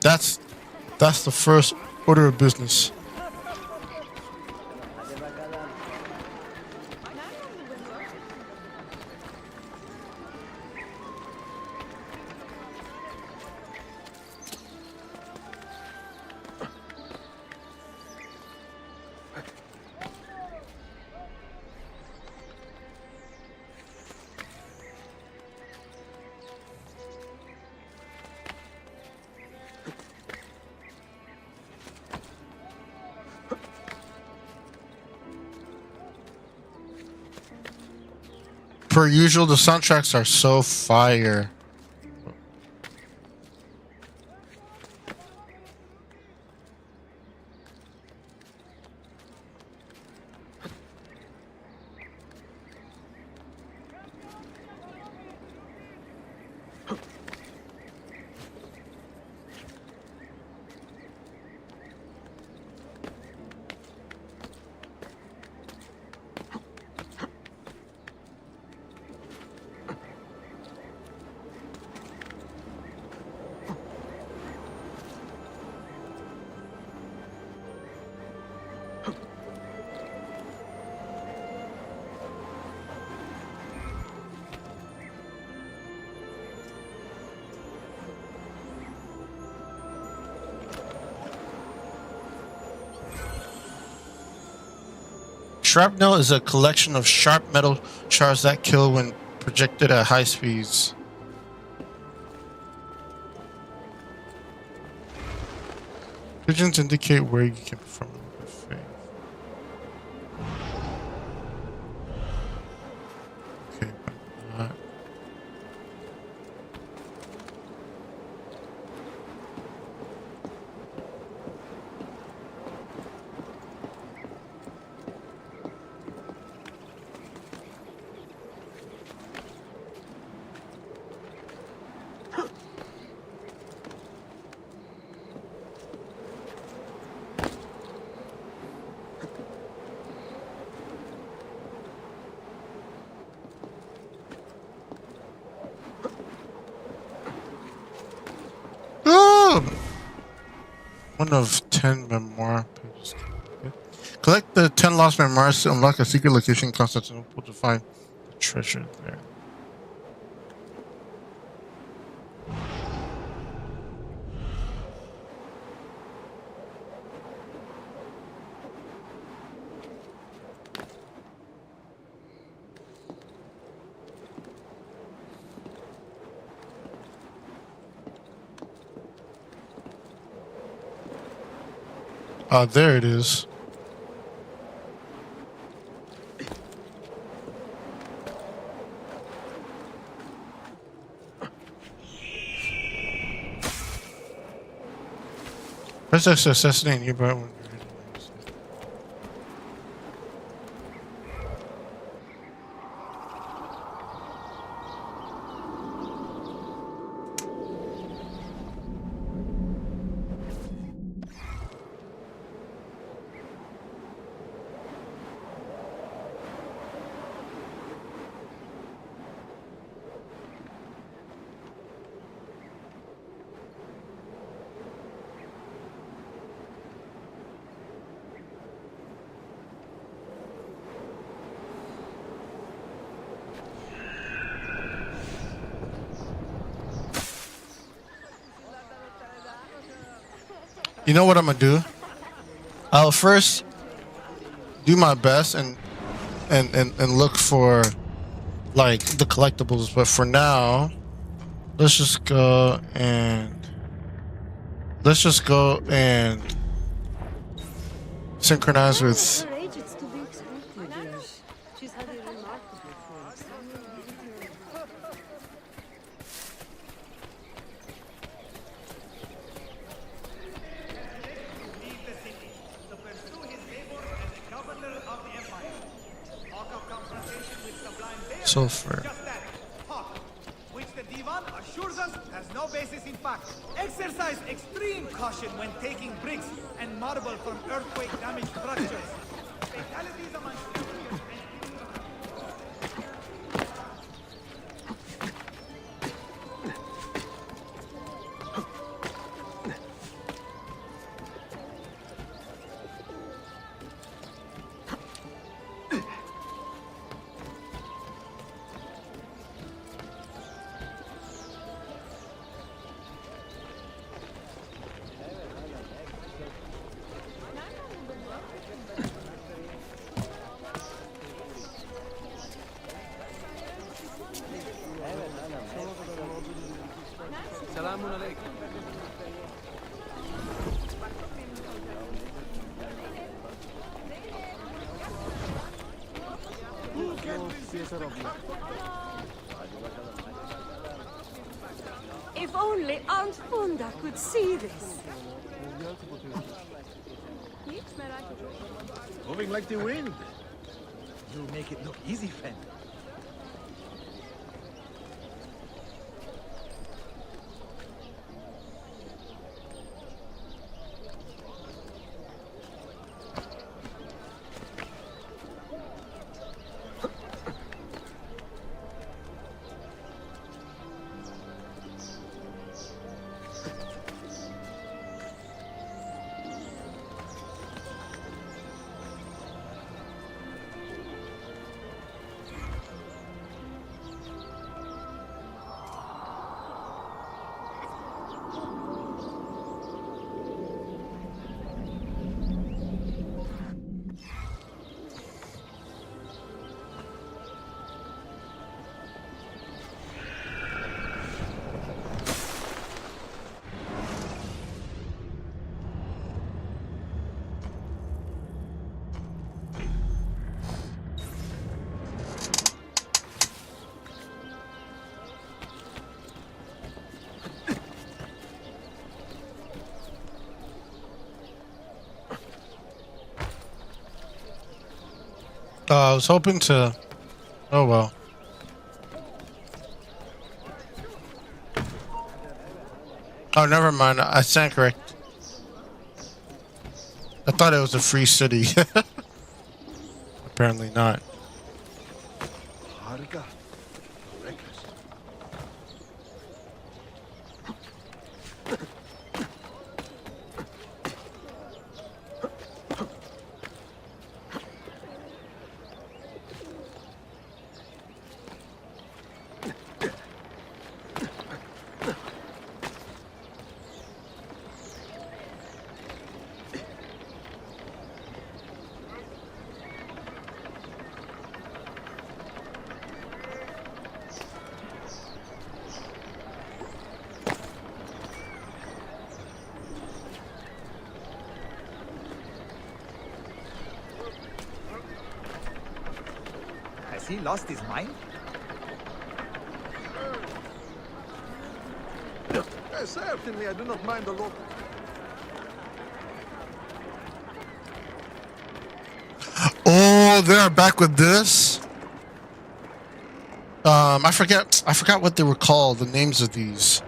that's the first order of business. Per usual, the soundtracks are so fire. Shrapnel is a collection of sharp metal shards that kill when projected at high speeds. Pigeons indicate where you can perform a look of faith. Okay, but not. One of 10 memoir pages. Collect the 10 lost memoirs to unlock a secret location in Constantinople to find the treasure there. There it is. Press X to assassinate nearby when you're ready. You know what I'm gonna do? I'll first do my best and look for like the collectibles, but for now, let's just go and synchronize with. Sulfur. Which the Divan assures us has no basis in fact. Exercise extreme caution when taking bricks and marble from earthquake-damaged structures. Fatalities among civilians. If only Aunt Funda could see this. Moving like the wind. You make it look easy, friend. I was hoping to. Oh well. Oh, never mind. I stand correct. I thought it was a free city. Apparently not. Has he lost his mind? Certainly, I do not mind a lot. Oh, they're back with this. I forgot what they were called, the names of these,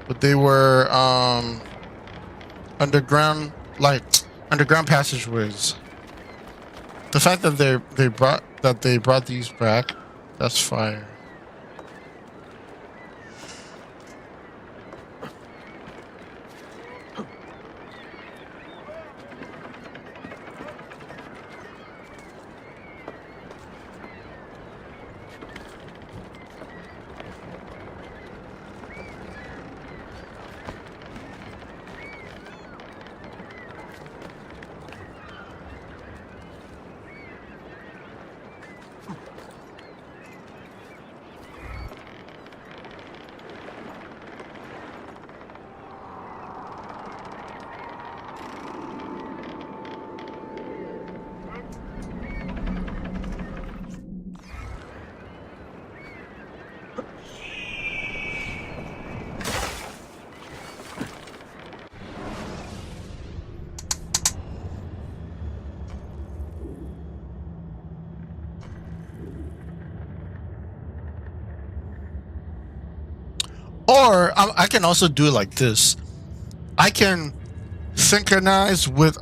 but they were underground passageways. The fact that they brought these back, that's fire. Or I can also do it like this. I can synchronize with.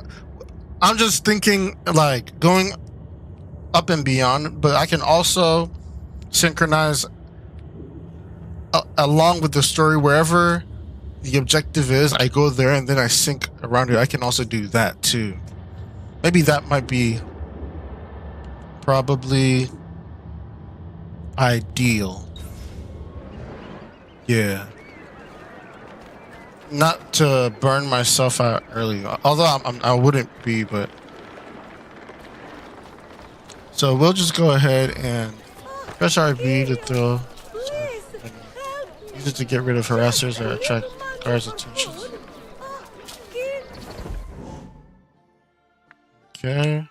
I'm just thinking like going up and beyond, but I can also synchronize along with the story wherever the objective is. I go there and then I sync around it. I can also do that too. Maybe that might be probably ideal. Yeah. Not to burn myself out early, although I wouldn't be, but. So we'll just go ahead and press RB to throw. Use it to get rid of harassers or attract guards' attention. Okay.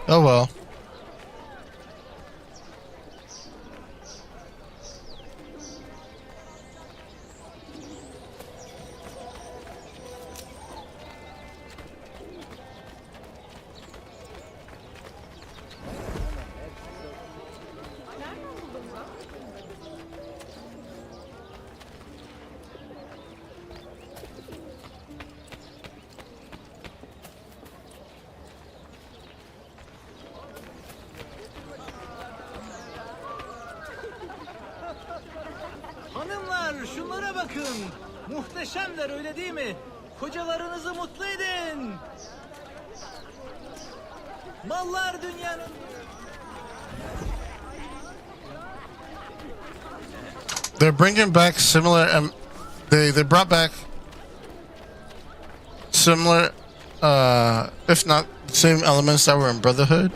Oh well. Hanımlar şunlara bakın. Muhteşemler öyle değil mi? Kocalarınızı mutlu edin. Mallar dünyanın... They're bringing back similar, they brought back similar, if not the same elements that were in Brotherhood.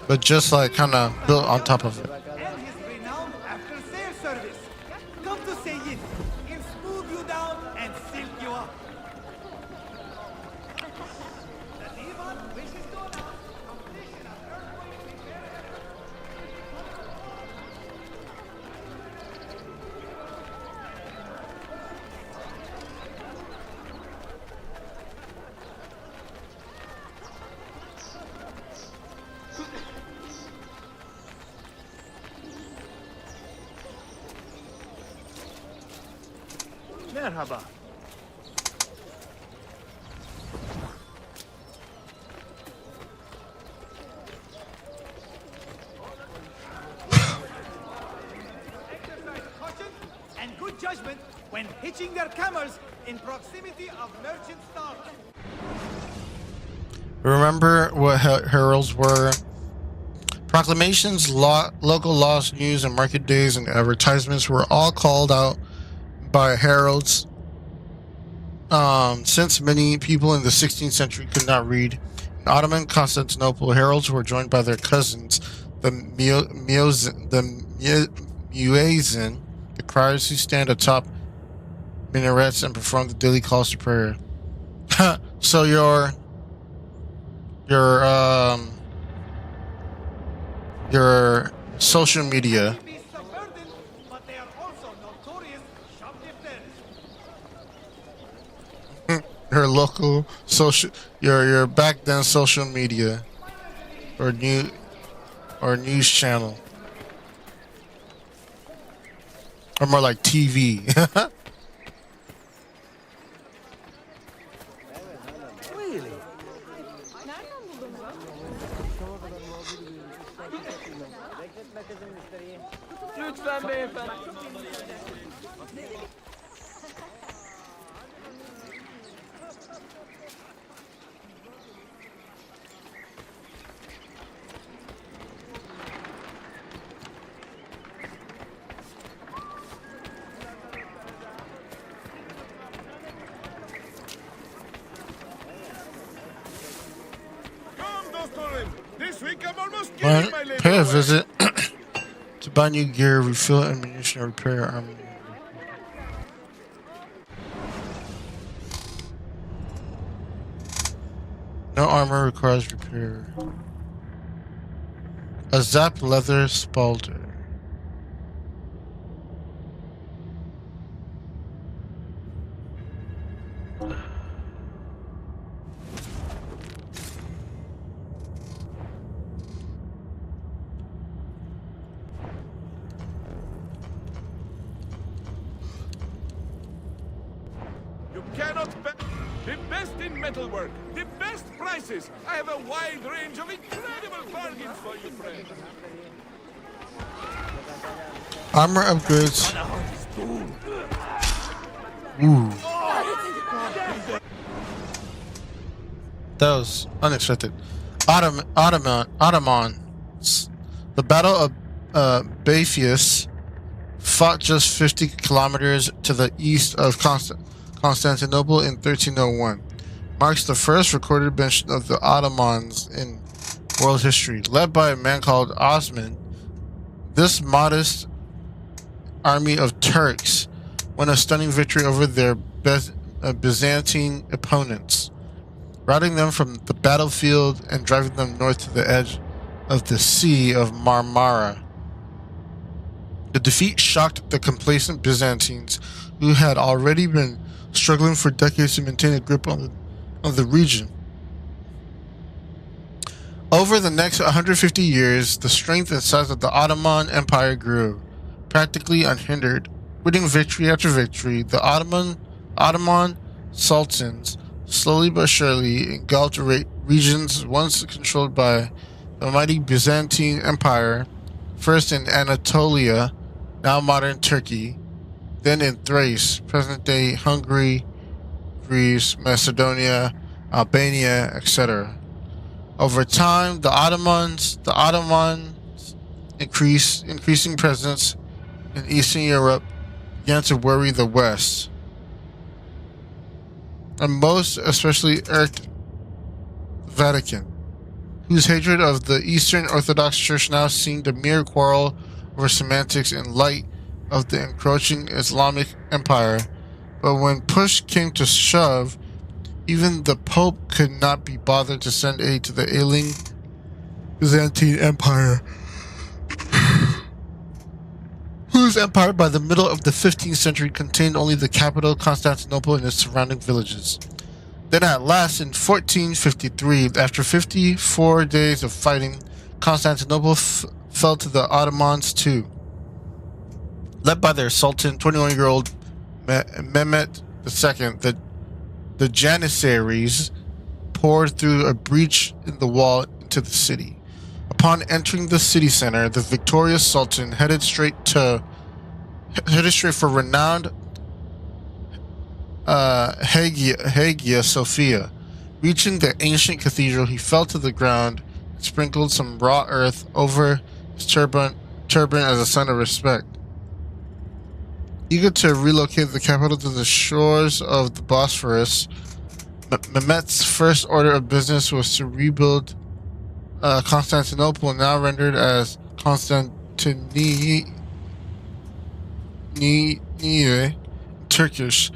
But just like kind of built on top of it. And his renowned after-sale service. Come to say it. He'll smooth you down and silk you up. The Devon wishes to announce completion of earthquake repair. Merhaba. Caution and good judgment when hitching their camels in proximity of merchant stalls. Remember what heralds were? Proclamations, local laws, news, and market days and advertisements were all called out by heralds. Since many people in the 16th century could not read, in Ottoman Constantinople, heralds were joined by their cousins, the muezzin, the criers who stand atop minarets and perform the daily calls to prayer. So your social media. Your local social, your back then social media, or news channel, or more like TV. Lütfen beyefendi. This week I'm almost Well, pay a visit to buy new gear, refill ammunition, or repair your armor. No armor requires repair. A zap leather spalder. The best in metalwork, the best prices. I have a wide range of incredible bargains for you, friend. Armor upgrades. Ooh. That was unexpected. Ottomans. The Battle of Masyaf, fought just 50 kilometers to the east of Constantinople in 1301, marks the first recorded mention of the Ottomans in world history. Led by a man called Osman, this modest army of Turks won a stunning victory over their Byzantine opponents, routing them from the battlefield and driving them north to the edge of the Sea of Marmara. The defeat shocked the complacent Byzantines, who had already been struggling for decades to maintain a grip on the region. Over the next 150 years, the strength and size of the Ottoman Empire grew, practically unhindered. Winning victory after victory, the Ottoman sultans slowly but surely engulfed regions once controlled by the mighty Byzantine Empire, first in Anatolia, now modern Turkey, then in Thrace, present-day Hungary, Greece, Macedonia, Albania, etc. Over time, the Ottomans' increasing presence in Eastern Europe began to worry the West, and most especially irked the Vatican, whose hatred of the Eastern Orthodox Church now seemed a mere quarrel over semantics in light of the encroaching Islamic Empire. But when push came to shove, even the Pope could not be bothered to send aid to the ailing Byzantine Empire, whose empire by the middle of the 15th century contained only the capital Constantinople and its surrounding villages. Then at last, in 1453, after 54 days of fighting, Constantinople fell to the Ottomans too. Led by their Sultan, 21-year-old Mehmet II, the Janissaries poured through a breach in the wall into the city. Upon entering the city center, the victorious Sultan headed straight for renowned Hagia Sophia. Reaching the ancient cathedral, he fell to the ground and sprinkled some raw earth over his turban as a sign of respect. Eager to relocate the capital to the shores of the Bosphorus, Mehmet's first order of business was to rebuild Constantinople, now rendered as Constantinople Turkish,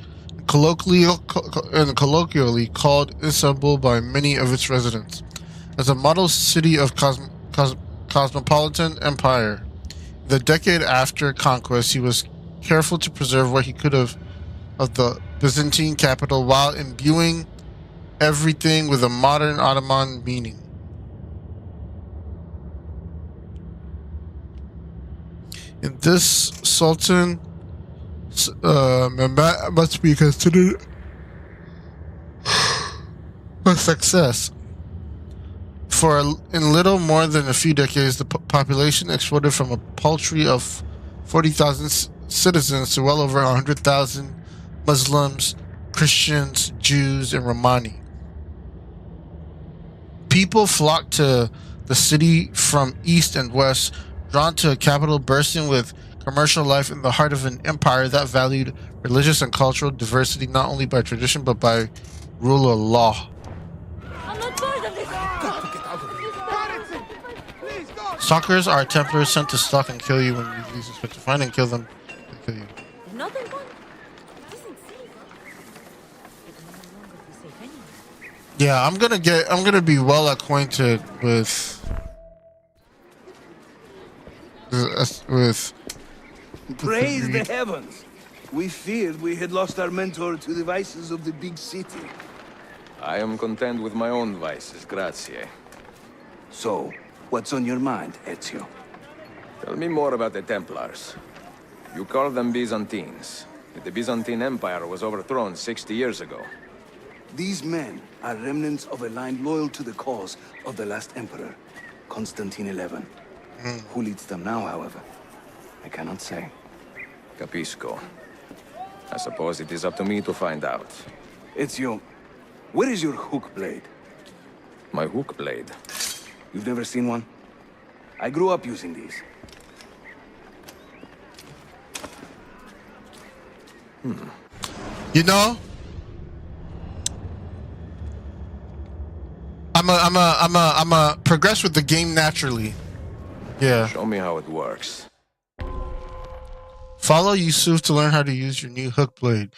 colloquially called Istanbul by many of its residents, as a model city of cosmopolitan empire. The decade after conquest, he was careful to preserve what he could of the Byzantine capital while imbuing everything with a modern Ottoman meaning. In this, Sultan Mehmet must be considered a success. For in little more than a few decades, the population exploded from a paltry of 40,000 citizens to well over 100,000 Muslims, Christians, Jews, and Romani. People flocked to the city from east and west, drawn to a capital bursting with commercial life in the heart of an empire that valued religious and cultural diversity not only by tradition but by rule of law. Stalkers are Templars sent to stalk and kill you when you least expect to find and kill them. They kill you. Yeah, I'm gonna be well acquainted with Praise the heavens! We feared we had lost our mentor to the vices of the big city. I am content with my own vices, grazie. So, what's on your mind, Ezio? Tell me more about the Templars. You call them Byzantines. The Byzantine Empire was overthrown 60 years ago. These men are remnants of a line loyal to the cause of the last emperor, Constantine XI. Who leads them now, however? I cannot say. Capisco. I suppose it is up to me to find out. Ezio, where is your hook blade? My hook blade? You've never seen one? I grew up using these. You know, I'm a progress with the game naturally. Yeah. Show me how it works. Follow Yusuf to learn how to use your new hook blade.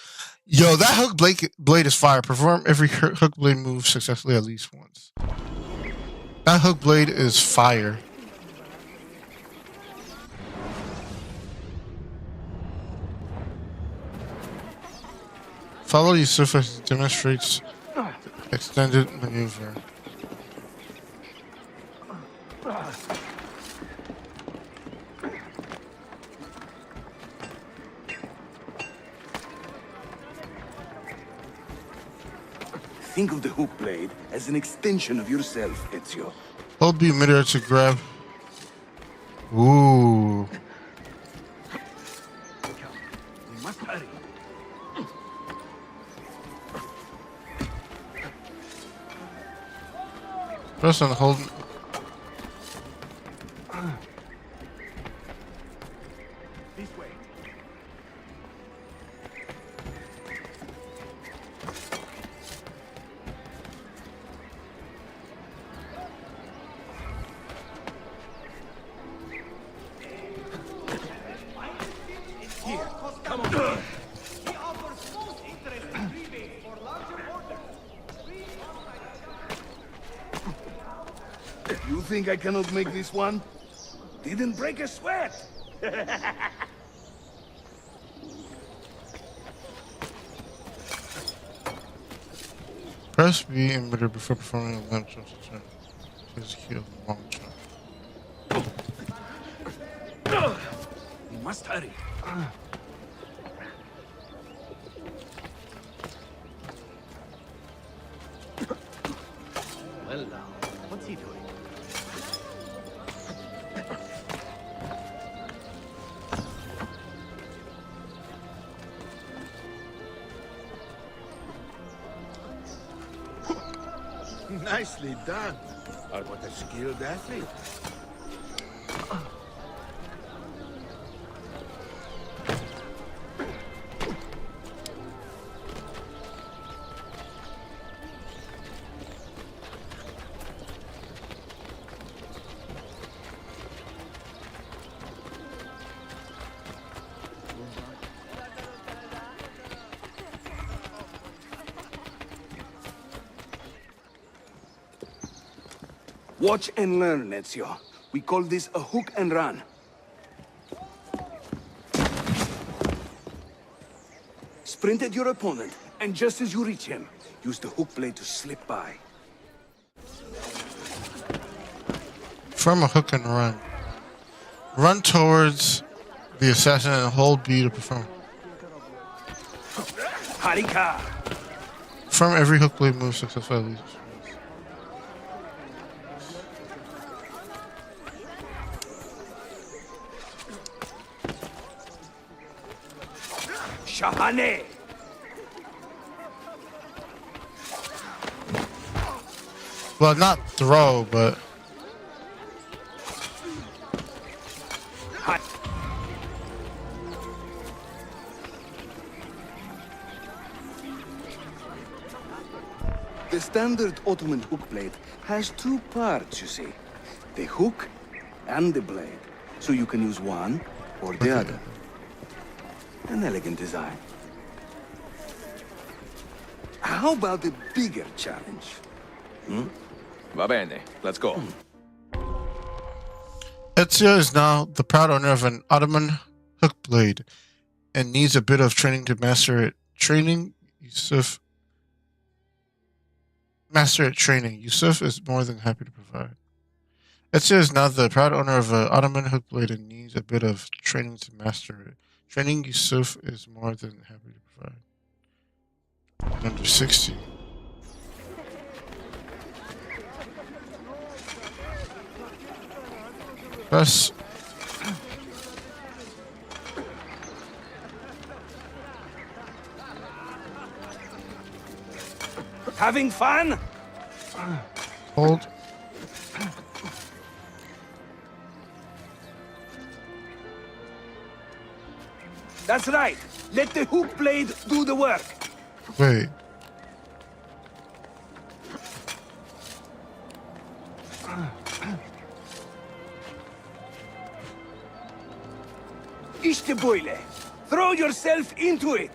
Yo, that hook blade is fire. Perform every hook blade move successfully at least once. That hook blade is fire. Follow Yusuf as he demonstrates extended maneuver. Think of the hook blade as an extension of yourself, Ezio. Hold B midair to grab. Ooh. We must hurry. Press and hold. This way. Here, come on. He offers most interesting rebates for larger orders. You think I cannot make this one? Didn't break a sweat. Press B in midair before performing a lamp jump to turn. Execute a long jump. We must hurry. Hello. What's he doing? Nicely done. But what a skilled athlete. Watch and learn, Ezio. We call this a hook and run. Sprint at your opponent, and just as you reach him, use the hook blade to slip by. From a hook and run. Run towards the assassin and hold B to perform. Harika! From every hook blade move successfully. Shahane! Well, not throw, but... The standard Ottoman hook blade has two parts, you see. The hook and the blade. So you can use one or the other. An elegant design. How about a bigger challenge? Va bene, let's go. Ezio is now the proud owner of an Ottoman hook blade and needs a bit of training to master it. Yusuf is more than happy to provide. Ezio is now the proud owner of an Ottoman hook blade and needs a bit of training to master it. Training Yusuf is more than happy to provide. Number 60. Press. Having fun? Hold. That's right. Let the hook blade do the work. Wait. İşte böyle. Throw yourself into it.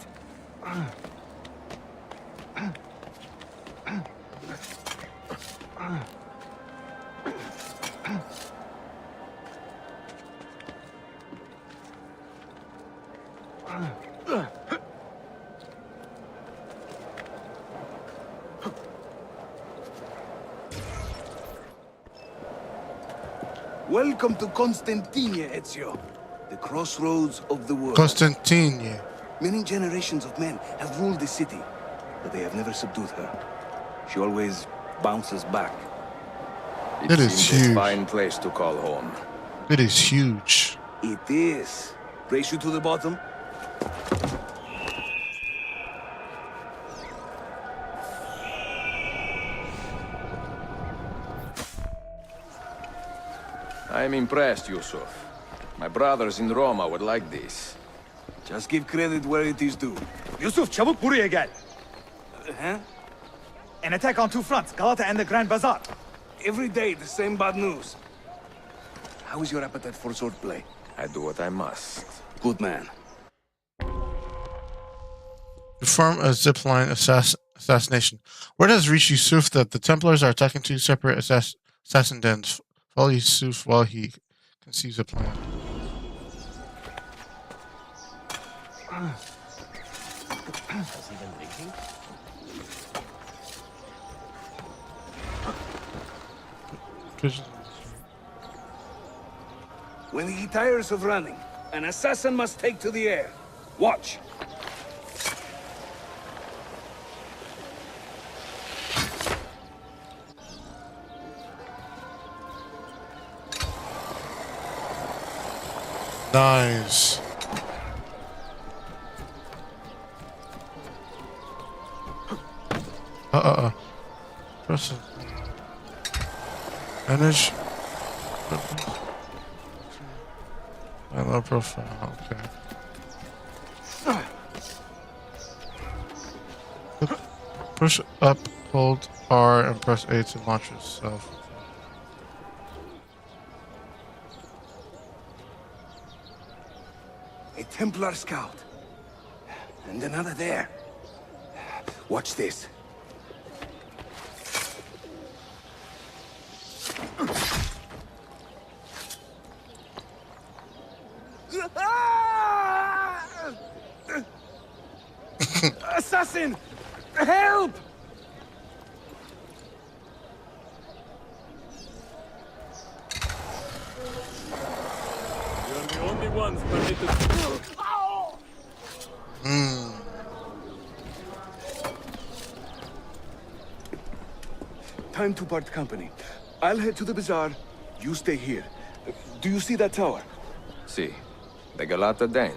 Welcome to Constantinople, Ezio. The crossroads of the world. Constantinople. Many generations of men have ruled the city, but they have never subdued her. She always bounces back. It is huge. A fine place to call home. It is huge. It is. Race you to the bottom? I'm impressed, Yusuf. My brothers in Roma would like this. Just give credit where it is due. Yusuf, çabuk buraya gel. Huh? An attack on two fronts, Galata and the Grand Bazaar. Every day, the same bad news. How is your appetite for swordplay? I do what I must. Good man. Perform a zipline assassination. Word has reached Yusuf that the Templars are attacking two separate assassin dens. Follow Yusuf while he conceives a plan. Has he been drinking? When he tires of running, an assassin must take to the air. Watch. Nice. Press it. Manage. Low profile. Okay. Push up, hold R, and press A to launch yourself. A Templar scout. And another there. Watch this. Assassin! Help! You're the only ones permitted. Time to part company. I'll head to the bazaar. You stay here. Do you see that tower? See. The Galata Den.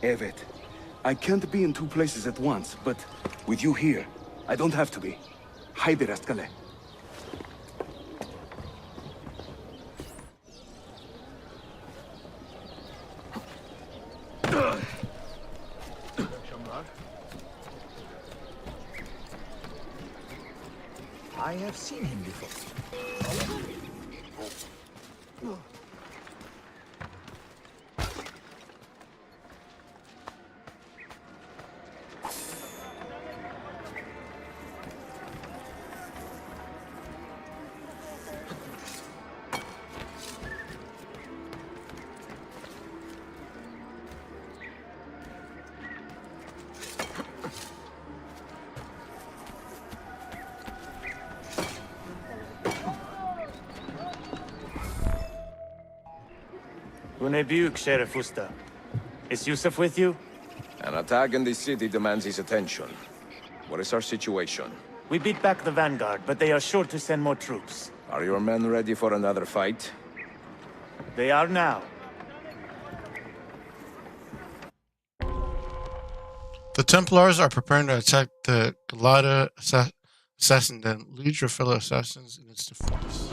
Evet. I can't be in two places at once, but with you here, I don't have to be. Haydi rastgele. I have seen him before. Gunebuk, Sheriff Usta. Is Yusuf with you? An attack in the city demands his attention. What is our situation? We beat back the Vanguard, but they are sure to send more troops. Are your men ready for another fight? They are now. The Templars are preparing to attack the Galata assassin den. Lead your fellow assassins in its defense.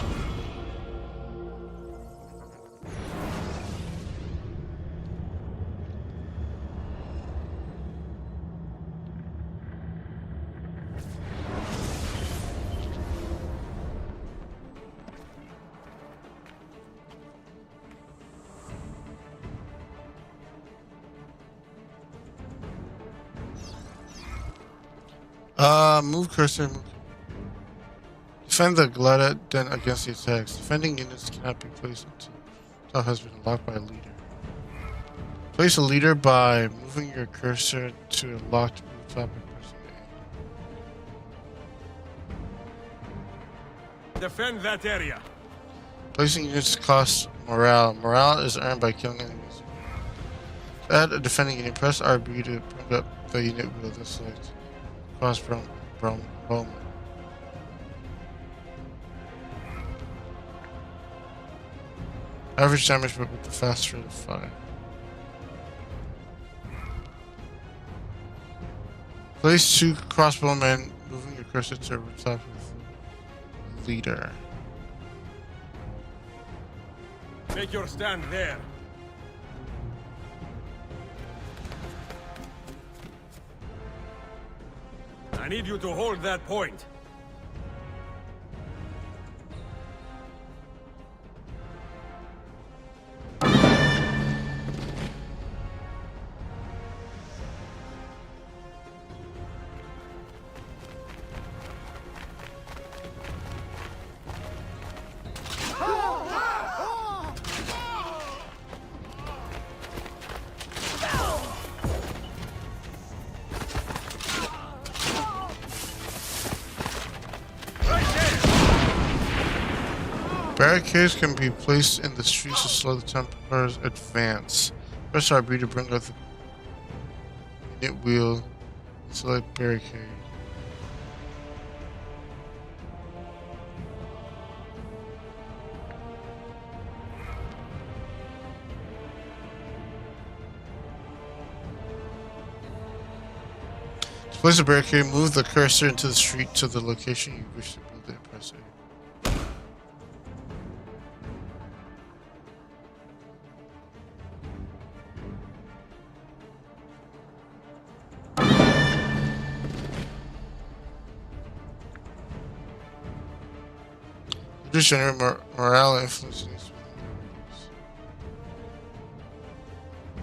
Move cursor. Defend the Galata den against the attacks. Defending units cannot be placed until the top has been unlocked by a leader. Place a leader by moving your cursor to a locked rooftop and pressing A. Defend that area. Placing units costs morale. Morale is earned by killing enemies. Add a defending unit. Press RB to bring up the unit wheel. This select crossbow. Average damage, but with the fast rate of fire. Place 2 crossbowmen, moving your cursor to a rooftop with leader. Make your stand there. I need you to hold that point. Barricades can be placed in the streets to slow the Templars' advance. Press RB to bring up the unit wheel. Select barricade. Place a barricade. Move the cursor into the street to the location you wish to build it and press A. Just generate morale and influence.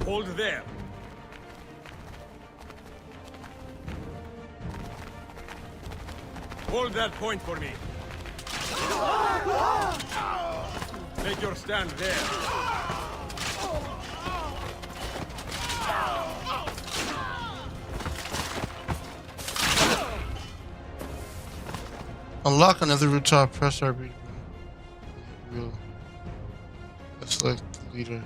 Hold there. Hold that point for me. Take your stand there. Unlock another rooftop. Press RB. Wheel. Select the leader.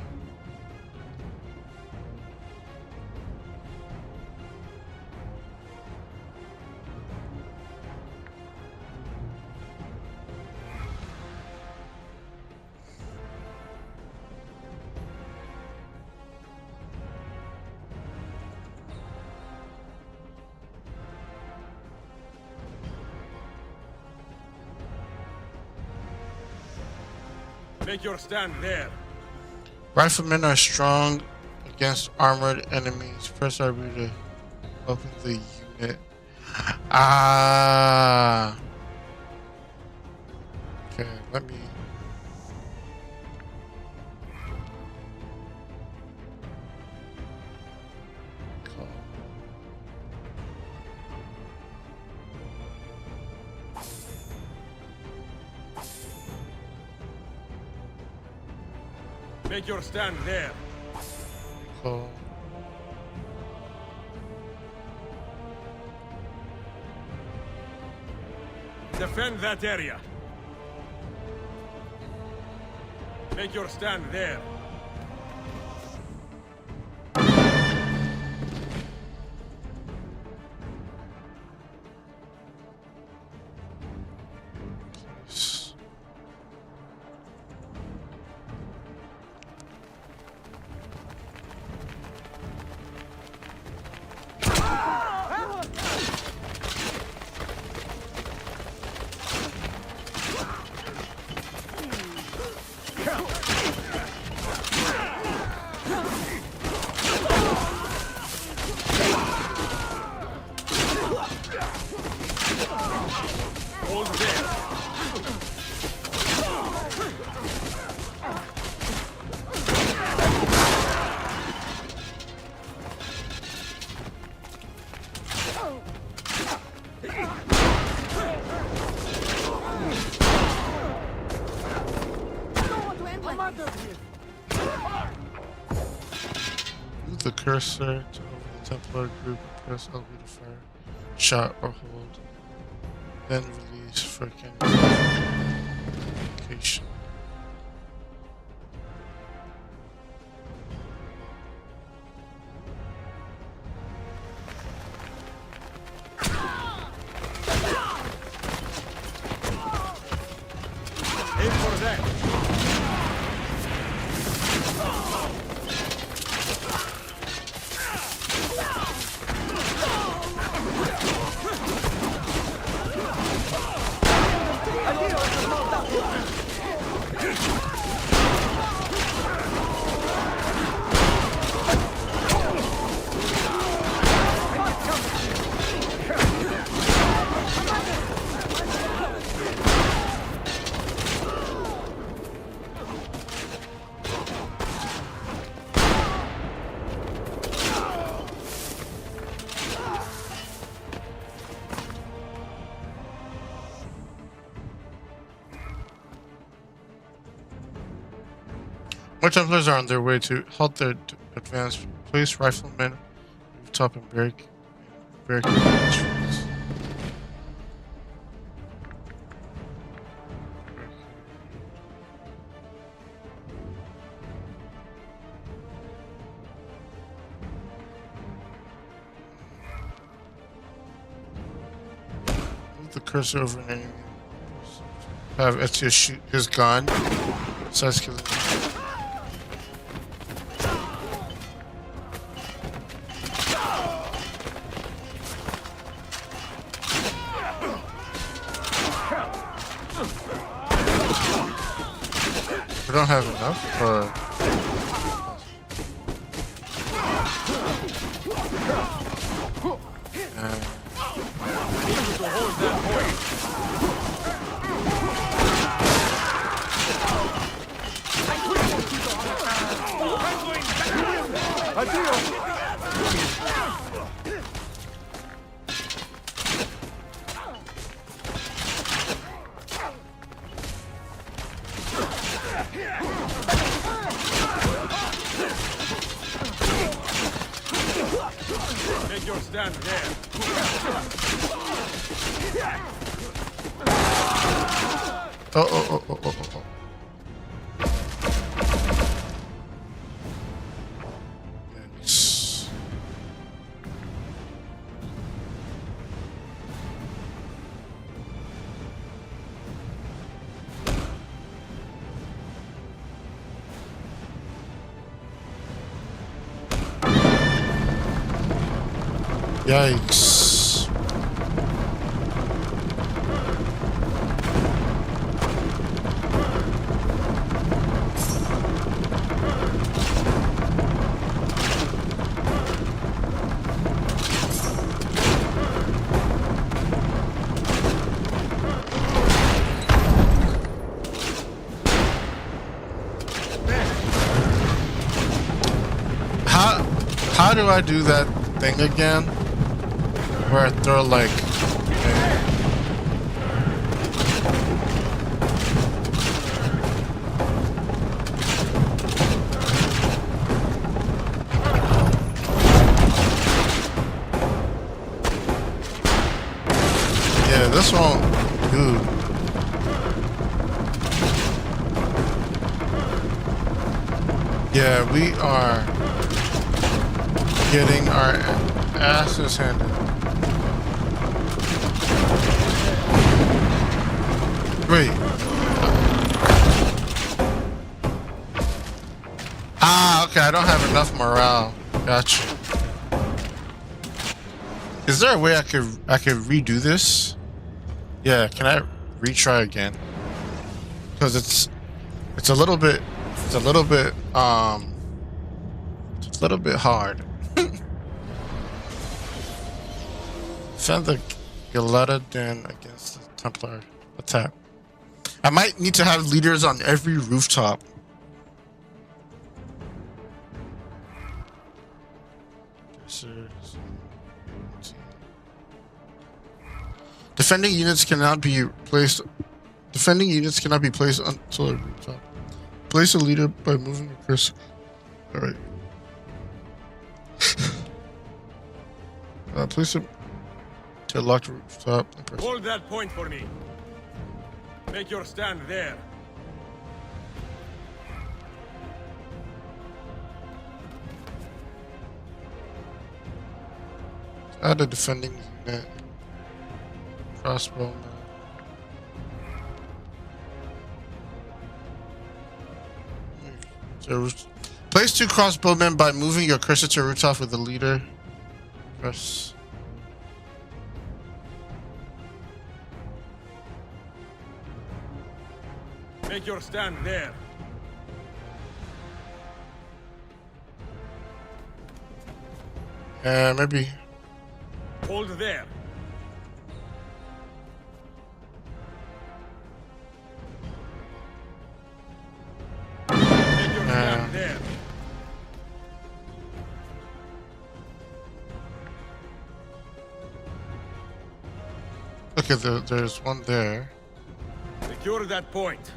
Make your stand there. Riflemen are strong against armored enemies. Press RB to open the unit. Ah. Okay, let me. Make your stand there. Cool. Defend that area. Make your stand there. The cursor to open the Templar group, press LB to fire, shot or hold, then release for communication. Aim for that. More Templars are on their way to halt their advance. Place riflemen rooftop and barricade. Move the cursor over an enemy. Have Ezio shoot his gun. Starts killing him. We don't have enough, or... Make your stand there. Oh. Yes. Yikes. How do I do that thing again? Where I throw like... Yeah, this won't do. Yeah, we are getting our asses handed. Wait. Okay, I don't have enough morale. Gotcha. Is there a way I could redo this? Yeah, can I retry again? Because it's a little bit hard. Defend the Galadden against the Templar attack. I might need to have leaders on every rooftop. Defending units cannot be placed until a rooftop. Place a leader by moving a cursor. Alright. Place it to a locked rooftop. Hold that point for me. Make your stand there. Add a defending unit. Crossbow. Place 2 crossbowmen by moving your cursor to a rooftop with the leader. Press. Make your stand there. Maybe. Hold there. Make your stand there. Okay, there's one there. Secure that point.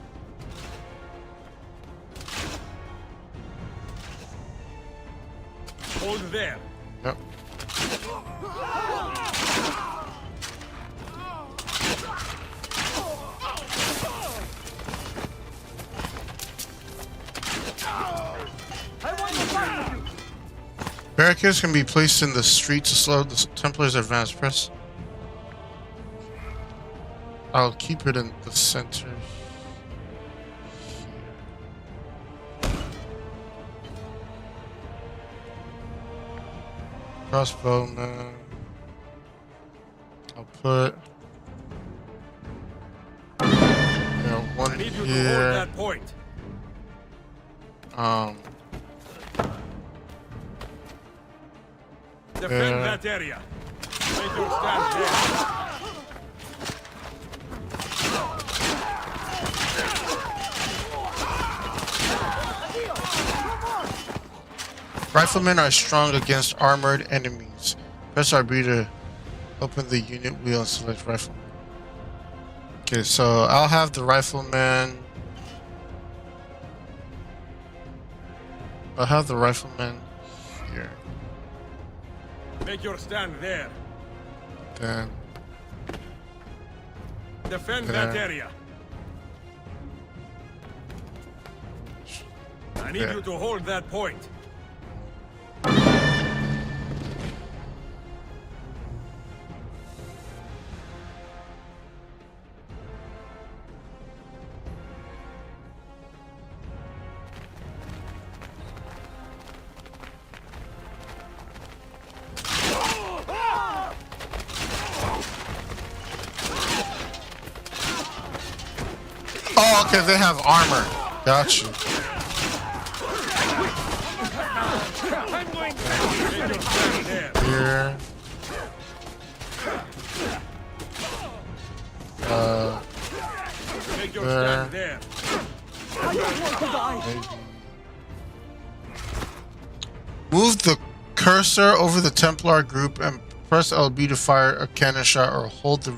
Hold there. Yep. Barricades can be placed in the street to slow the Templars' advance. Press. I'll keep it in the center. Crossbowman. I'll put one I need you here. to hold that point. Defend that area. Make your stand there. Riflemen are strong against armored enemies. Press RB to open the unit wheel and select rifleman. Okay, so I'll have the rifleman. I'll have the rifleman here. Make your stand there. Then defend there. that area. I need you to hold that point. Oh, okay, they have armor. Got you. Here. There. Maybe. Move the cursor over the Templar group and press LB to fire a cannon shot, or hold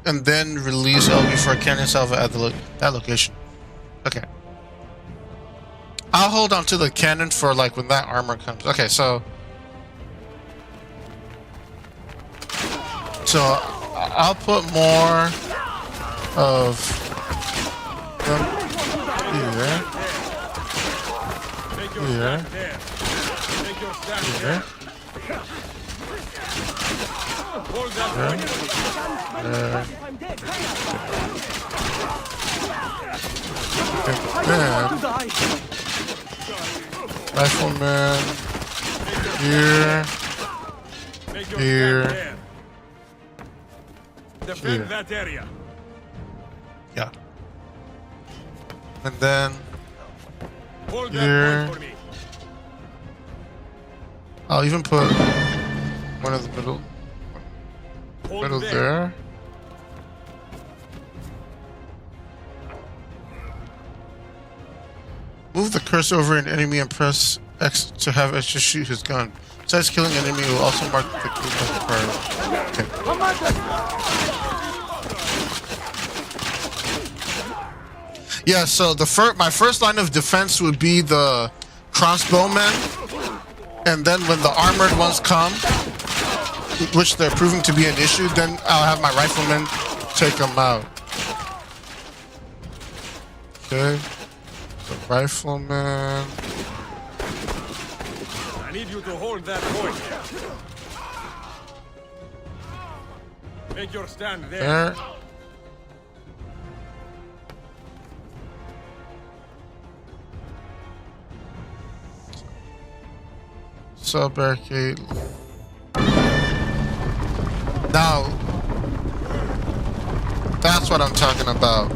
and then release LB for a cannon salvo at that location. Okay. I'll hold on to the cannon for like when that armor comes. Okay, so I'll put more of them here. Here. Here. Rifleman here. Here. Defend that area. Yeah. And then hold here. That point for me. I'll even put one in the middle. Middle there. Move the cursor over an enemy and press X to have it just shoot his gun. Besides killing an enemy, will also mark the group as a priority. Okay. Yeah, so my first line of defense would be the crossbowmen, and then when the armored ones come, which they're proving to be an issue, then I'll have my riflemen take them out. Okay. The rifleman. I need you to hold that point. Make your stand there. Cell barricade. Now, that's what I'm talking about.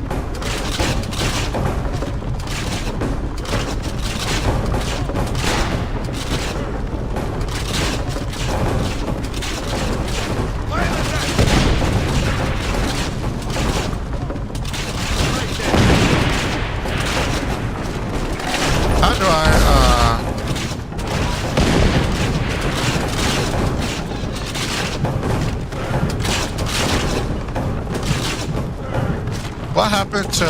How do I, what happened to,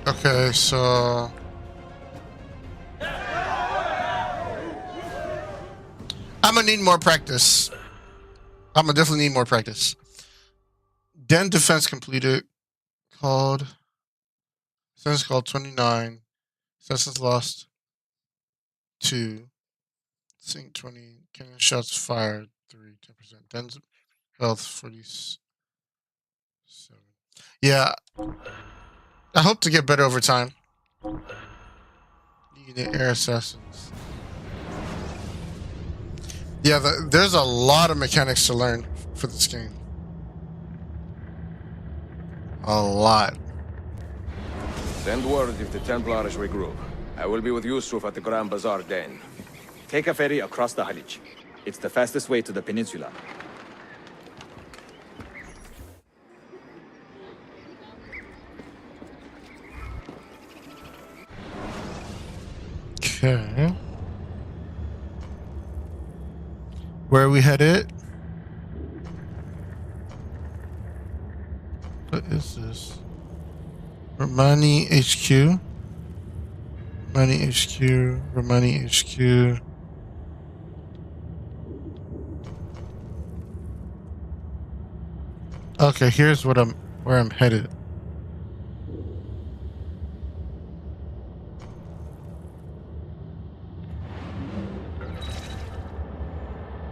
okay, so I'm gonna need more practice. I'm gonna definitely need more practice. Den defense completed. Defense called 29. Senses lost 2. Sink 20. Cannon shots fired 3. 10%. Den's health 47. Yeah. I hope to get better over time. Need air assassins. Yeah, there's a lot of mechanics to learn for this game. A lot. Send word if the Templars regroup. I will be with Yusuf at the Grand Bazaar then. Take a ferry across the Halij. It's the fastest way to the peninsula. Okay. Where are we headed? What is this? Romani HQ. Romani HQ. Romani HQ. Okay, here's where I'm headed.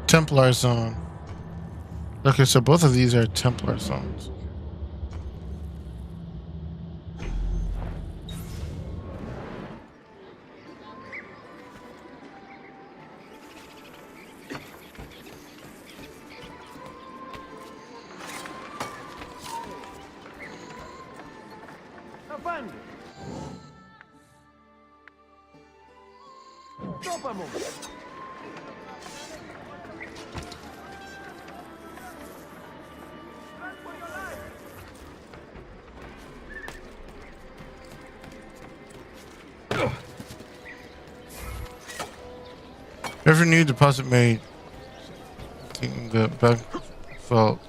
Templar zone. Okay, so both of these are Templar zones. Every new deposit made, taking the back vault.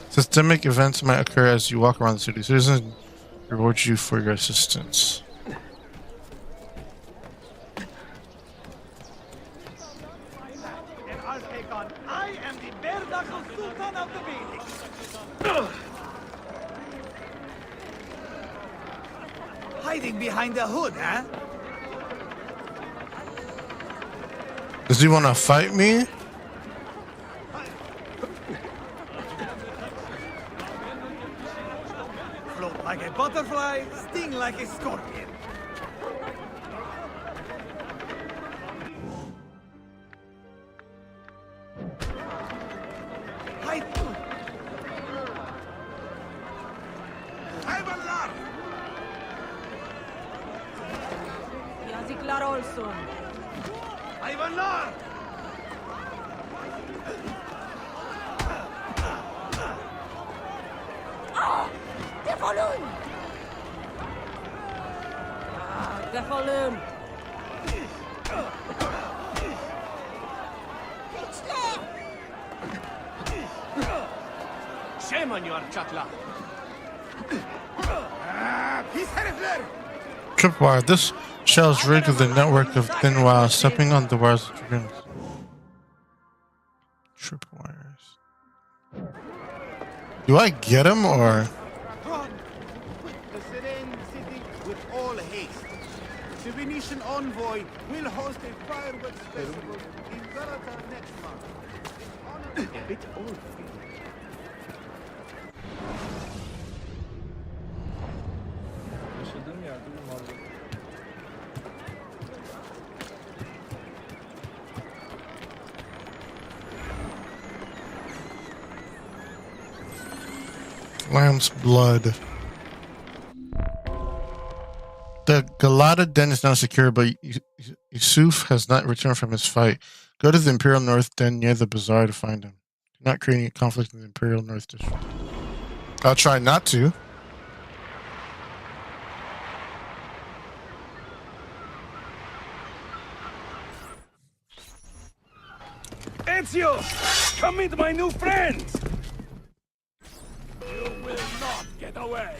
Systemic events might occur as you walk around the city. Citizens reward you for your assistance. And I'll take on. I am the Berdakhl Sultan of the Vedic. Hiding behind the hood, huh? Does he want to fight me? Float like a butterfly, sting like a scorpion. Hide. Yazıklar olsun. Hayvanlar! Defolun! Defolun! Shame on you, çatla. Pis herifler! Tripwire. This shell is rigged with a network of thin wires. Stepping on the wires of triggers. Tripwires. Do I get him or? Run! The Serene city with all haste. The Venetian envoy will host a fireworks festival in Galata next month. A bit old for you. Yaşadığım yerde bu malzeme. Lamb's blood. The Galata Den is now secure, but Yusuf has not returned from his fight. Go to the Imperial North Den near the bazaar to find him. Do not create any conflict in the Imperial North District. I'll try not to. Ezio! Come meet my new friends! You will not get away!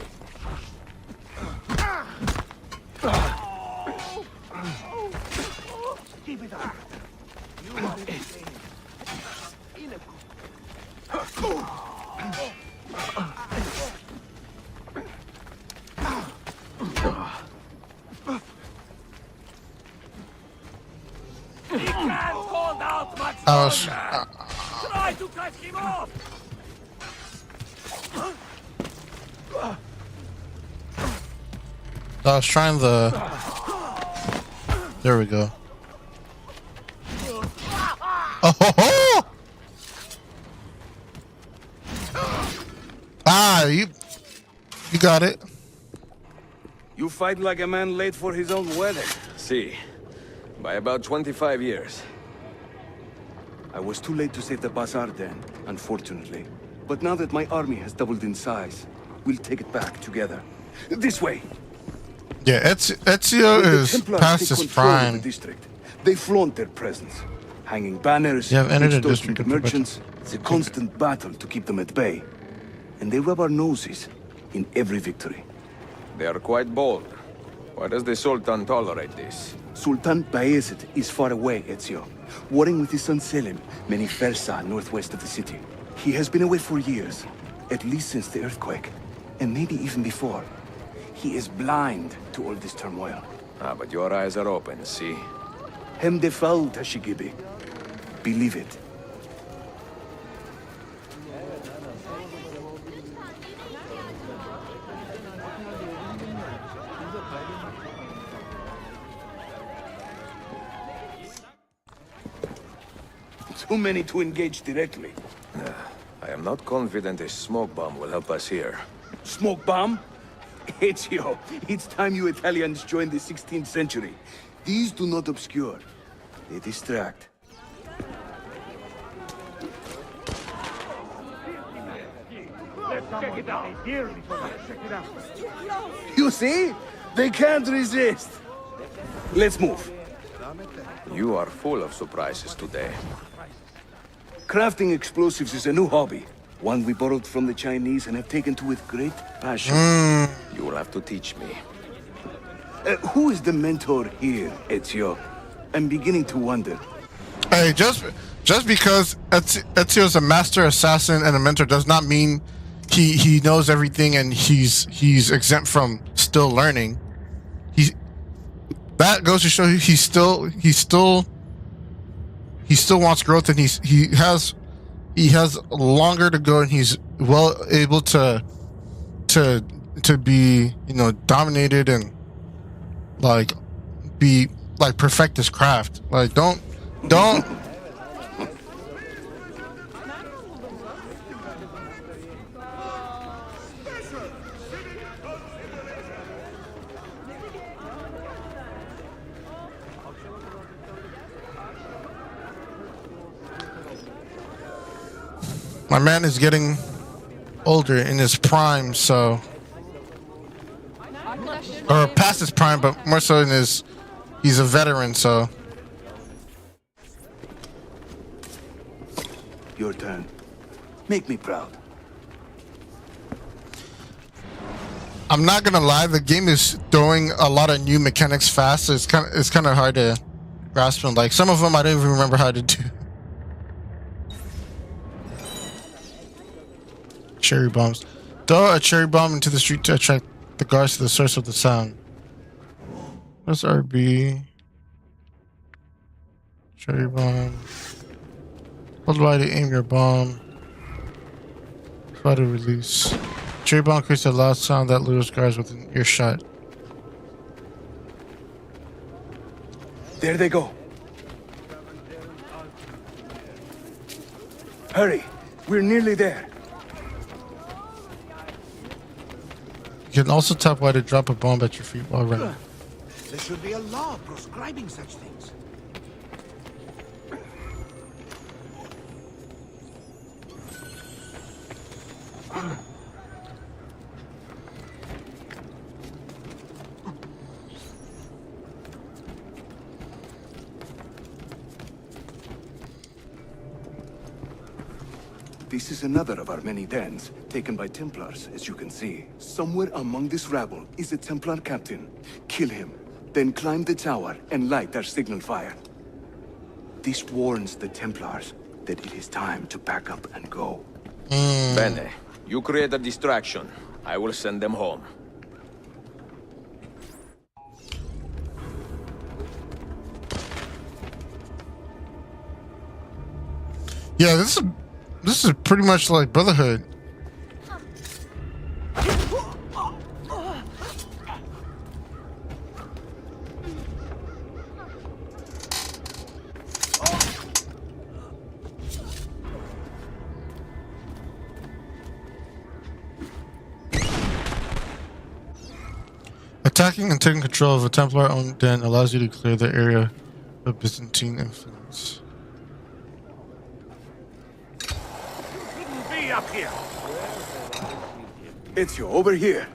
Keep it up. You are insane. Try to cut him off! I was trying the. There we go. Oh ho ho! Ah, you got it. You fight like a man late for his own wedding. See, by about 25 years. I was too late to save the bazaar then, unfortunately. But now that my army has doubled in size, we'll take it back together. This way! Yeah, Ezio is past his prime. The district, they flaunt their presence. Hanging banners, You have entered the extorting district the merchants, it's a constant battle to keep them at bay. And they rub our noses in every victory. They are quite bold. Why does the Sultan tolerate this? Sultan Bayezid is far away, Ezio. Warring with his son Selim, many Fersa northwest of the city. He has been away for years, at least since the earthquake, and maybe even before. He is blind to all this turmoil. Ah, but your eyes are open, see? Hem defal, Tashigibi. Believe it. Too many to engage directly. I am not confident a smoke bomb will help us here. Smoke bomb? Ezio, it's time you Italians joined the 16th century. These do not obscure. They distract. Check it out. Check it out. You see? They can't resist. Let's move. You are full of surprises today. Crafting explosives is a new hobby. One we borrowed from the Chinese and have taken to with great passion. You will have to teach me. Who is the mentor here, Ezio? I'm beginning to wonder. Hey, just because Ezio's a master assassin and a mentor does not mean he knows everything and he's exempt from still learning. That goes to show you he still wants growth, and he has longer to go, and he's well able to be, you know, dominated and like be like perfect his craft. Like don't my man is getting older in his prime, so or past his prime, but more so in his he's a veteran, so your turn. Make me proud. I'm not gonna lie, the game is throwing a lot of new mechanics fast, so it's kind of hard to grasp them. Like some of them I don't even remember how to do. Cherry bombs. Throw a cherry bomb into the street to attract the guards to the source of the sound. That's RB. Cherry bomb. Hold Y to aim your bomb. Try to release. Cherry bomb creates a loud sound that lures guards within earshot. There they go. Hurry, we're nearly there. You can also tap Y to drop a bomb at your feet while running. There should be a law proscribing such things. This is another of our many dens, taken by Templars, as you can see. Somewhere among this rabble is a Templar captain. Kill him, then climb the tower and light our signal fire. This warns the Templars that it is time to pack up and go. Bene, you create a distraction. I will send them home. Yeah, this is pretty much like Brotherhood. Attacking and taking control of a Templar-owned den allows you to clear the area of Byzantine influence. Be up here. Ezio, over here.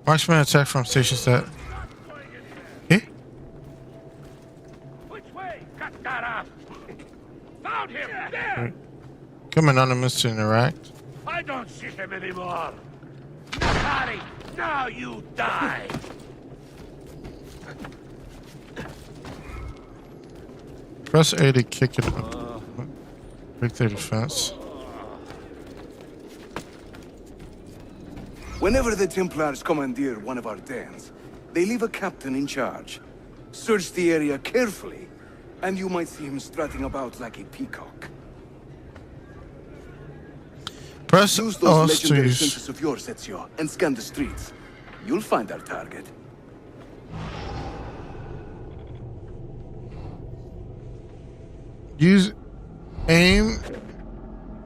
Marksman attack from station set. Eh? Which way? Cut that up. Found him. There. Come anonymous to interact. I don't see him anymore. Nakari, now you die. Press A to kick it up. Break their defense. Whenever the Templars commandeer one of our dens, they leave a captain in charge. Search the area carefully, and you might see him strutting about like a peacock. Press Use those us to legendary use. senses of yours, Ezio, and scan the streets. You'll find our target. Use aim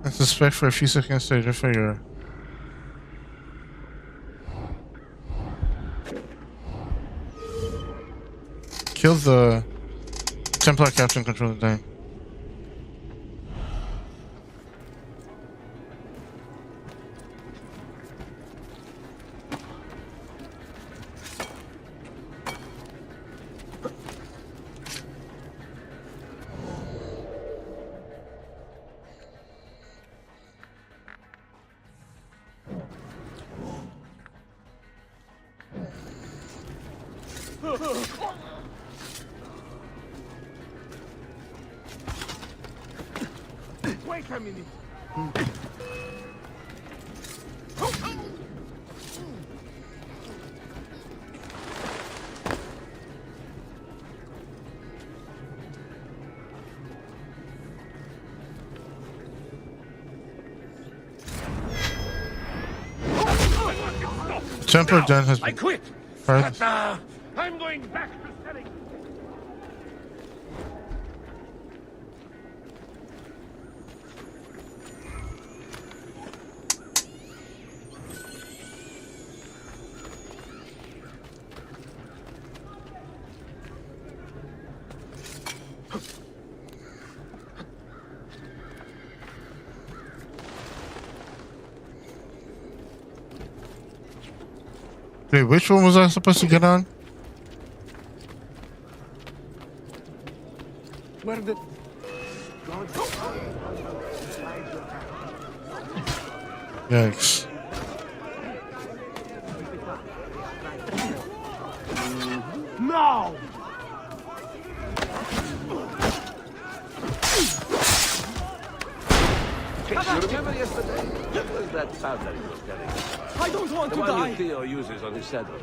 and suspect for a few seconds to identify your. Kill the Templar captain controlling the dame. Wait a minute. Templar den has I been quit. fired. But, I'm going back to selling. Wait, which one was I supposed to get on? Where did... Yikes. No! You remember yesterday? What was that powder he was carrying? I don't want The to one die. your Theo uses on his saddle.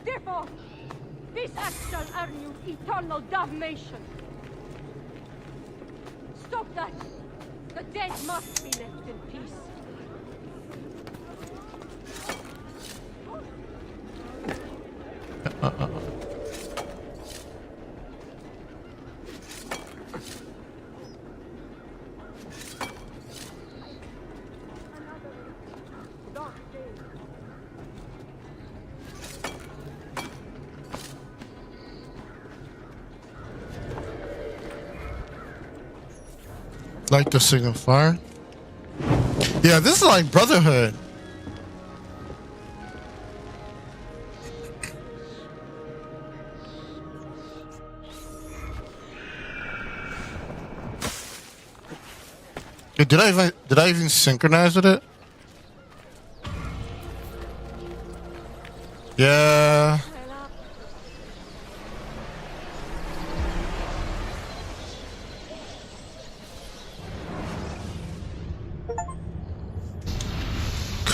Therefore, this act shall earn you eternal damnation. Stop that! The dead must be left in peace. Like the signal fire. Yeah, this is like Brotherhood. Hey, did I even synchronize with it? Yeah.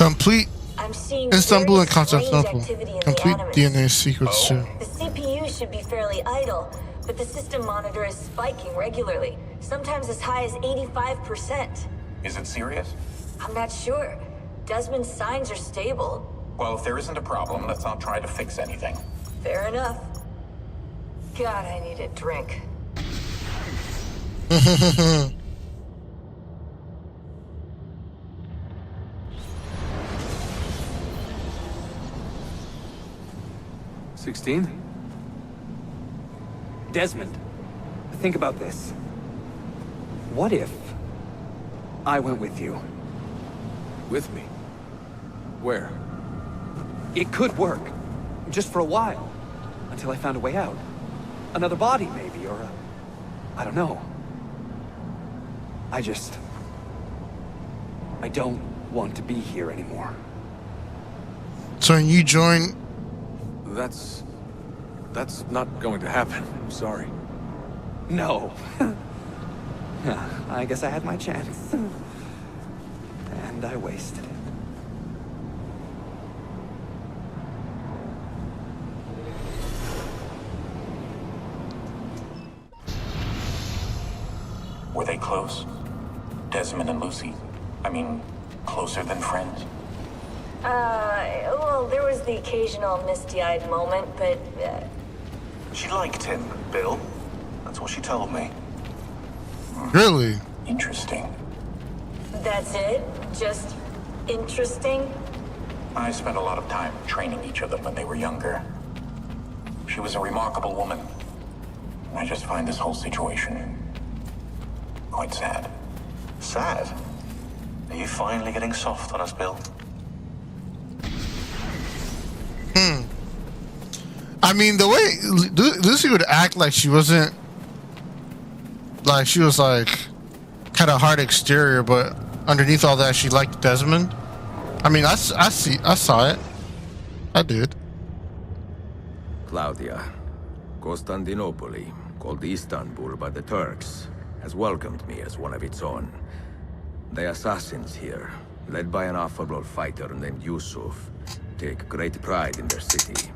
Complete I'm seeing Istanbul very and Constantinople. strange activity in the Complete Animus. DNA sequence too. The CPU should be fairly idle, but the system monitor is spiking regularly, sometimes as high as 85%. Is it serious? I'm not sure. Desmond's signs are stable. Well, if there isn't a problem, let's not try to fix anything. Fair enough. God, I need a drink. Desmond, think about this. What if I went with you? With me? Where? It could work. Just for a while. Until I found a way out. Another body, maybe, or I don't know. I don't want to be here anymore. So when you join... That's not going to happen. I'm sorry. No. I guess I had my chance. And I wasted it. Were they close? Desmond and Lucy? I mean, closer than friends? Well, there was the occasional misty-eyed moment, but, She liked him, Bill. That's what she told me. Really? Interesting. that's it? Just interesting? I spent a lot of time training each of them when they were younger. She was a remarkable woman. I just find this whole situation quite sad. Sad? Are you finally getting soft on us, Bill? I mean, the way Lucy would act like she wasn't, like she was like kind of hard exterior, but underneath all that, she liked Desmond. I mean, I saw it. I did. Claudia, Constantinople, called Istanbul by the Turks, has welcomed me as one of its own. The assassins here, led by an affable fighter named Yusuf, take great pride in their city.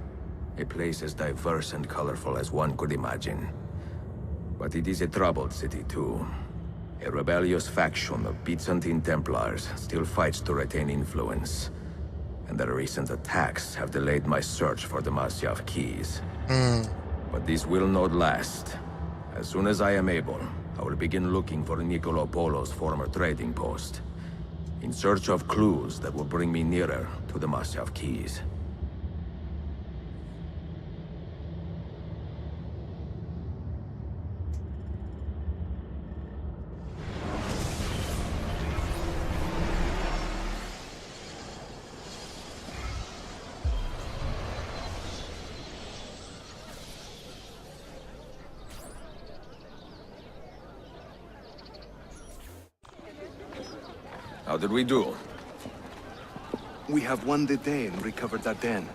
A place as diverse and colorful as one could imagine. But it is a troubled city too. A rebellious faction of Byzantine Templars still fights to retain influence. And their recent attacks have delayed my search for the Masyaf keys. But this will not last. As soon as I am able, I will begin looking for Niccolo Polo's former trading post, in search of clues that will bring me nearer to the Masyaf keys. How did we do? We have won the day and recovered that den.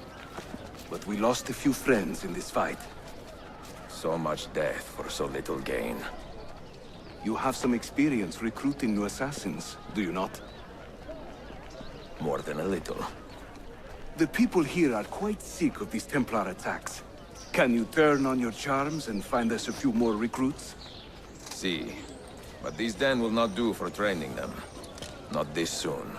But we lost a few friends in this fight. So much death for so little gain. You have some experience recruiting new assassins, do you not? More than a little. The people here are quite sick of these Templar attacks. Can you turn on your charms and find us a few more recruits? See, but this den will not do for training them. Not this soon.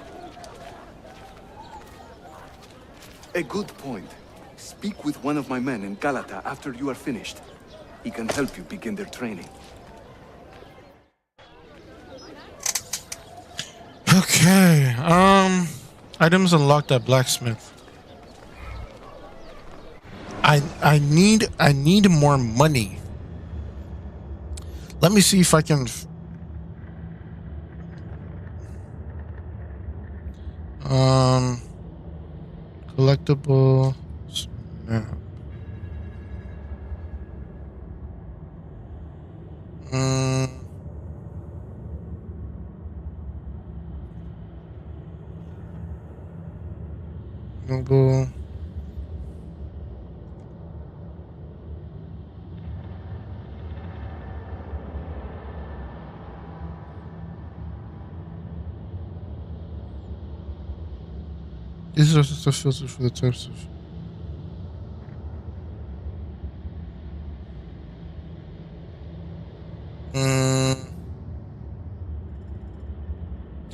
A good point. Speak with one of my men in Galata after you are finished. He can help you begin their training. Okay. Items unlocked at blacksmith. I need more money. Let me see if I can. Collectible snap. Noble. These are the filters for the types of.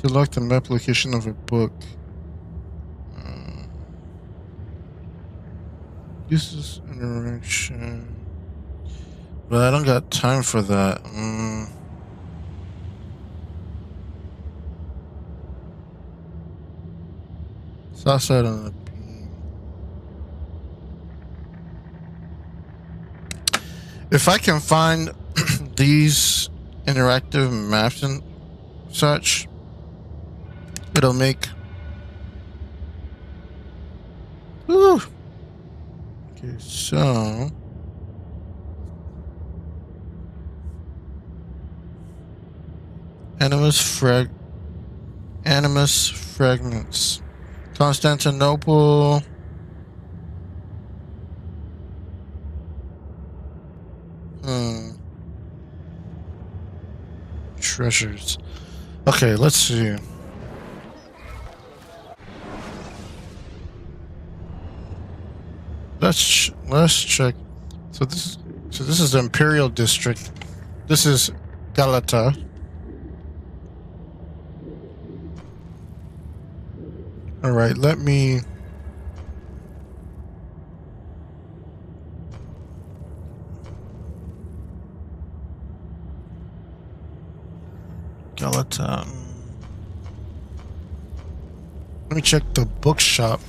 Select the map location of a book. Uses interaction. But I don't got time for that. South side on the beam. If I can find these interactive maps and such, it'll make. Woo. Okay, so. Animus fragments. Constantinople. Treasures. Okay, let's see. Let's check. So this is the Imperial District. This is Galata. All right, let me. Galata. Let me check the bookshop.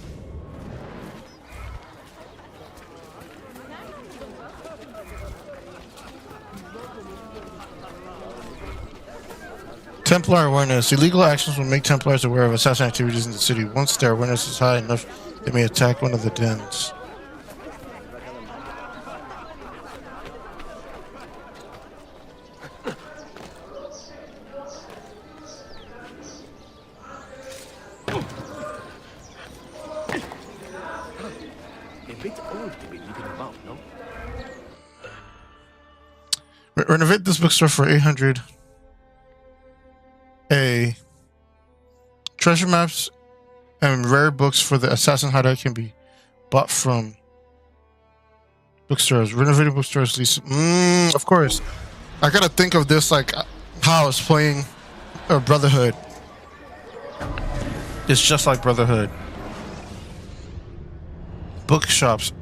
Templar awareness. Illegal actions will make Templars aware of assassin activities in the city. Once their awareness is high enough, they may attack one of the dens. A bit old to be living about, no? Renovate this bookstore for 800. Treasure maps and rare books for the assassin hideout can be bought from bookstores. Renovating bookstores lease. Of course. I gotta think of this like how I was playing Brotherhood. It's just like Brotherhood. Bookshops.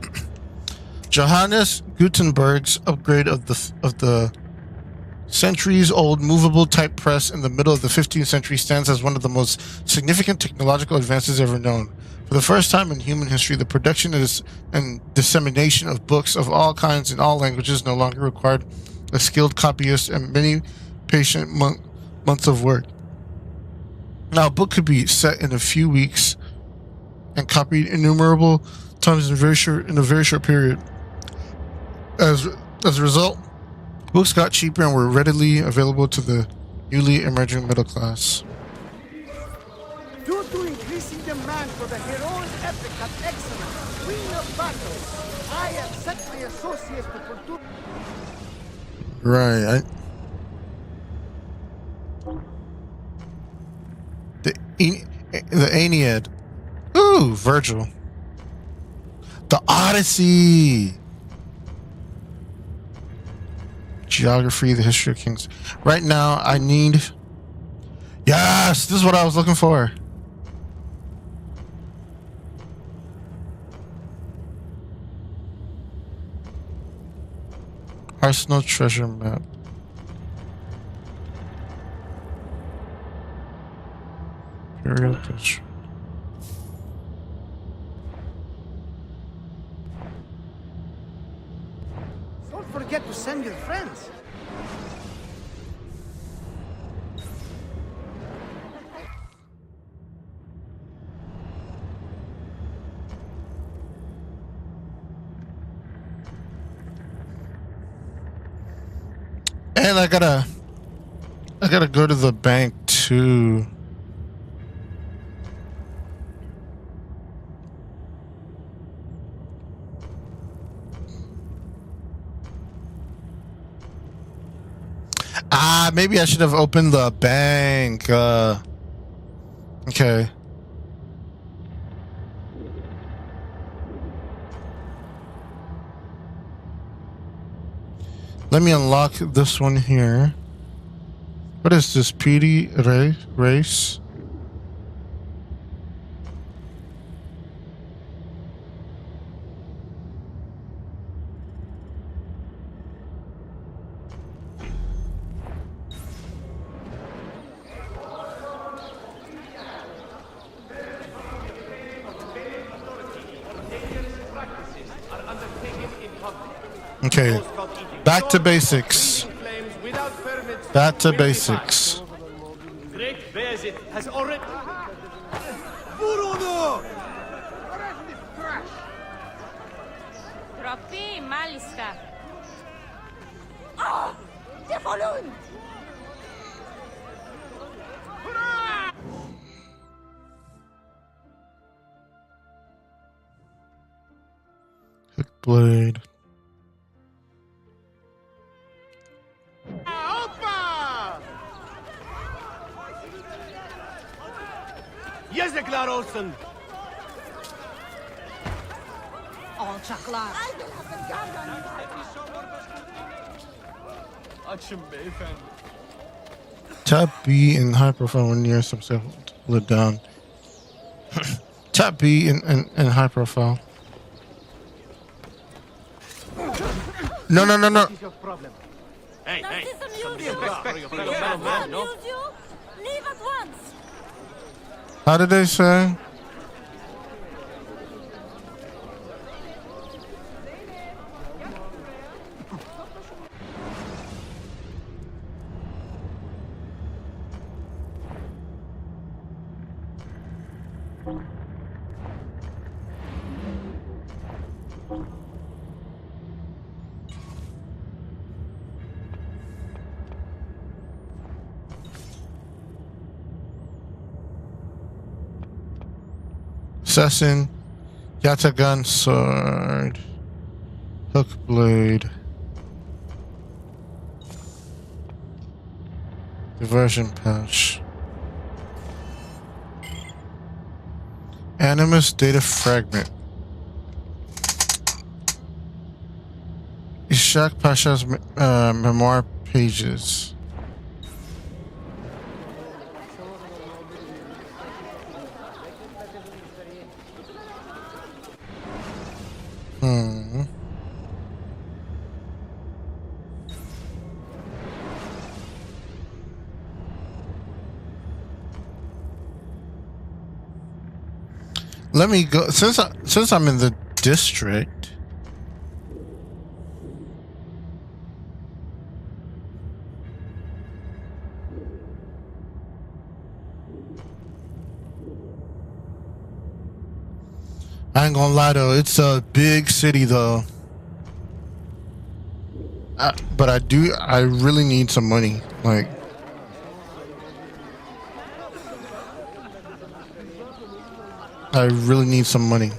Johannes Gutenberg's upgrade of the centuries-old movable type press in the middle of the 15th century stands as one of the most significant technological advances ever known. For the first time in human history, the production and dissemination of books of all kinds in all languages no longer required a skilled copyist and many patient months of work. Now, a book could be set in a few weeks and copied innumerable times in a very short period. As a result, books got cheaper and were readily available to the newly emerging middle class. Due to increasing demand for the heroic epic and excellent Queen of Battle, I have set the associates to produce. Right. The Aeneid. Ooh, Virgil. The Odyssey. Geography, the history of kings. Right now, I need. Yes, this is what I was looking for. Arsenal treasure map. Imperial District. Don't forget to send your friends. And I gotta go to the bank too. Maybe I should have opened the bank. Okay. Let me unlock this one here. What is this? PD race? Okay, back to basics. Back to basics. Great Bezit has already... Τροφή, μάλιστα. Τι φωνούν! Hook blade. Yazıklar olsun. Alçaklar. Açın beyefendi. Tap B in high profile when near some stuff. Hold it down. Tap B in high profile. No. Hey, hey. Leave at once. How did they say? Assassin, Yatagan sword, hook blade, diversion pouch, animus data fragment, Ishak Pasha's memoir pages. Let me go since I'm in the district. I ain't gonna lie though, it's a big city though. But I really need some money. Like, I really need some money.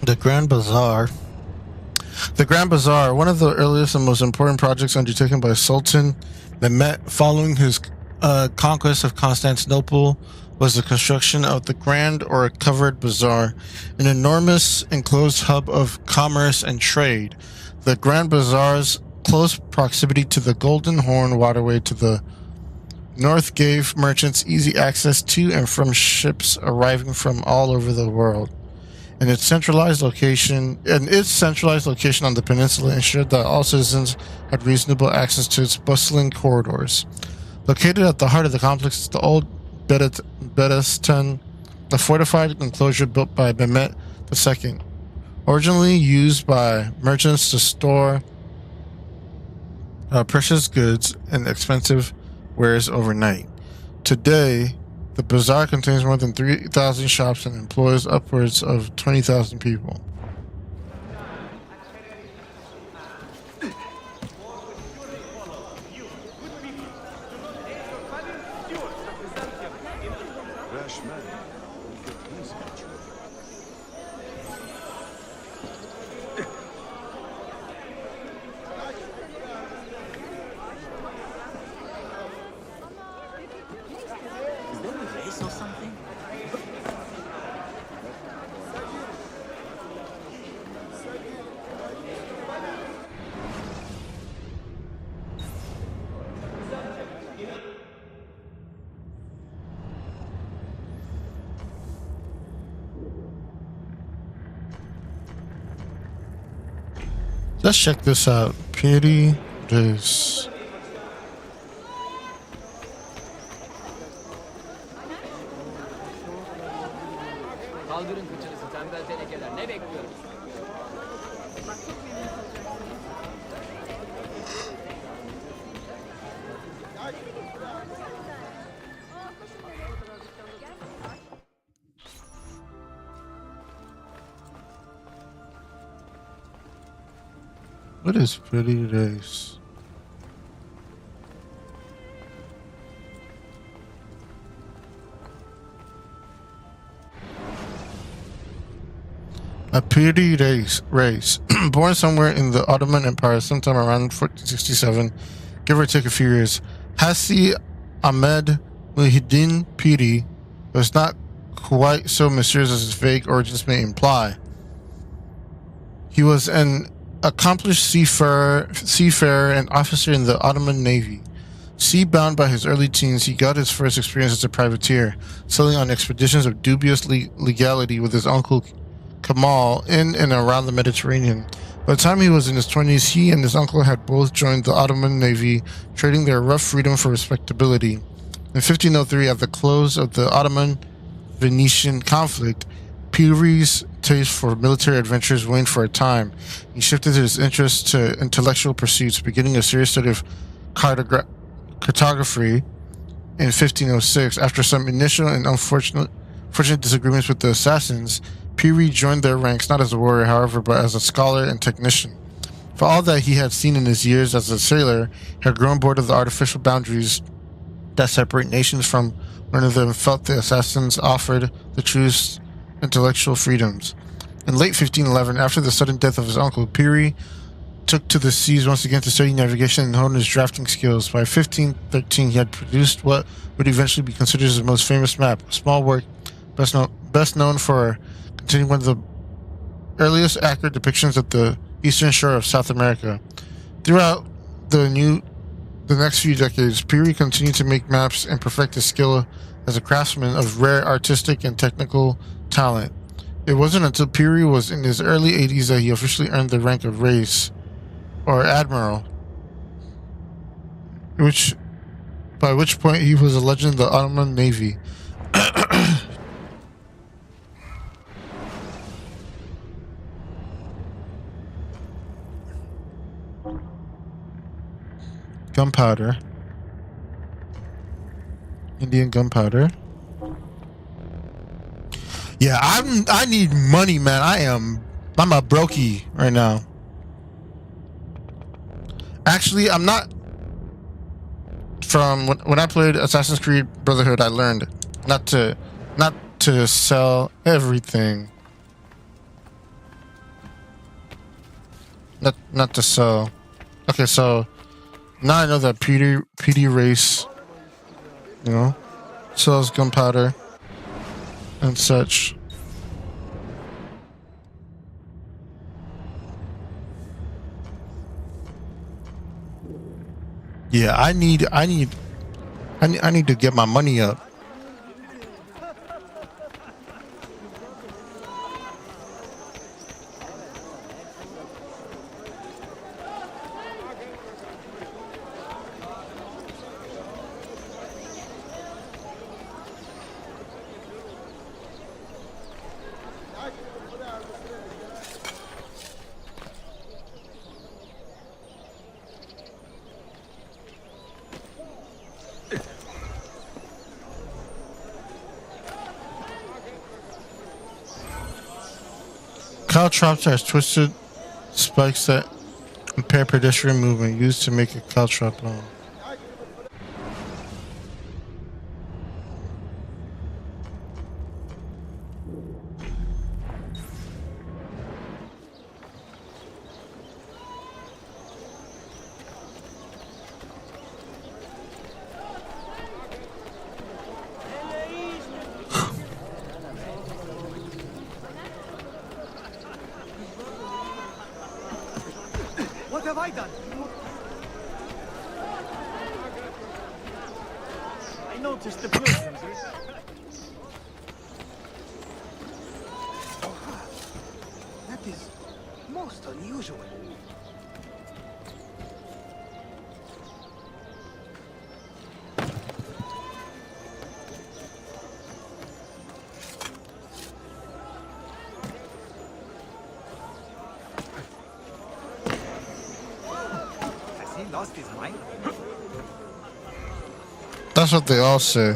The Grand Bazaar. The Grand Bazaar, one of the earliest and most important projects undertaken by Sultan Mehmet following his conquest of Constantinople, was the construction of the Grand or Covered Bazaar, an enormous enclosed hub of commerce and trade. The Grand Bazaar's close proximity to the Golden Horn waterway to the north gave merchants easy access to and from ships arriving from all over the world. And its centralized location on the peninsula ensured that all citizens had reasonable access to its bustling corridors. Located at the heart of the complex is the old Bedestan, a fortified enclosure built by Mehmet II, originally used by merchants to store precious goods and expensive wares overnight. Today, the bazaar contains more than 3,000 shops and employs upwards of 20,000 people. Let's check this out. Pity this. Kaldırın kıçınızı tembel tenekeler. Ne bekliyoruz? What is pretty race? A pretty race. Born somewhere in the Ottoman Empire sometime around 1467, give or take a few years, Hassi Ahmed Muhyiddin Piri was not quite so mysterious as his vague origins may imply. He was an accomplished seafarer and officer in the Ottoman Navy. Sea-bound by his early teens, he got his first experience as a privateer, sailing on expeditions of dubious legality with his uncle Kamal in and around the Mediterranean. By the time he was in his 20s, he and his uncle had both joined the Ottoman Navy, trading their rough freedom for respectability. In 1503, at the close of the Ottoman-Venetian conflict, Piri's taste for military adventures waned for a time. He shifted his interest to intellectual pursuits, beginning a serious study of cartography in 1506. After some initial and unfortunate disagreements with the assassins, Piri joined their ranks not as a warrior, however, but as a scholar and technician. For all that he had seen in his years as a sailor, he had grown bored of the artificial boundaries that separate nations from one of them felt the assassins offered the truest intellectual freedoms. In late 1511, after the sudden death of his uncle, Piri took to the seas once again to study navigation and hone his drafting skills. By 1513, he had produced what would eventually be considered his most famous map, a small work best known for containing one of the earliest accurate depictions of the eastern shore of South America. Throughout the next few decades, Piri continued to make maps and perfect his skill as a craftsman of rare artistic and technical talent. It wasn't until Piri was in his early 80s that he officially earned the rank of Reis, or Admiral, by which point he was a legend of the Ottoman Navy. Gunpowder. Indian gunpowder. Yeah, I need money, man. I'm a brokey right now. Actually, I'm not. From when I played Assassin's Creed Brotherhood, I learned not to sell everything. Not to sell. Okay, so now I know that PD race, sells gunpowder and such. Yeah, I need to get my money up. caltrops has twisted spikes that impair pedestrian movement, used to make a caltrop bomb. What have I done? I noticed the pilgrims. That is most unusual. Lost his mind? That's what they all say.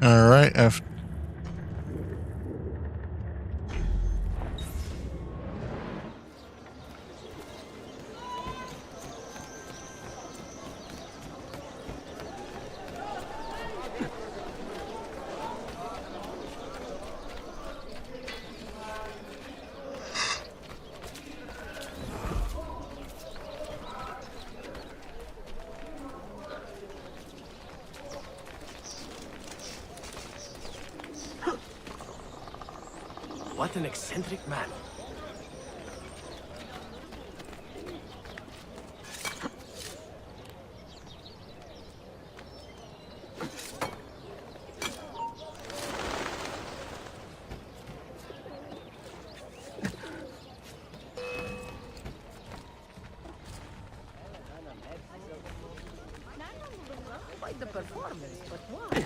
All right, after What an eccentric man. Quite the performance, but why?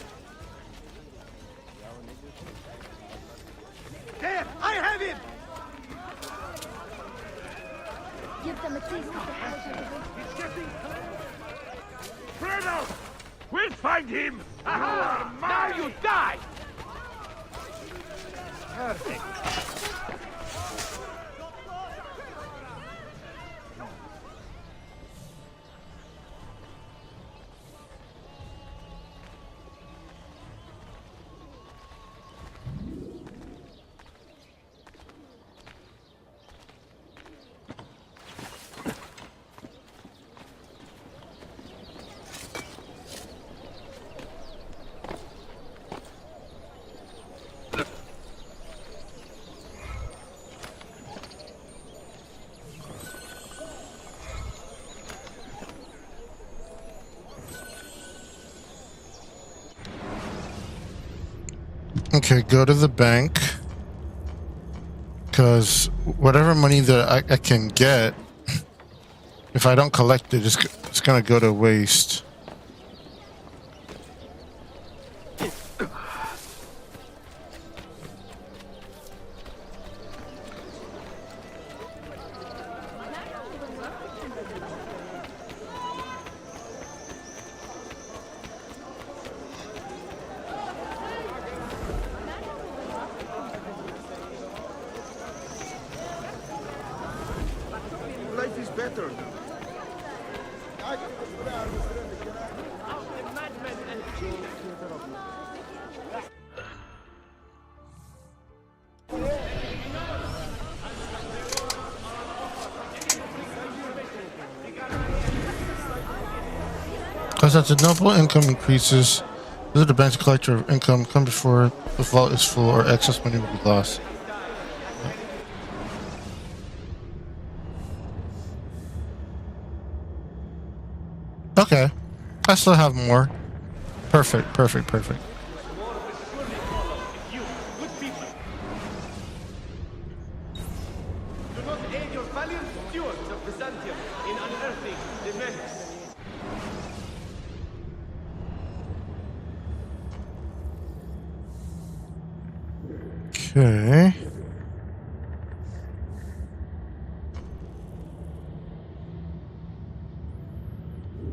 There! I have him! Give them a taste of the pleasure. It's getting Fredo! We'll find him! Aha! Now you die! Perfect. okay, go to the bank, because whatever money that I can get, if I don't collect it, it's gonna go to waste. Life is better. Constantinople income increases. Visit the bank's collector of income. Come before the vault is full or excess money will be lost. Okay. I still have more. Perfect, perfect, perfect. Do not aid your valiant stewards of Byzantium in unearthing the menace. Okay.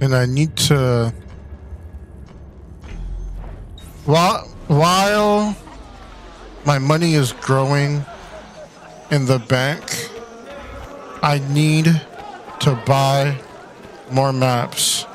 And I need to... While my money is growing in the bank, I need to buy more maps.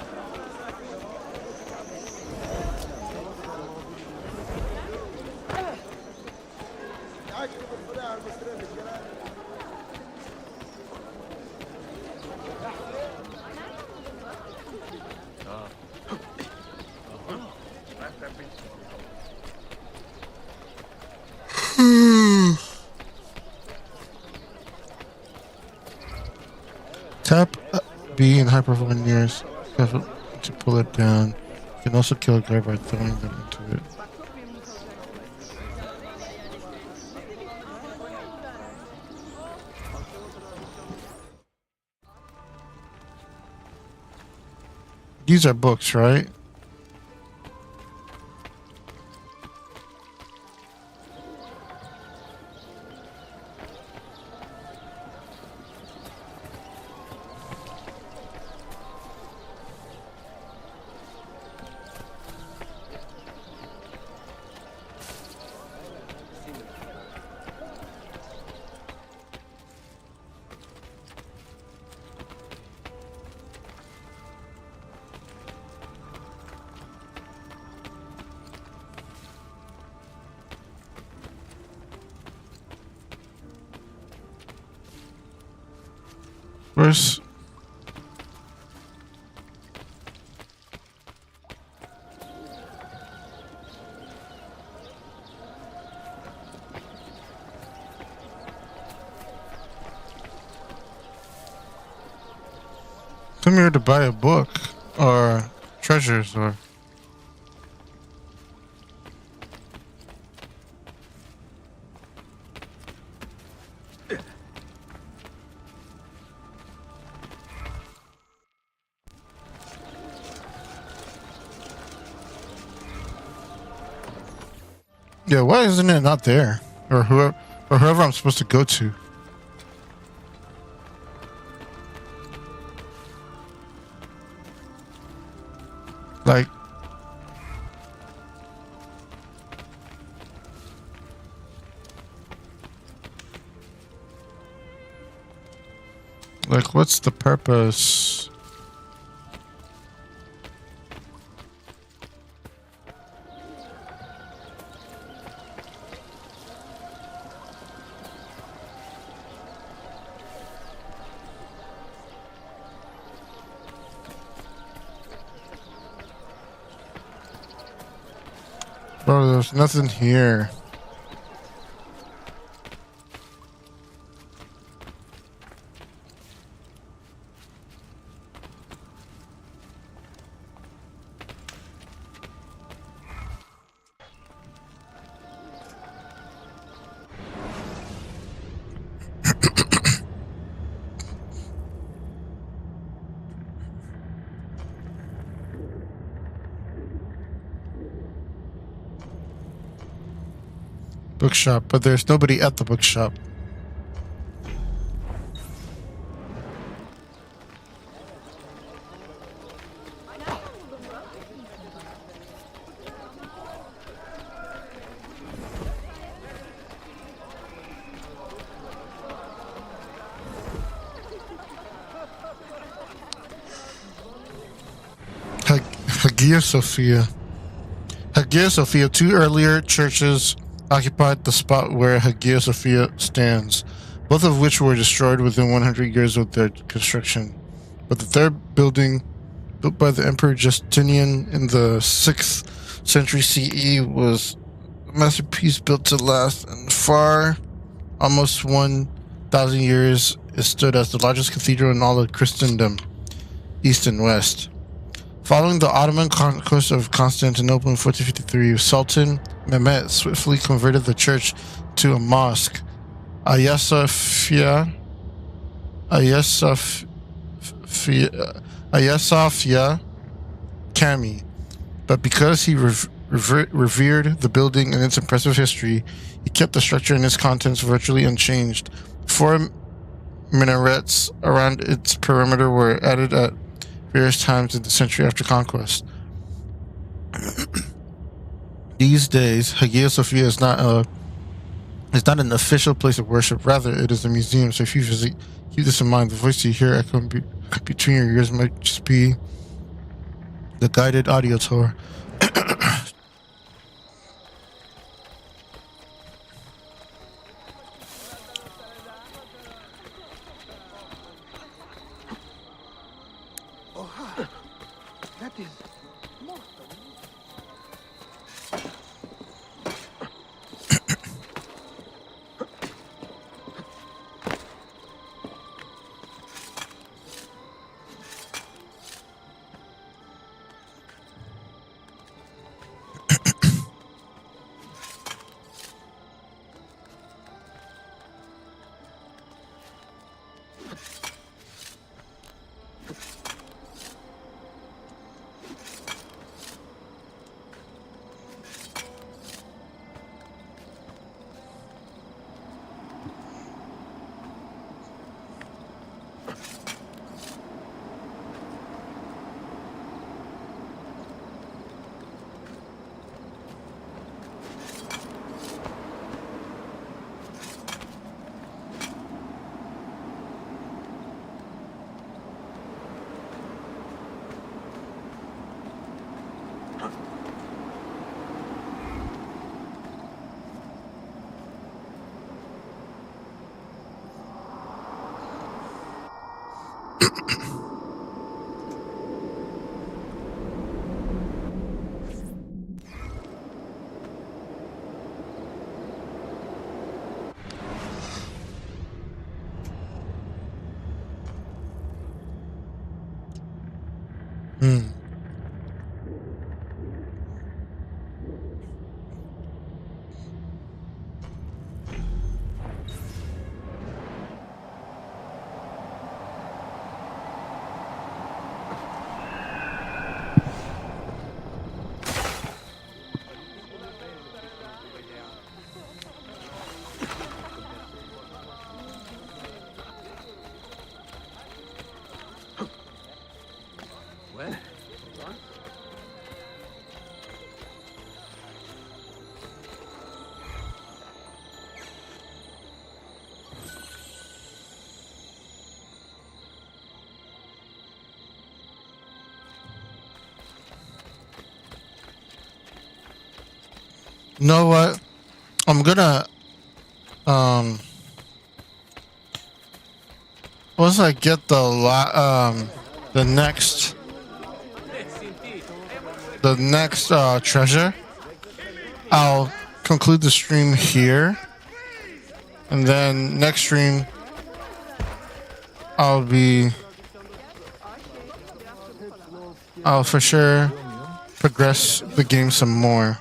Tap B in high-profile nears to pull it down. You can also kill a guard by throwing them into it. These are books, right? Where's... Come here to buy a book or treasures or... Yeah, why isn't it not there? Or whoever I'm supposed to go to. Like, what's the purpose? Bro, there's nothing here. Bookshop, but there's nobody at the bookshop. Hagia Sophia. Hagia Sophia, two earlier churches occupied the spot where Hagia Sophia stands, both of which were destroyed within 100 years of their construction. But the third building, built by the Emperor Justinian in the 6th century CE, was a masterpiece built to last, and for almost 1,000 years it stood as the largest cathedral in all of Christendom, east and west. Following the Ottoman conquest of Constantinople in 1453, Sultan Mehmet swiftly converted the church to a mosque, Hagia Sophia Cami. But because he revered the building and its impressive history, he kept the structure and its contents virtually unchanged. 4 minarets around its perimeter were added at various times in the century after conquest. These days, Hagia Sophia is not an official place of worship. Rather, it is a museum. So if you visit, keep this in mind. The voice you hear echoing between your ears might just be the guided audio tour. That is You know what? I'm gonna once I get the next treasure, I'll conclude the stream here, and then next stream I'll for sure progress the game some more.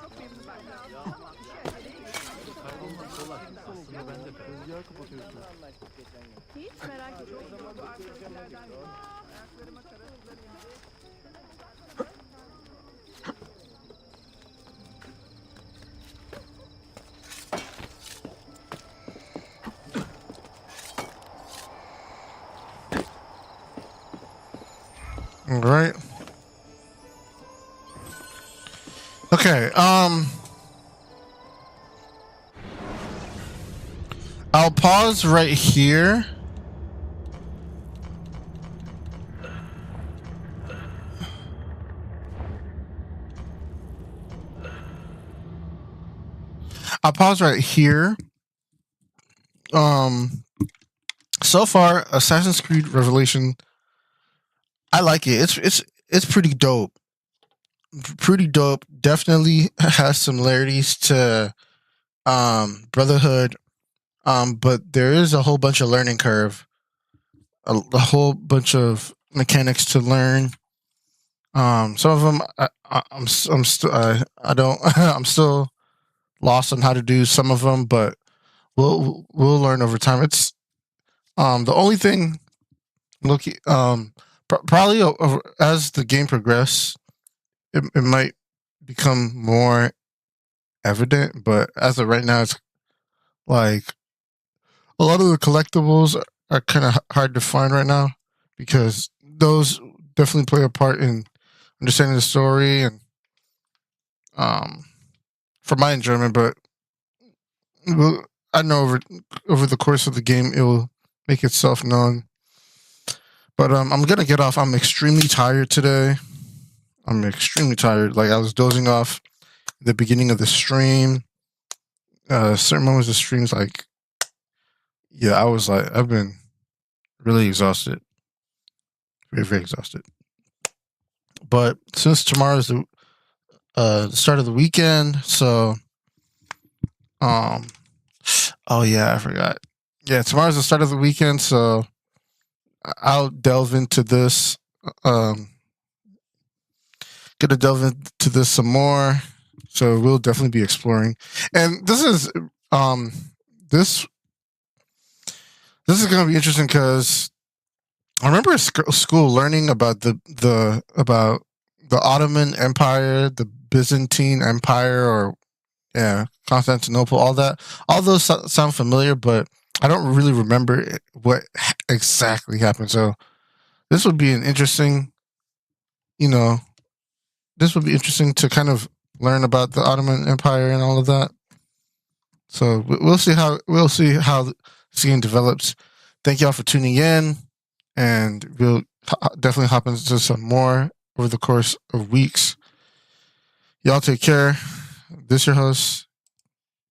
All right. Okay. I'll pause right here. I'll pause right here. So far, Assassin's Creed Revelation, I like it. It's pretty dope. Pretty dope. Definitely has similarities to Brotherhood. But there is a whole bunch of learning curve. A whole bunch of mechanics to learn. Some of them I'm still lost on how to do some of them, but we'll learn over time. It's the only thing probably as the game progresses, it might become more evident, but as of right now, it's like a lot of the collectibles are kind of hard to find right now because those definitely play a part in understanding the story and for my enjoyment. But I know over the course of the game, it will make itself known. But I'm gonna get off. I'm extremely tired today. I'm extremely tired. Like I was dozing off at the beginning of the stream. Certain moments of streams, like yeah, I was like, I've been really exhausted, very very exhausted. But since tomorrow's the start of the weekend, so oh yeah, I forgot. Yeah, tomorrow's the start of the weekend, so I'll delve into this. Gonna delve into this some more. So we'll definitely be exploring. And this is this is gonna be interesting because I remember at school learning about the Ottoman Empire, the Byzantine Empire, or Constantinople. All those sound familiar, but I don't really remember what exactly happened. So this would be an interesting, this would be interesting to kind of learn about the Ottoman Empire and all of that. So we'll see how this game develops. Thank y'all for tuning in, and we'll definitely hop into some more over the course of weeks. Y'all take care. This your host,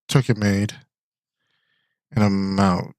Took It Made, and I'm out.